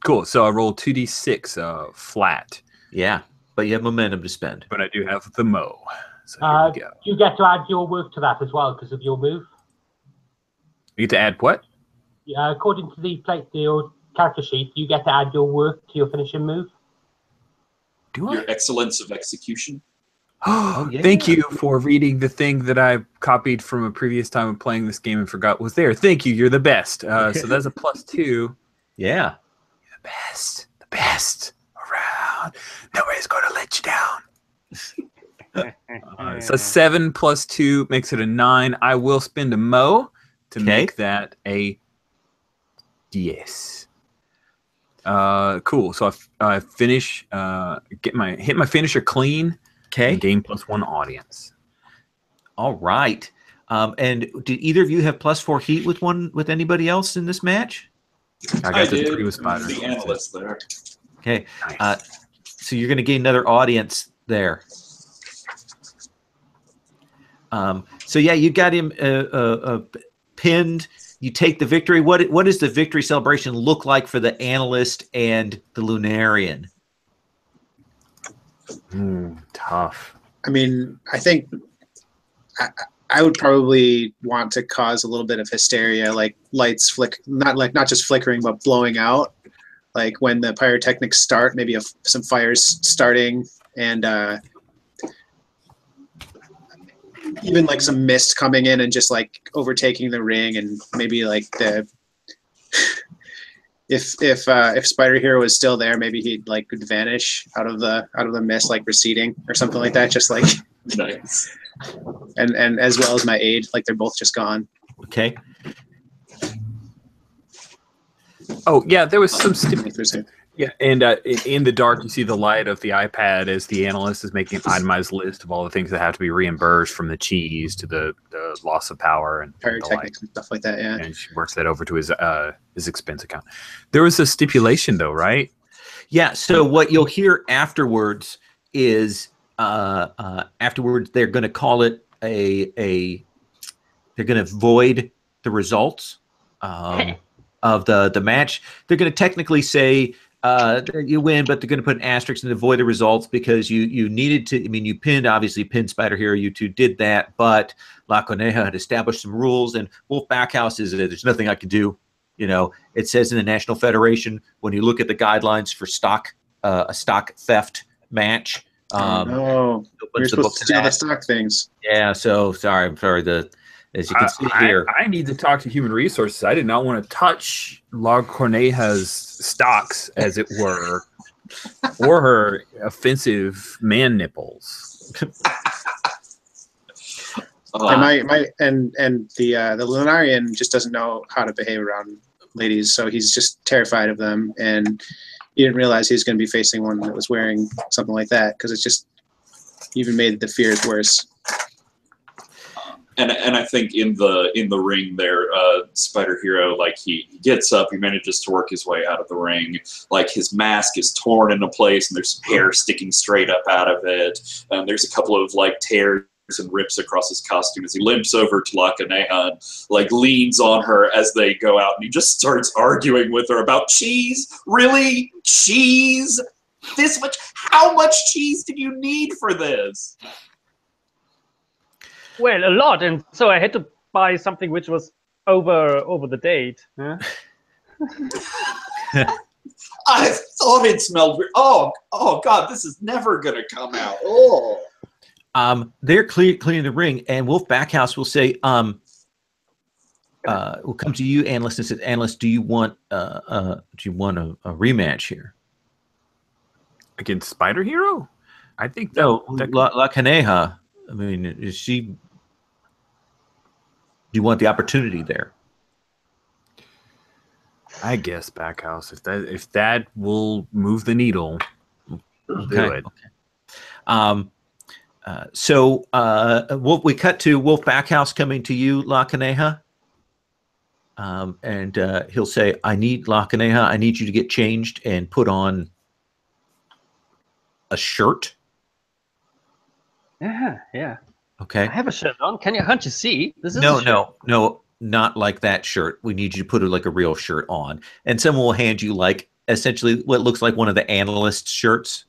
Cool. So I roll 2d6 flat. Yeah, but you have momentum to spend. But I do have the Mo. So here we go. You get to add your work to that as well because of your move. You get to add what? According to the your character sheet, you get to add your work to your finishing move. Do I? Your excellence of execution. Thank you for reading the thing that I copied from a previous time of playing this game and forgot was there. Thank you. You're the best. So that's a +2. Yeah. You're the best around. Nobody's going to let you down. So 7 + 2 makes it a 9. I will spend a Mo to make that a DS. Cool. So I finish, hit my finisher clean. Okay. Gain +1 audience. All right. And did either of you have +4 heat with anybody else in this match? I got the did. 3 with Spider. The analyst there. Okay. Nice. So you're going to gain another audience there. So yeah, you got him pinned. You take the victory. What does the victory celebration look like for the analyst and the Lunarian? Tough. I mean, I think I would probably want to cause a little bit of hysteria, like lights not just flickering, but blowing out. Like when the pyrotechnics start, maybe some fires starting, and even like some mist coming in and just like overtaking the ring, and maybe like if Spider Hero was still there, maybe he'd like could vanish out of the mist, like receding or something like that. Just like Nice. And as well as my aide, like they're both just gone. Okay. Oh yeah, there was some Yeah, and in the dark, you see the light of the iPad as the analyst is making an itemized list of all the things that have to be reimbursed, from the cheese to the loss of power and pyrotechnics and stuff like that. Yeah, and she works that over to his expense account. There was a stipulation, though, right? Yeah. So what you'll hear afterwards is afterwards they're going to call it they're going to void the results of the match. They're going to technically say you win, but they're going to put an asterisk and avoid the results because you needed to. I mean, you obviously pinned Spider Hero. You two did that, but La Coneja had established some rules, and Wolf Backhouse is there's nothing I can do. You know, it says in the National Federation when you look at the guidelines for a stock theft match. no, you're supposed to steal the stock things. Yeah. So sorry. I'm sorry. As you can see here, I need to talk to human resources. I did not want to touch La Corneja's stocks, as it were, or her offensive man nipples. And the Lunarian just doesn't know how to behave around ladies, so he's just terrified of them, and he didn't realize he was going to be facing one that was wearing something like that, because it just even made the fears worse. And I think in the ring there, Spider Hero, like he gets up, he manages to work his way out of the ring. Like his mask is torn into place, and there's hair sticking straight up out of it. And there's a couple of like tears and rips across his costume as he limps over to La Coneja and like leans on her as they go out, and he just starts arguing with her about cheese. Really, cheese? This much? How much cheese did you need for this? Well, a lot, and so I had to buy something which was over the date. Huh? I thought it smelled weird. Oh God, this is never gonna come out. Oh. They're cleaning the ring, and Wolf Backhouse will say, "We'll come to you, analyst, and says, analyst, do you want a rematch here Against Spider Hero? I think no, La Coneja. I mean, is she? Do you want the opportunity there? I guess Backhouse. If that will move the needle, we'll do it. Okay. We cut to Wolf Backhouse coming to you, La Caneja. And he'll say, La Caneja, I need you to get changed and put on a shirt. Yeah. Okay. I have a shirt on. Can't you see? This is No, not like that shirt. We need you to put like a real shirt on. And someone will hand you like essentially what looks like one of the analyst shirts,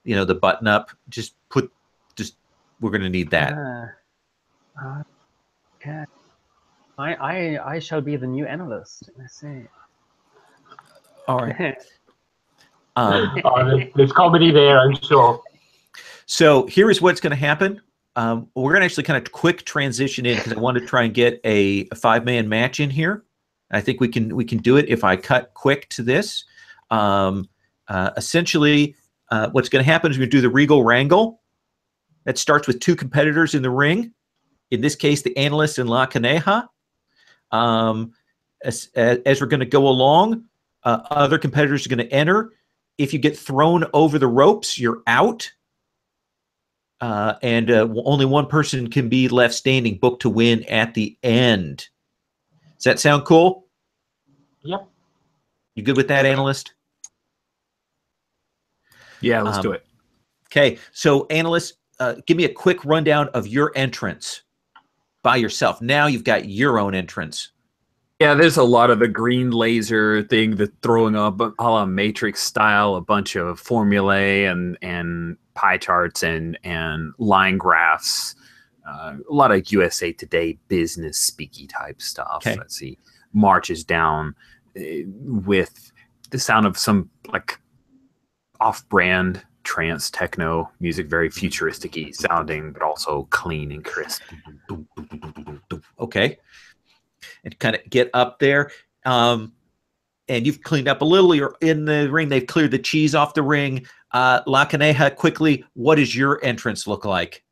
the button up. We're going to need that. Okay. I shall be the new analyst. I see. All right. There's comedy there, I'm sure. So here is what's going to happen. We're going to actually kind of quick transition in because I want to try and get a 5-man match in here. I think we can do it if I cut quick to this. Essentially, what's going to happen is we're going to do the Regal Wrangle. That starts with 2 competitors in the ring. In this case, the analyst and La Caneja. As we're going to go along, other competitors are going to enter. If you get thrown over the ropes, you're out. And only one person can be left standing, booked to win at the end. Does that sound cool? Yep. You good with that, analyst? Yeah, let's do it. Okay, so analyst, give me a quick rundown of your entrance by yourself. Now you've got your own entrance. Yeah, there's a lot of the green laser thing, the throwing up a la Matrix style, a bunch of formulae and pie charts and line graphs, a lot of USA Today business speaky type stuff. Okay. Let's see, marches down with the sound of some like off-brand trance techno music, very futuristic-y sounding, but also clean and crisp. Okay. And kind of get up there. And you've cleaned up a little. You're in the ring. They've cleared the cheese off the ring. La Caneja, quickly, what does your entrance look like?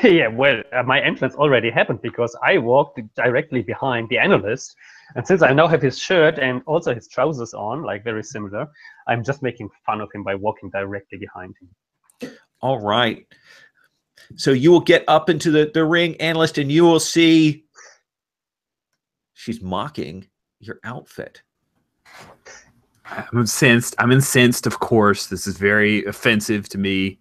Yeah, well, my entrance already happened because I walked directly behind the analyst. And since I now have his shirt and also his trousers on, like very similar, I'm just making fun of him by walking directly behind him. All right. So you will get up into the ring, analyst, and you will see she's mocking your outfit. I'm incensed, of course. This is very offensive to me.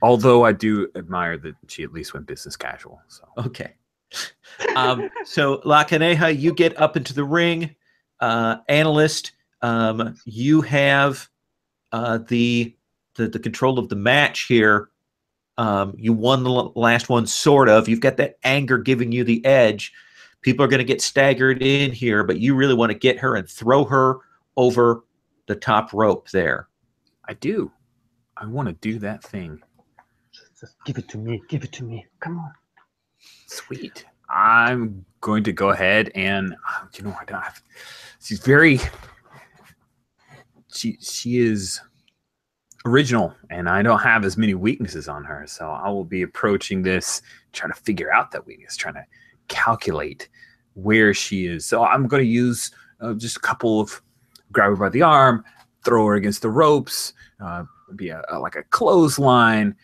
Although I do admire that she at least went business casual. So okay. So La Caneja, you get up into the ring. Analyst, you have the control of the match here. You won the last one, sort of. You've got that anger giving you the edge. People are going to get staggered in here, but you really want to get her and throw her over the top rope there. I do. I want to do that thing. Just give it to me. Give it to me. Come on. Sweet. I'm going to go ahead and she is original, and I don't have as many weaknesses on her, so I will be approaching this trying to figure out that weakness, trying to calculate where she is. So I'm going to use just a couple of grab her by the arm, throw her against the ropes, be like a clothesline,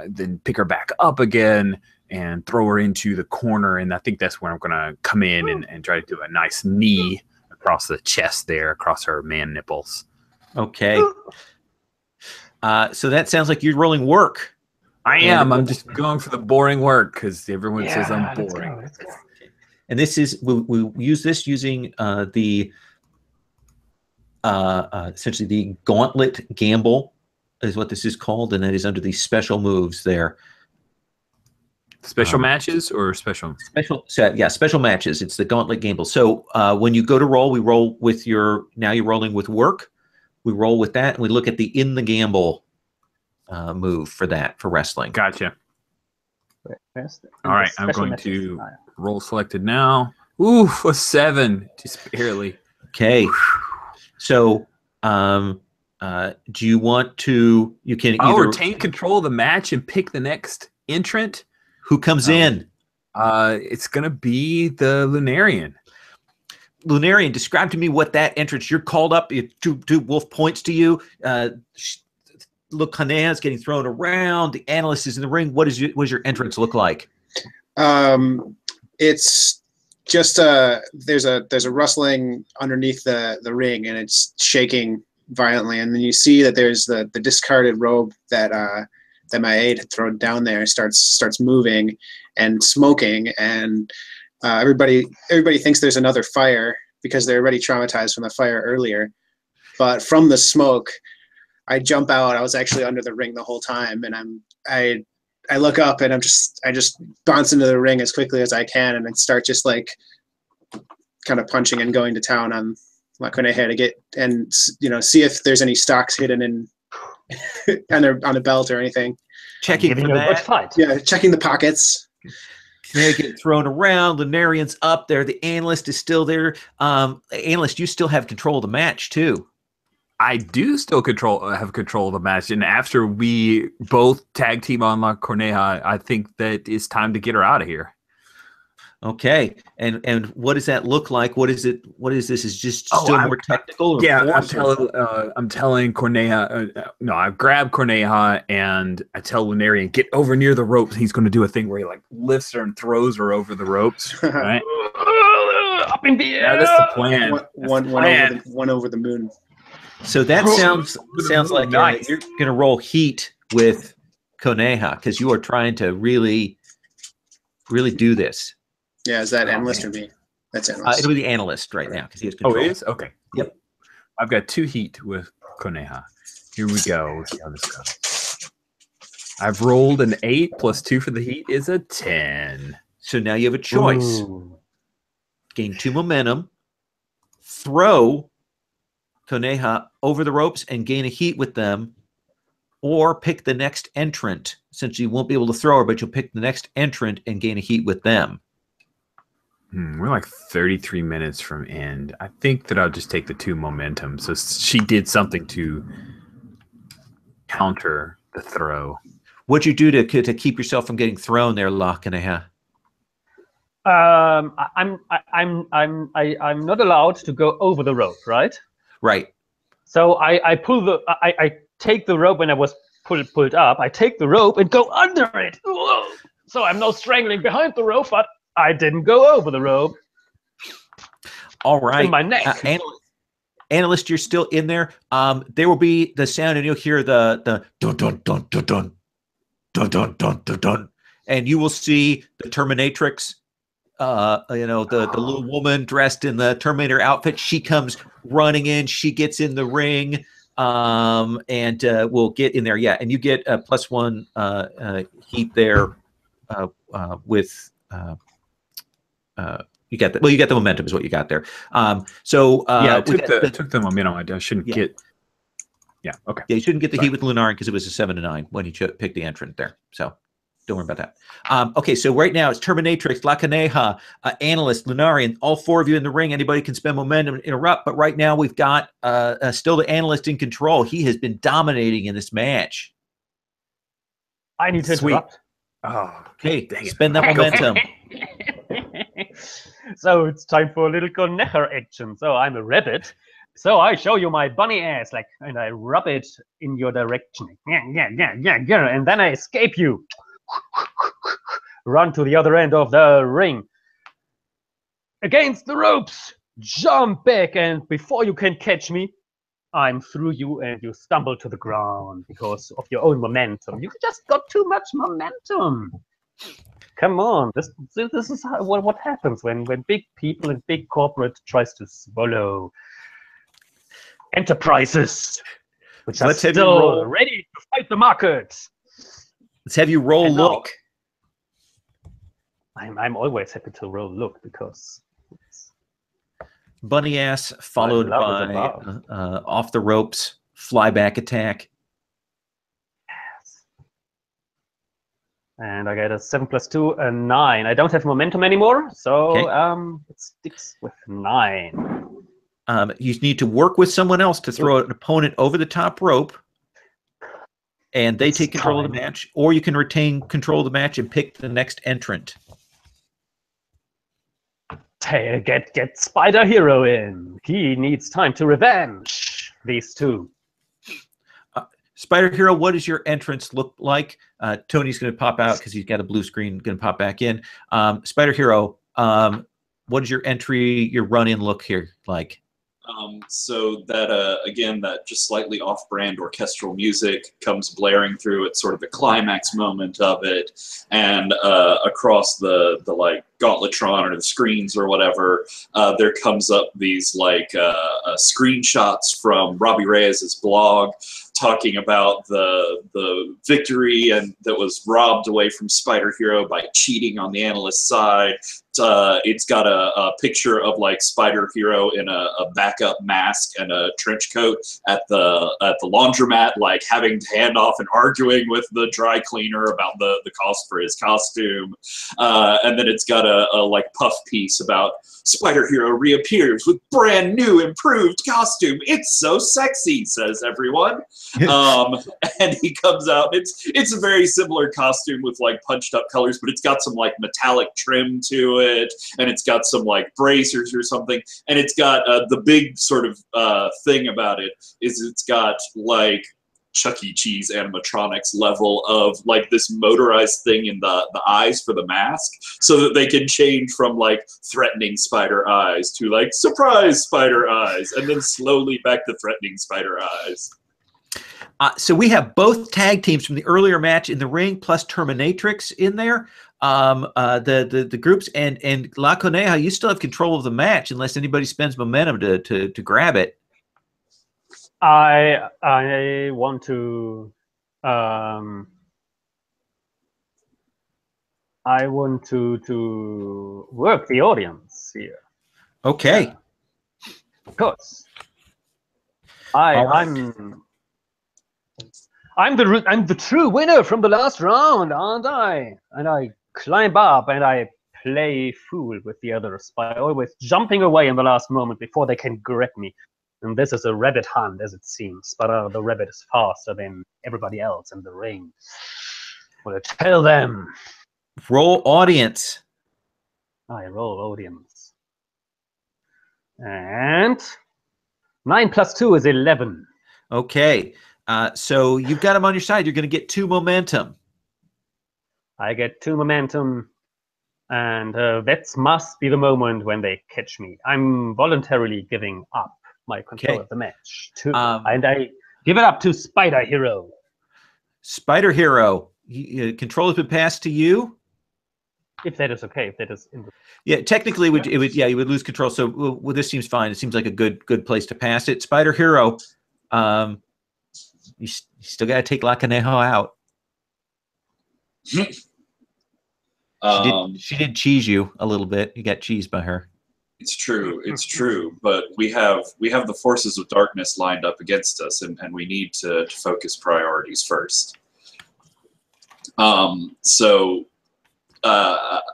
then pick her back up again and throw her into the corner. And I think that's where I'm going to come in and try to do a nice knee across the chest there, across her man nipples. Okay. So that sounds like you're rolling work. I am. I'm just going for the boring work because everyone says I'm boring. Let's go. And this is we use this using the essentially the Gauntlet Gamble is what this is called, and that is under the special moves there. Special matches or special matches. It's the Gauntlet Gamble. So when you go to roll, we roll with now you're rolling with work. We roll with that, and we look at the in the gamble move for wrestling. Gotcha. All right, I'm going to roll selected now. Ooh, a 7, just barely. Okay. So, do you want to? You can either retain control of the match and pick the next entrant. Who comes in? It's gonna be the Lunarian. Lunarian, describe to me what that entrance. You're called up. Two Wolf points to you. Look, Kanea is getting thrown around. The analyst is in the ring. What does your entrance look like? It's just there's a rustling underneath the ring, and it's shaking violently. And then you see that there's the discarded robe that my aide had thrown down there starts moving and smoking, and everybody thinks there's another fire because they're already traumatized from the fire earlier. But from the smoke, I jump out. I was actually under the ring the whole time, and I look up, and I just bounce into the ring as quickly as I can, and then start just like kind of punching and going to town on Laconeja to get and see if there's any stocks hidden in on a belt or anything. Checking for that. Fight. Yeah, checking the pockets. They get thrown around. Lunarian's up there. The analyst is still there. Analyst, you still have control of the match too. I do still have control of the match, and after we both tag team on La Corneja, I think that it's time to get her out of here. Okay, and what does that look like? What is it? What is this? Is just still more technical? I'm telling Corneja. No, I grab Corneja and I tell Lunarian, get over near the ropes. He's going to do a thing where he like lifts her and throws her over the ropes. Right? Up in the air. Yeah, that's the plan. One over the moon. So that sounds like nice. You're going to roll heat with Coneja because you are trying to really do this. Yeah, is that analyst or me? That's analyst. It'll be the analyst right now because he has control. Oh, it is? Okay. Yep. I've got 2 heat with Coneja. Here we go. Let's see how this goes. I've rolled an 8 plus 2 for the heat is a 10. So now you have a choice. Ooh. Gain 2 momentum, throw Coneja over the ropes and gain a heat with them, or pick the next entrant. Since you won't be able to throw her, but you'll pick the next entrant and gain a heat with them. We're like 33 minutes from end. I think that I'll just take the 2 momentum. So she did something to counter the throw. What'd you do to keep yourself from getting thrown there, La Coneja? I'm not allowed to go over the rope, right? Right. So I take the rope when I was pulled up. I take the rope and go under it. So I'm now strangling behind the rope, but I didn't go over the rope. All right. In my neck. Analyst, you're still in there. There will be the sound, and you'll hear the dun dun dun dun dun dun dun dun dun dun, and you will see the Terminatrix. The little woman dressed in the Terminator outfit. She comes running in. She gets in the ring, and we'll get in there. Yeah, and you get a +1 heat there with. You got that. Well, you got the momentum is what you got there. I took the momentum. I shouldn't get. Yeah. Okay. Yeah, you shouldn't get the heat with Lunarian because it was a 7-9 when you picked the entrant there. So don't worry about that. Okay, so right now it's Terminatrix, La Coneja, Analyst, Lunarian, all 4 of you in the ring. Anybody can spend momentum and interrupt, but right now we've got still the Analyst in control. He has been dominating in this match. I need to interrupt. Oh, okay, spend that momentum. So it's time for a little Coneja action. So I'm a rabbit. So I show you my bunny ass, and I rub it in your direction. Yeah, and then I escape you. Run to the other end of the ring. Against the ropes. Jump back, and before you can catch me, I'm through you, and you stumble to the ground because of your own momentum. You just got too much momentum. Come on, this is what happens when big people and big corporate tries to swallow enterprises, which are still ready to fight the market. Let's have you roll look. I'm always happy to roll look because bunny ass followed by off the ropes flyback attack. And I get a 7 + 2, a 9. I don't have momentum anymore, so it sticks with 9. You need to work with someone else to throw an opponent over the top rope, and they take control of the match, or you can retain control of the match and pick the next entrant. Get Spider Hero in. He needs time to revenge these two. Spider Hero, what does your entrance look like? Tony's going to pop out because he's got a blue screen, going to pop back in. Spider Hero, what does your entry, your run-in look here like? So that, again, that just slightly off-brand orchestral music comes blaring through at sort of the climax moment of it, and across the like Gauntletron or the screens or whatever, there comes up these like screenshots from Robbie Reyes' blog talking about the victory and that was robbed away from Spider Hero by cheating on the analyst side. It's got a picture of like Spider Hero in a backup mask and a trench coat at the laundromat, like having to hand off and arguing with the dry cleaner about the cost for his costume. And then it's got a like puff piece about Spider Hero reappears with brand new improved costume. It's so sexy, says everyone. And he comes out. It's a very similar costume with like punched up colors, but it's got some like metallic trim to it, and it's got some like bracers or something. And it's got the big sort of thing about it is it's got like Chuck E. Cheese animatronics level of like this motorized thing in the eyes for the mask, so that they can change from like threatening spider eyes to like surprise spider eyes, and then slowly back to threatening spider eyes. So we have both tag teams from the earlier match in the ring, plus Terminatrix in there. The groups and La Coneja, you still have control of the match unless anybody spends momentum to grab it. I want to work the audience here. Okay. Because I'm the true winner from the last round, aren't I? And I climb up and I play fool with the other spy, always jumping away in the last moment before they can grab me. And this is a rabbit hunt, as it seems, but the rabbit is faster than everybody else in the ring. Well, tell them. Roll audience. I roll audience. And 9 plus 2 is 11. Okay. So you've got them on your side. You're going to get 2 momentum. I get 2 momentum, and that must be the moment when they catch me. I'm voluntarily giving up my control of the match. And I give it up to Spider Hero. Spider Hero, control has been passed to you. If that is okay, if that is in the... Yeah, technically, you would lose control. So well, this seems fine. It seems like a good place to pass it. Spider Hero, you still got to take La Coneja out. She did cheese you a little bit. You got cheesed by her. It's true, but we have the forces of darkness lined up against us, and we need to focus priorities first. I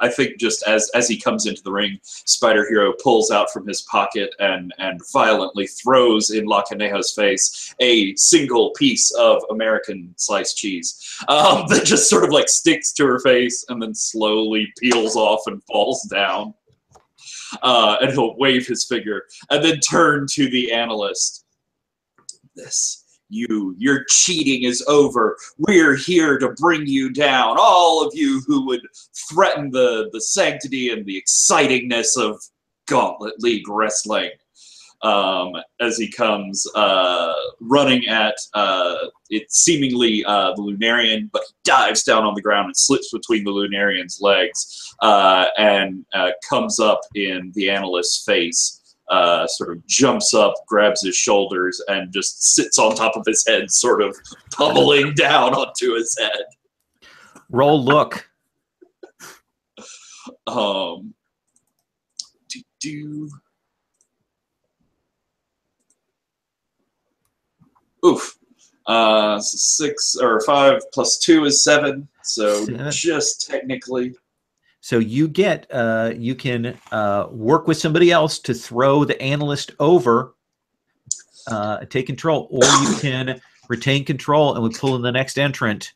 think just as he comes into the ring, Spider Hero pulls out from his pocket and violently throws in La Coneja's face a single piece of American sliced cheese that just sort of like sticks to her face and then slowly peels off and falls down. And he'll wave his finger and then turn to the analyst. Your cheating is over. We're here to bring you down. All of you who would threaten the sanctity and the excitingness of Gauntlet League Wrestling. As he comes running at it's seemingly the Lunarian, but he dives down on the ground and slips between the Lunarian's legs and comes up in the analyst's face. Sort of jumps up, grabs his shoulders, and just sits on top of his head, sort of pummeling down onto his head. Roll look. Oof. 6 or 5 plus 2 is 7. So just technically. So you get, you can work with somebody else to throw the analyst over, take control, or you can retain control and we pull in the next entrant.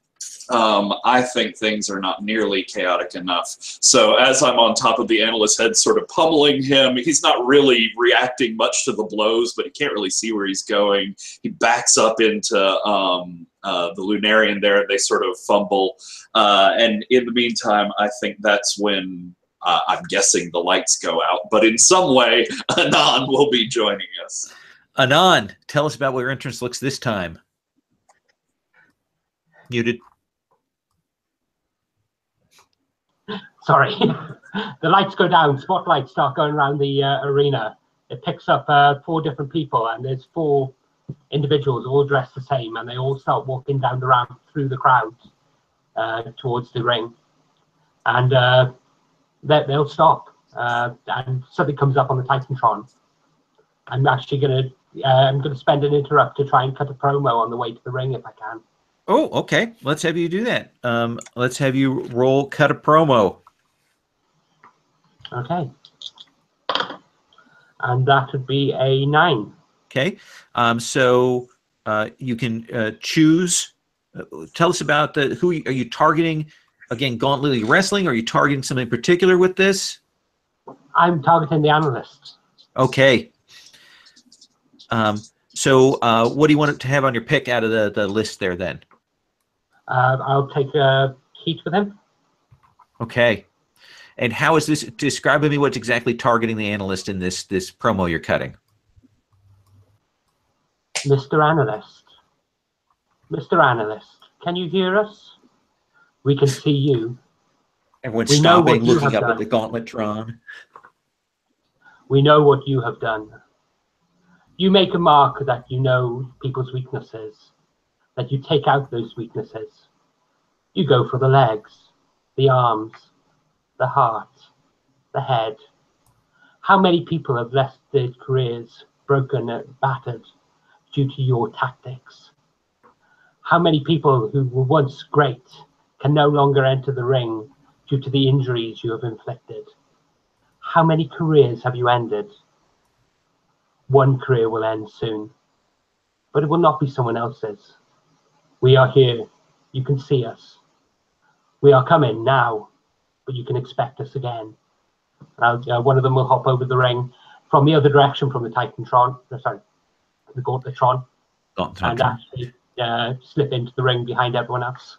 I think things are not nearly chaotic enough. So as I'm on top of the analyst's head, sort of pummeling him, he's not really reacting much to the blows, but he can't really see where he's going. He backs up into the Lunarian there, and they sort of fumble. And in the meantime, I think that's when I'm guessing the lights go out. But in some way, Anon will be joining us. Anon, tell us about what your entrance looks this time. Muted. Sorry. The lights go down. Spotlights start going around the arena. It picks up 4 different people, and there's 4 individuals all dressed the same, and they all start walking down the ramp through the crowd towards the ring. And they'll stop. And something comes up on the Titantron. I'm actually going to spend an interrupt to try and cut a promo on the way to the ring if I can. Oh, okay. Let's have you do that. Let's have you cut a promo. Okay. And that would be a 9. Okay. So you can choose. Tell us about who are you targeting? Again, Gauntlet League Wrestling. Are you targeting something in particular with this? I'm targeting the analyst. Okay. So what do you want to have on your pick out of the list there then? I'll take Heat with him. Okay. And how is this? Describe to me what's exactly targeting the analyst in this promo you're cutting. Mr. Analyst. Mr. Analyst, can you hear us? We can see you. Everyone's We know stopping, what you looking have up at done. the Gauntletron. We know what you have done. You make a mark that you know people's weaknesses, that you take out those weaknesses. You go for the legs, the arms, the heart, the head. How many people have left their careers broken and battered due to your tactics? How many people who were once great can no longer enter the ring due to the injuries you have inflicted? How many careers have you ended? One career will end soon, but it will not be someone else's. We are here. You can see us. We are coming now, but you can expect us again. One of them will hop over the ring from the other direction from the Titantron, the Gauntletron, and actually slip into the ring behind everyone else.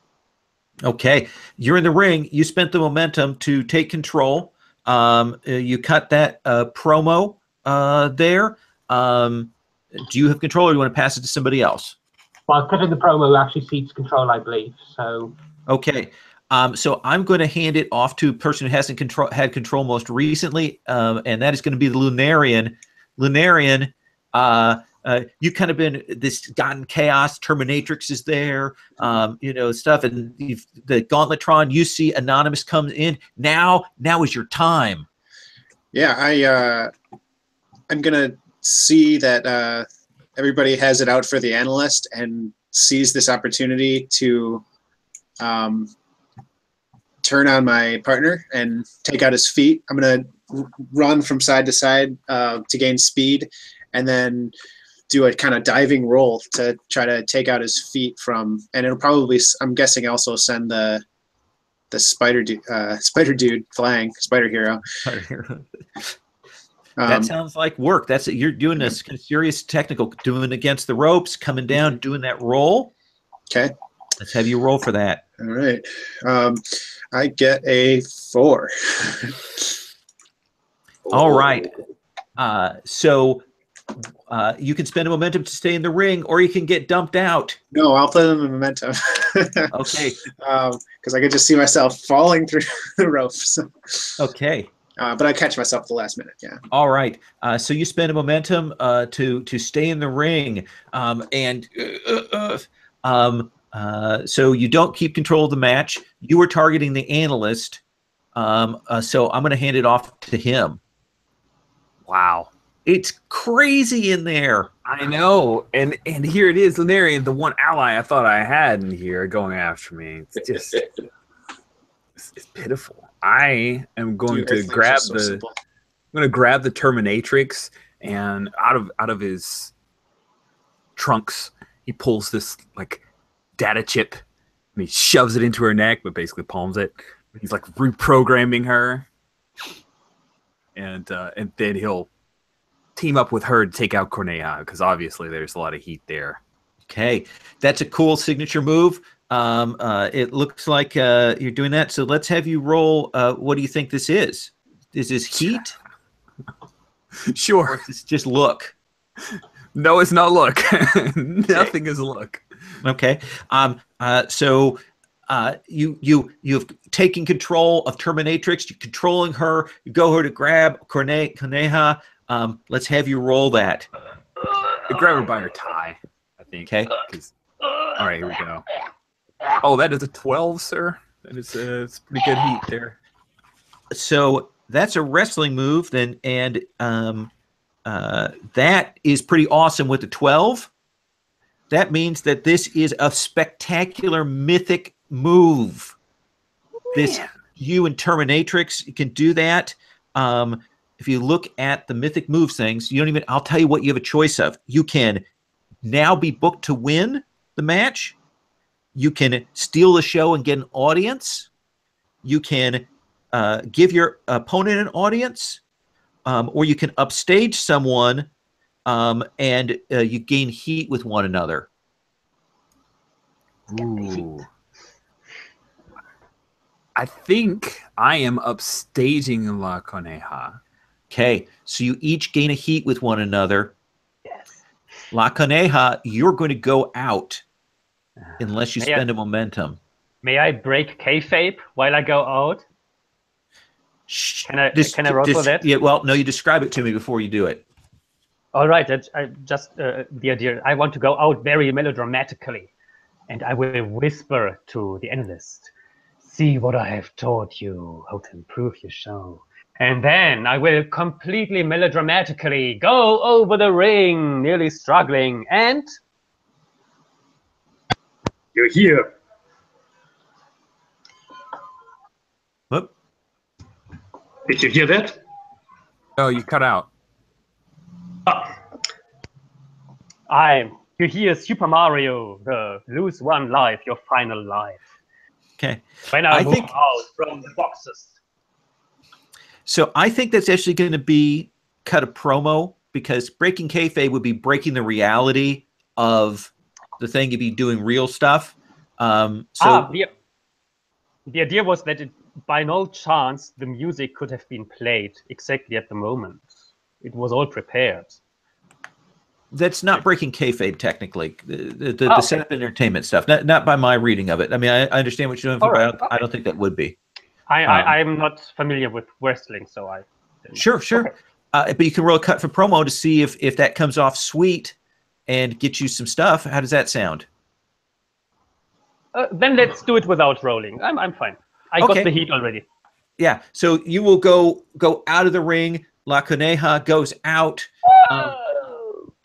Okay, you're in the ring. You spent the momentum to take control. You cut that promo there. Do you have control, or do you want to pass it to somebody else? Well, cutting the promo actually cedes control, I believe. So okay. So I'm going to hand it off to a person who hasn't had control most recently, and that is going to be the Lunarian. Lunarian, you kind of been this gotten chaos. Terminatrix is there, stuff, and the Gauntletron. You see Anonymous comes in. Now is your time. Yeah, I'm gonna see that everybody has it out for the analyst and seize this opportunity to turn on my partner and take out his feet. I'm going to run from side to side to gain speed, and then do a kind of diving roll to try to take out his feet from, and it'll probably, I'm guessing, also send the spider dude flying, spider hero. That sounds like work. That's it. You're doing this serious technical, doing against the ropes, coming down, doing that roll. Okay. Let's have you roll for that. All right. I get a 4. All right. So you can spend a momentum to stay in the ring, or you can get dumped out. No, I'll play them in momentum. Okay. Because I could just see myself falling through the ropes. Okay. But I catch myself at the last minute. Yeah. All right. So you spend a momentum to stay in the ring, so you don't keep control of the match. You were targeting the analyst, so I'm going to hand it off to him. Wow. It's crazy in there. I know. And here it is, Lunarian, the one ally I thought I had in here going after me. It's just it's pitiful. I am going to grab the Terminatrix, and out of his trunks he pulls this like data chip And he shoves it into her neck, but basically palms it. He's like reprogramming her. And then he'll team up with her to take out Corneja, because obviously there's a lot of heat there. Okay, that's a cool signature move. It looks like you're doing that. So let's have you roll. What do you think this is? Is this heat? Sure. Or is this just look? No, it's not look. Nothing is look. Okay. So you've taken control of Terminatrix. You're controlling her. You go her to grab Corneja. Let's have you roll that. Grab her by her tie, I think. Okay. All right, here we go. Oh, that is a 12, sir. That is it's pretty good heat there. So that's a wrestling move then, and that is pretty awesome with the 12. That means that this is a spectacular mythic move. This, you and Terminatrix can do that. If you look at the mythic moves things, you don't even, I'll tell you what you have a choice of. You can now be booked to win the match. You can steal the show and get an audience. You can give your opponent an audience, or you can upstage someone and you gain heat with one another. Ooh. I think I am upstaging La Coneja. Okay, so you each gain a heat with one another. Yes. La Coneja, you're going to go out unless you spend a momentum. May I break kayfabe while I go out? Can I roll for that? Yeah, well, no, you describe it to me before you do it. All right, the idea. I want to go out very melodramatically, and I will whisper to the analyst, "See what I have taught you, how to improve your show." And then I will completely melodramatically go over the ring, nearly struggling, and you're here. Whoop. Did you hear that? Oh, you cut out. You hear Super Mario, the lose one life, your final life. Okay. When I move out from the boxes. So I think that's actually going to be cut a promo, because breaking kayfabe would be breaking the reality of the thing. You'd be doing real stuff. The idea was that by no chance the music could have been played exactly at the moment. It was all prepared. That's not breaking kayfabe technically. The setup entertainment stuff, not by my reading of it. I mean, I understand what you're doing, but I don't think that would be. I'm not familiar with wrestling, so I. Sure. Okay. But you can roll a cut for promo to see if that comes off sweet and get you some stuff. How does that sound? Then let's do it without rolling. I'm fine. I got the heat already. Yeah. So you will go out of the ring. La Coneja goes out.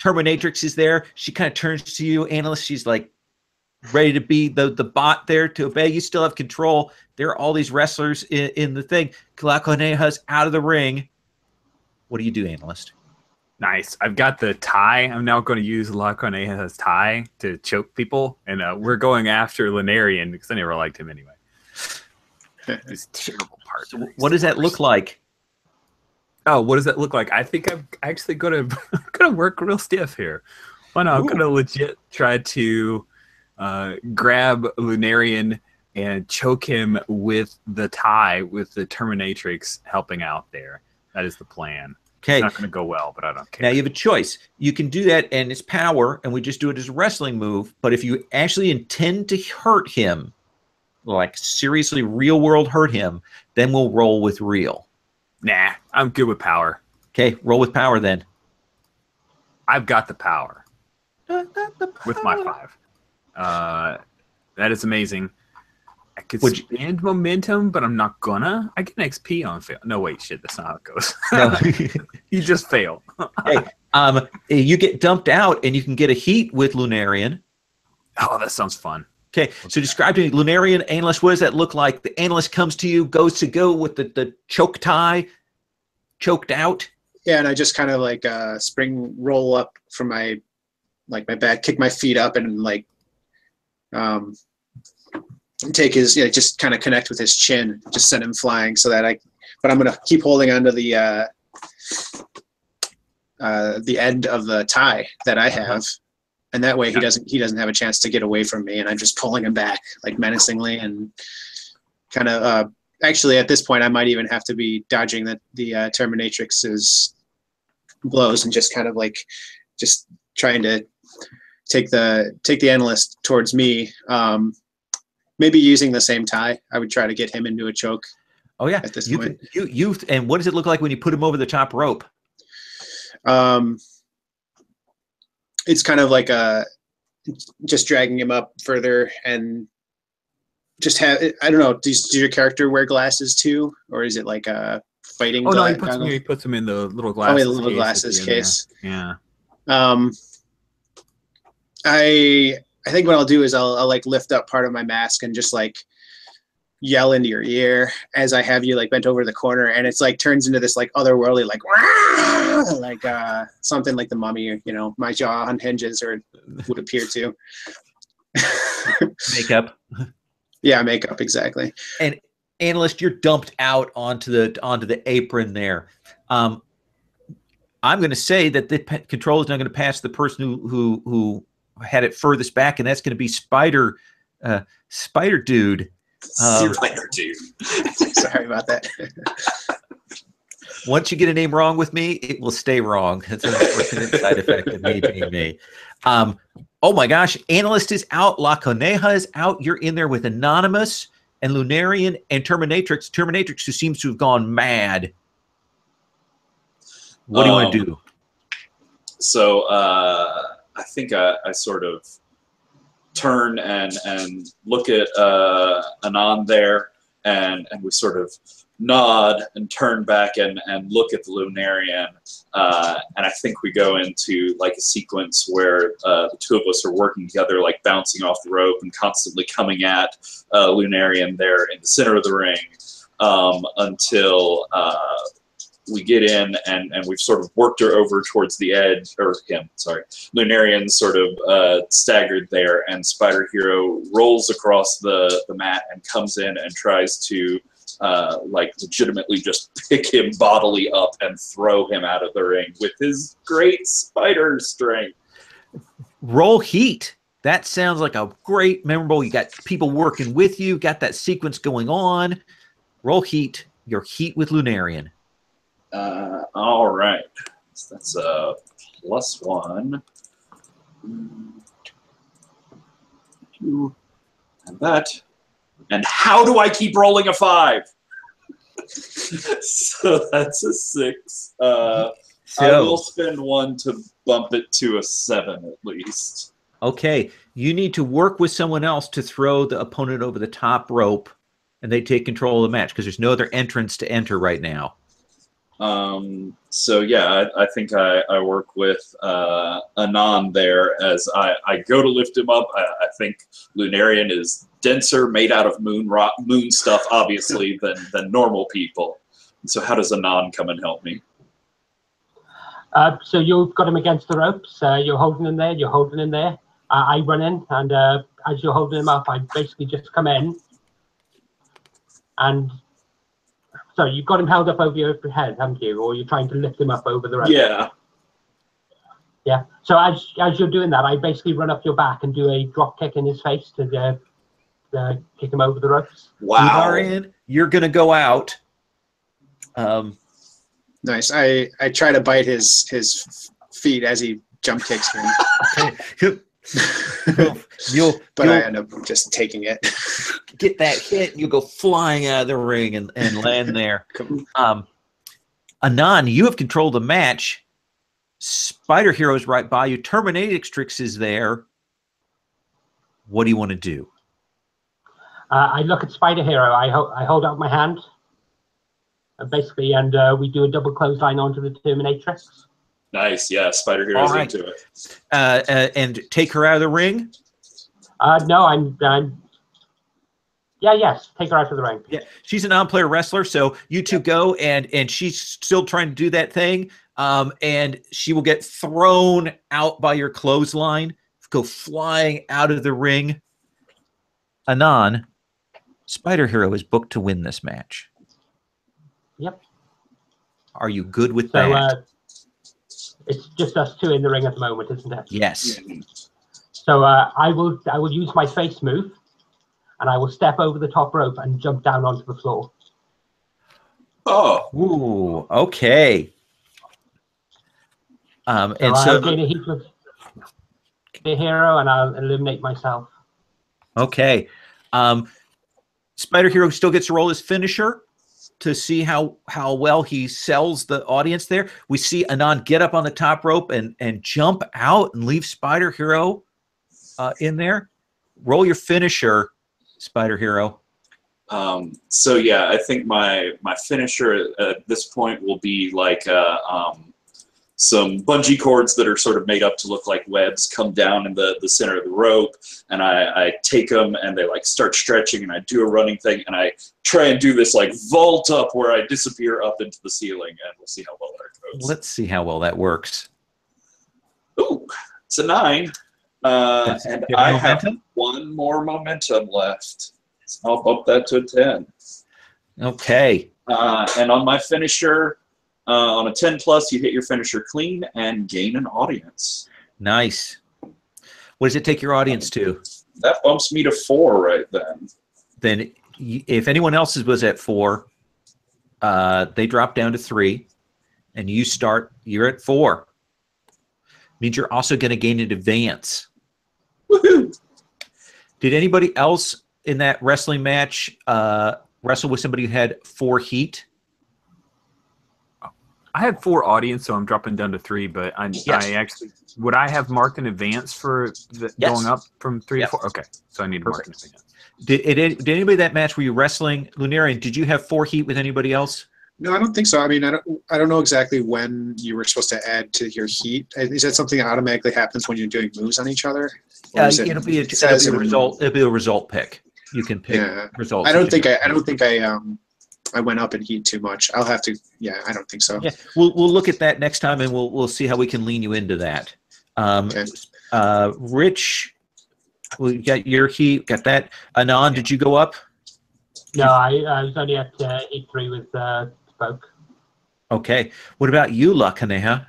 Terminatrix is there. She kind of turns to you, analyst. She's like ready to be the bot there to obey. You still have control. There are all these wrestlers in the thing. La Coneja's out of the ring. What do you do, analyst? Nice. I've got the tie. I'm now going to use La Coneja's tie to choke people, and we're going after Lunarian because I never liked him anyway. This terrible part. So what does that look like? Oh, what does that look like? I think I'm actually going to work real stiff here. Well, no, I'm going to legit try to grab Lunarian and choke him with the tie, with the Terminatrix helping out there. That is the plan. Okay. It's not going to go well, but I don't care. Now you have a choice. You can do that, and it's power, and we just do it as a wrestling move. But if you actually intend to hurt him, like seriously real world hurt him, then we'll roll with real. Nah, I'm good with power. Okay, roll with power then. I've got the power. With my 5. That is amazing. I could spend momentum, but I'm not gonna. I get an XP on fail. No, wait, shit, that's not how it goes. No. You just fail. Hey, you get dumped out, and you can get a heat with Lunarian. Oh, that sounds fun. Okay, so describe to me, Lunarian, analyst, what does that look like? The analyst comes to you, goes to go with the choke tie, choked out. Yeah, and I just kind of like spring roll up from my back, kick my feet up, and like take his, just kind of connect with his chin, just send him flying so that but I'm going to keep holding onto the end of the tie that I have. And that way he doesn't have a chance to get away from me. And I'm just pulling him back like menacingly and kind of, actually at this point I might even have to be dodging the Terminatrix's blows and just kind of like, just trying to take the analyst towards me. Maybe using the same tie, I would try to get him into a choke. Oh yeah, at this point. And what does it look like when you put him over the top rope? It's kind of like just dragging him up further and just have. I don't know. Does your character wear glasses too, or is it like a fighting? Oh no, he puts them in the little glasses. Oh, the little glasses case. Yeah. I think what I'll do is I'll like lift up part of my mask and just like yell into your ear as I have you like bent over the corner, and it's like turns into this like otherworldly like something like the Mummy, my jaw unhinges, or would appear to. Makeup. Yeah, makeup, exactly. And analyst, you're dumped out onto the apron there. I'm going to say that the control is not going to pass the person who had it furthest back, and that's going to be Spider Dude. Spider Dude. Sorry about that. Once you get a name wrong with me, it will stay wrong. It's an unfortunate side effect of me being me. Oh my gosh, Analyst is out. La Coneja is out. You're in there with Anonymous and Lunarian and Terminatrix. Terminatrix, who seems to have gone mad. What do you want to do? So I think I sort of turn and look at Anon there, and we sort of nod and turn back and look at the Lunarian, and I think we go into like a sequence where the two of us are working together, like bouncing off the rope and constantly coming at Lunarian there in the center of the ring, until we get in and we've sort of worked her over towards the edge, or him, sorry. Lunarian sort of staggered there, and Spider Hero rolls across the mat and comes in and tries to like legitimately just pick him bodily up and throw him out of the ring with his great spider strength. Roll heat. That sounds like a great memorable. You got people working with you, got that sequence going on. Roll heat. Your heat with Lunarian. All right. So that's a +1. 2. And that. And how do I keep rolling a 5? So that's a 6. I will spend 1 to bump it to a 7 at least. Okay. You need to work with someone else to throw the opponent over the top rope, and they take control of the match because there's no other entrance to enter right now. So yeah, I think I work with Anon there as I go to lift him up. I think Lunarian is denser, made out of moon stuff, obviously, than normal people. So how does Anon come and help me? So you've got him against the ropes. You're holding him there. You're holding him there. I run in, and as you're holding him up, I basically just come in and. So you've got him held up over your head, haven't you? Or you're trying to lift him up over the rope? Yeah. Yeah. So as you're doing that, I basically run up your back and do a drop kick in his face to kick him over the ropes. Wow. Lunarian, you're going to go out. Nice. I try to bite his feet as he jump kicks me. But I end up just taking it. Get that hit, and you go flying out of the ring and land there. Anon, you have controlled the match. Spider Hero is right by you. Terminatrix is there. What do you want to do? I look at Spider Hero. I hold out my hand, basically, and we do a double clothesline onto the Terminatrix. Nice, yeah. Spider Hero's right. into it. And take her out of the ring? No, yes. Take her out of the ring. Yeah, she's a non-player wrestler, so you two go, and she's still trying to do that thing, and she will get thrown out by your clothesline, go flying out of the ring. Anon, Spider Hero is booked to win this match. Yep. Are you good with So that? it's just us two in the ring at the moment, isn't it? Yes. So I will use my face move, and I will step over the top rope and jump down onto the floor. Oh, Ooh, okay. So And I'll so, gain a heat with the hero, and I'll eliminate myself. okay. Spider Hero still gets to roll his finisher to see how well he sells the audience there. We see Anand get up on the top rope and jump out and leave Spider Hero in there. Roll your finisher, Spider Hero. So yeah, I think my finisher at this point will be like some bungee cords that are sort of made up to look like webs come down in the center of the rope, and I take them and they like start stretching, and I do a running thing, and I try and do this like vault up where I disappear up into the ceiling, and we'll see how well that goes. Let's see how well that works. Ooh, it's a 9. And I have momentum? one more momentum left. So I'll bump that to a 10. Okay. And on my finisher, on a 10 plus, you hit your finisher clean and gain an audience. Nice. What does it take your audience to? That bumps me to 4 right then. Then if anyone else was at 4, they drop down to 3, and you're at 4. Means you're also going to gain an advance. Woohoo! Did anybody else in that wrestling match wrestle with somebody who had 4 heat? I had 4 audience, so I'm dropping down to 3. But I actually would I have marked in advance for going up from 3 to 4? Okay, so I need to mark in advance. Did anybody that match were you wrestling? Lunarian, did you have 4 heat with anybody else? No, I don't think so. I mean, I don't know exactly when you were supposed to add to your heat. Is that something that automatically happens when you're doing moves on each other? It'll be a result. It'll be a result pick. You can pick results. I don't think I went up in heat too much. I'll have to. Yeah, I don't think so. Yeah, we'll look at that next time, and we'll see how we can lean you into that. Okay. Rich, we got your heat. Got that. Anand, did you go up? No, I was only at heat 3 with Spoke. Okay. What about you, La Caneja?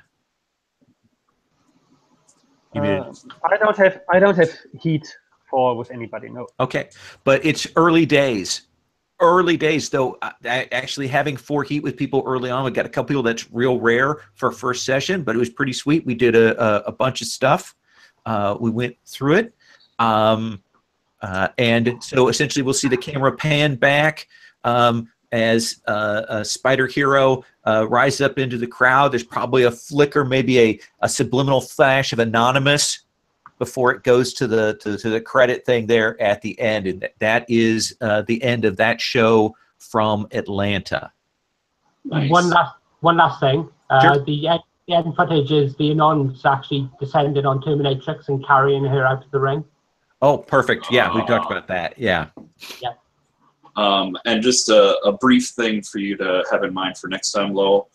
I don't have heat for with anybody. No. Okay, but it's early days. Early days, though. Actually, having 4 heat with people early on, we got a couple people that's real rare for first session, but it was pretty sweet. We did a bunch of stuff. We went through it, and so essentially, we'll see the camera pan back as Spider Hero rises up into the crowd. There's probably a flicker, maybe a subliminal flash of Anonymous before it goes to the credit thing there at the end, and that is the end of that show from Atlanta. Nice. One last thing. Sure. The end footage is the Anons actually descending on Terminatrix and carrying her out of the ring. Oh, perfect. Yeah, we talked about that. Yeah. Yeah. And just a brief thing for you to have in mind for next time, Lowell.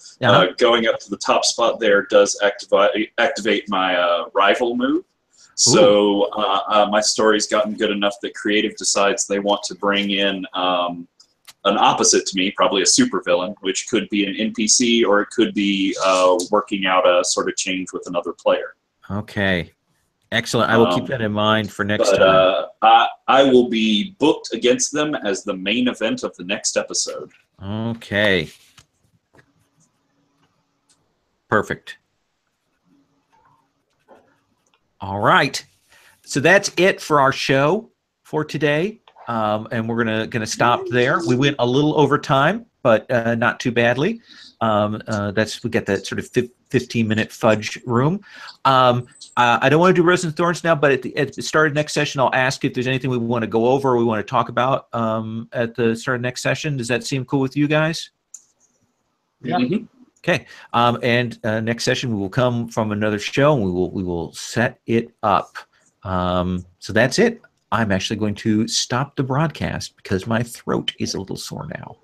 Going up to the top spot there does activate my rival move. So my story's gotten good enough that creative decides they want to bring in an opposite to me, probably a supervillain, which could be an NPC or it could be working out a sort of change with another player. Okay. Excellent. I will keep that in mind for next time. I will be booked against them as the main event of the next episode. Okay. Perfect. All right. So that's it for our show for today. And we're gonna stop there. We went a little over time, but not too badly. We got that sort of 15-minute fudge room. I don't want to do Rose and Thorns now, but at the start of next session, I'll ask if there's anything we want to go over or we want to talk about at the start of next session. Does that seem cool with you guys? Yeah. Mm-hmm. Okay. And next session we will come from another show and we will set it up. So that's it. I'm actually going to stop the broadcast because my throat is a little sore now.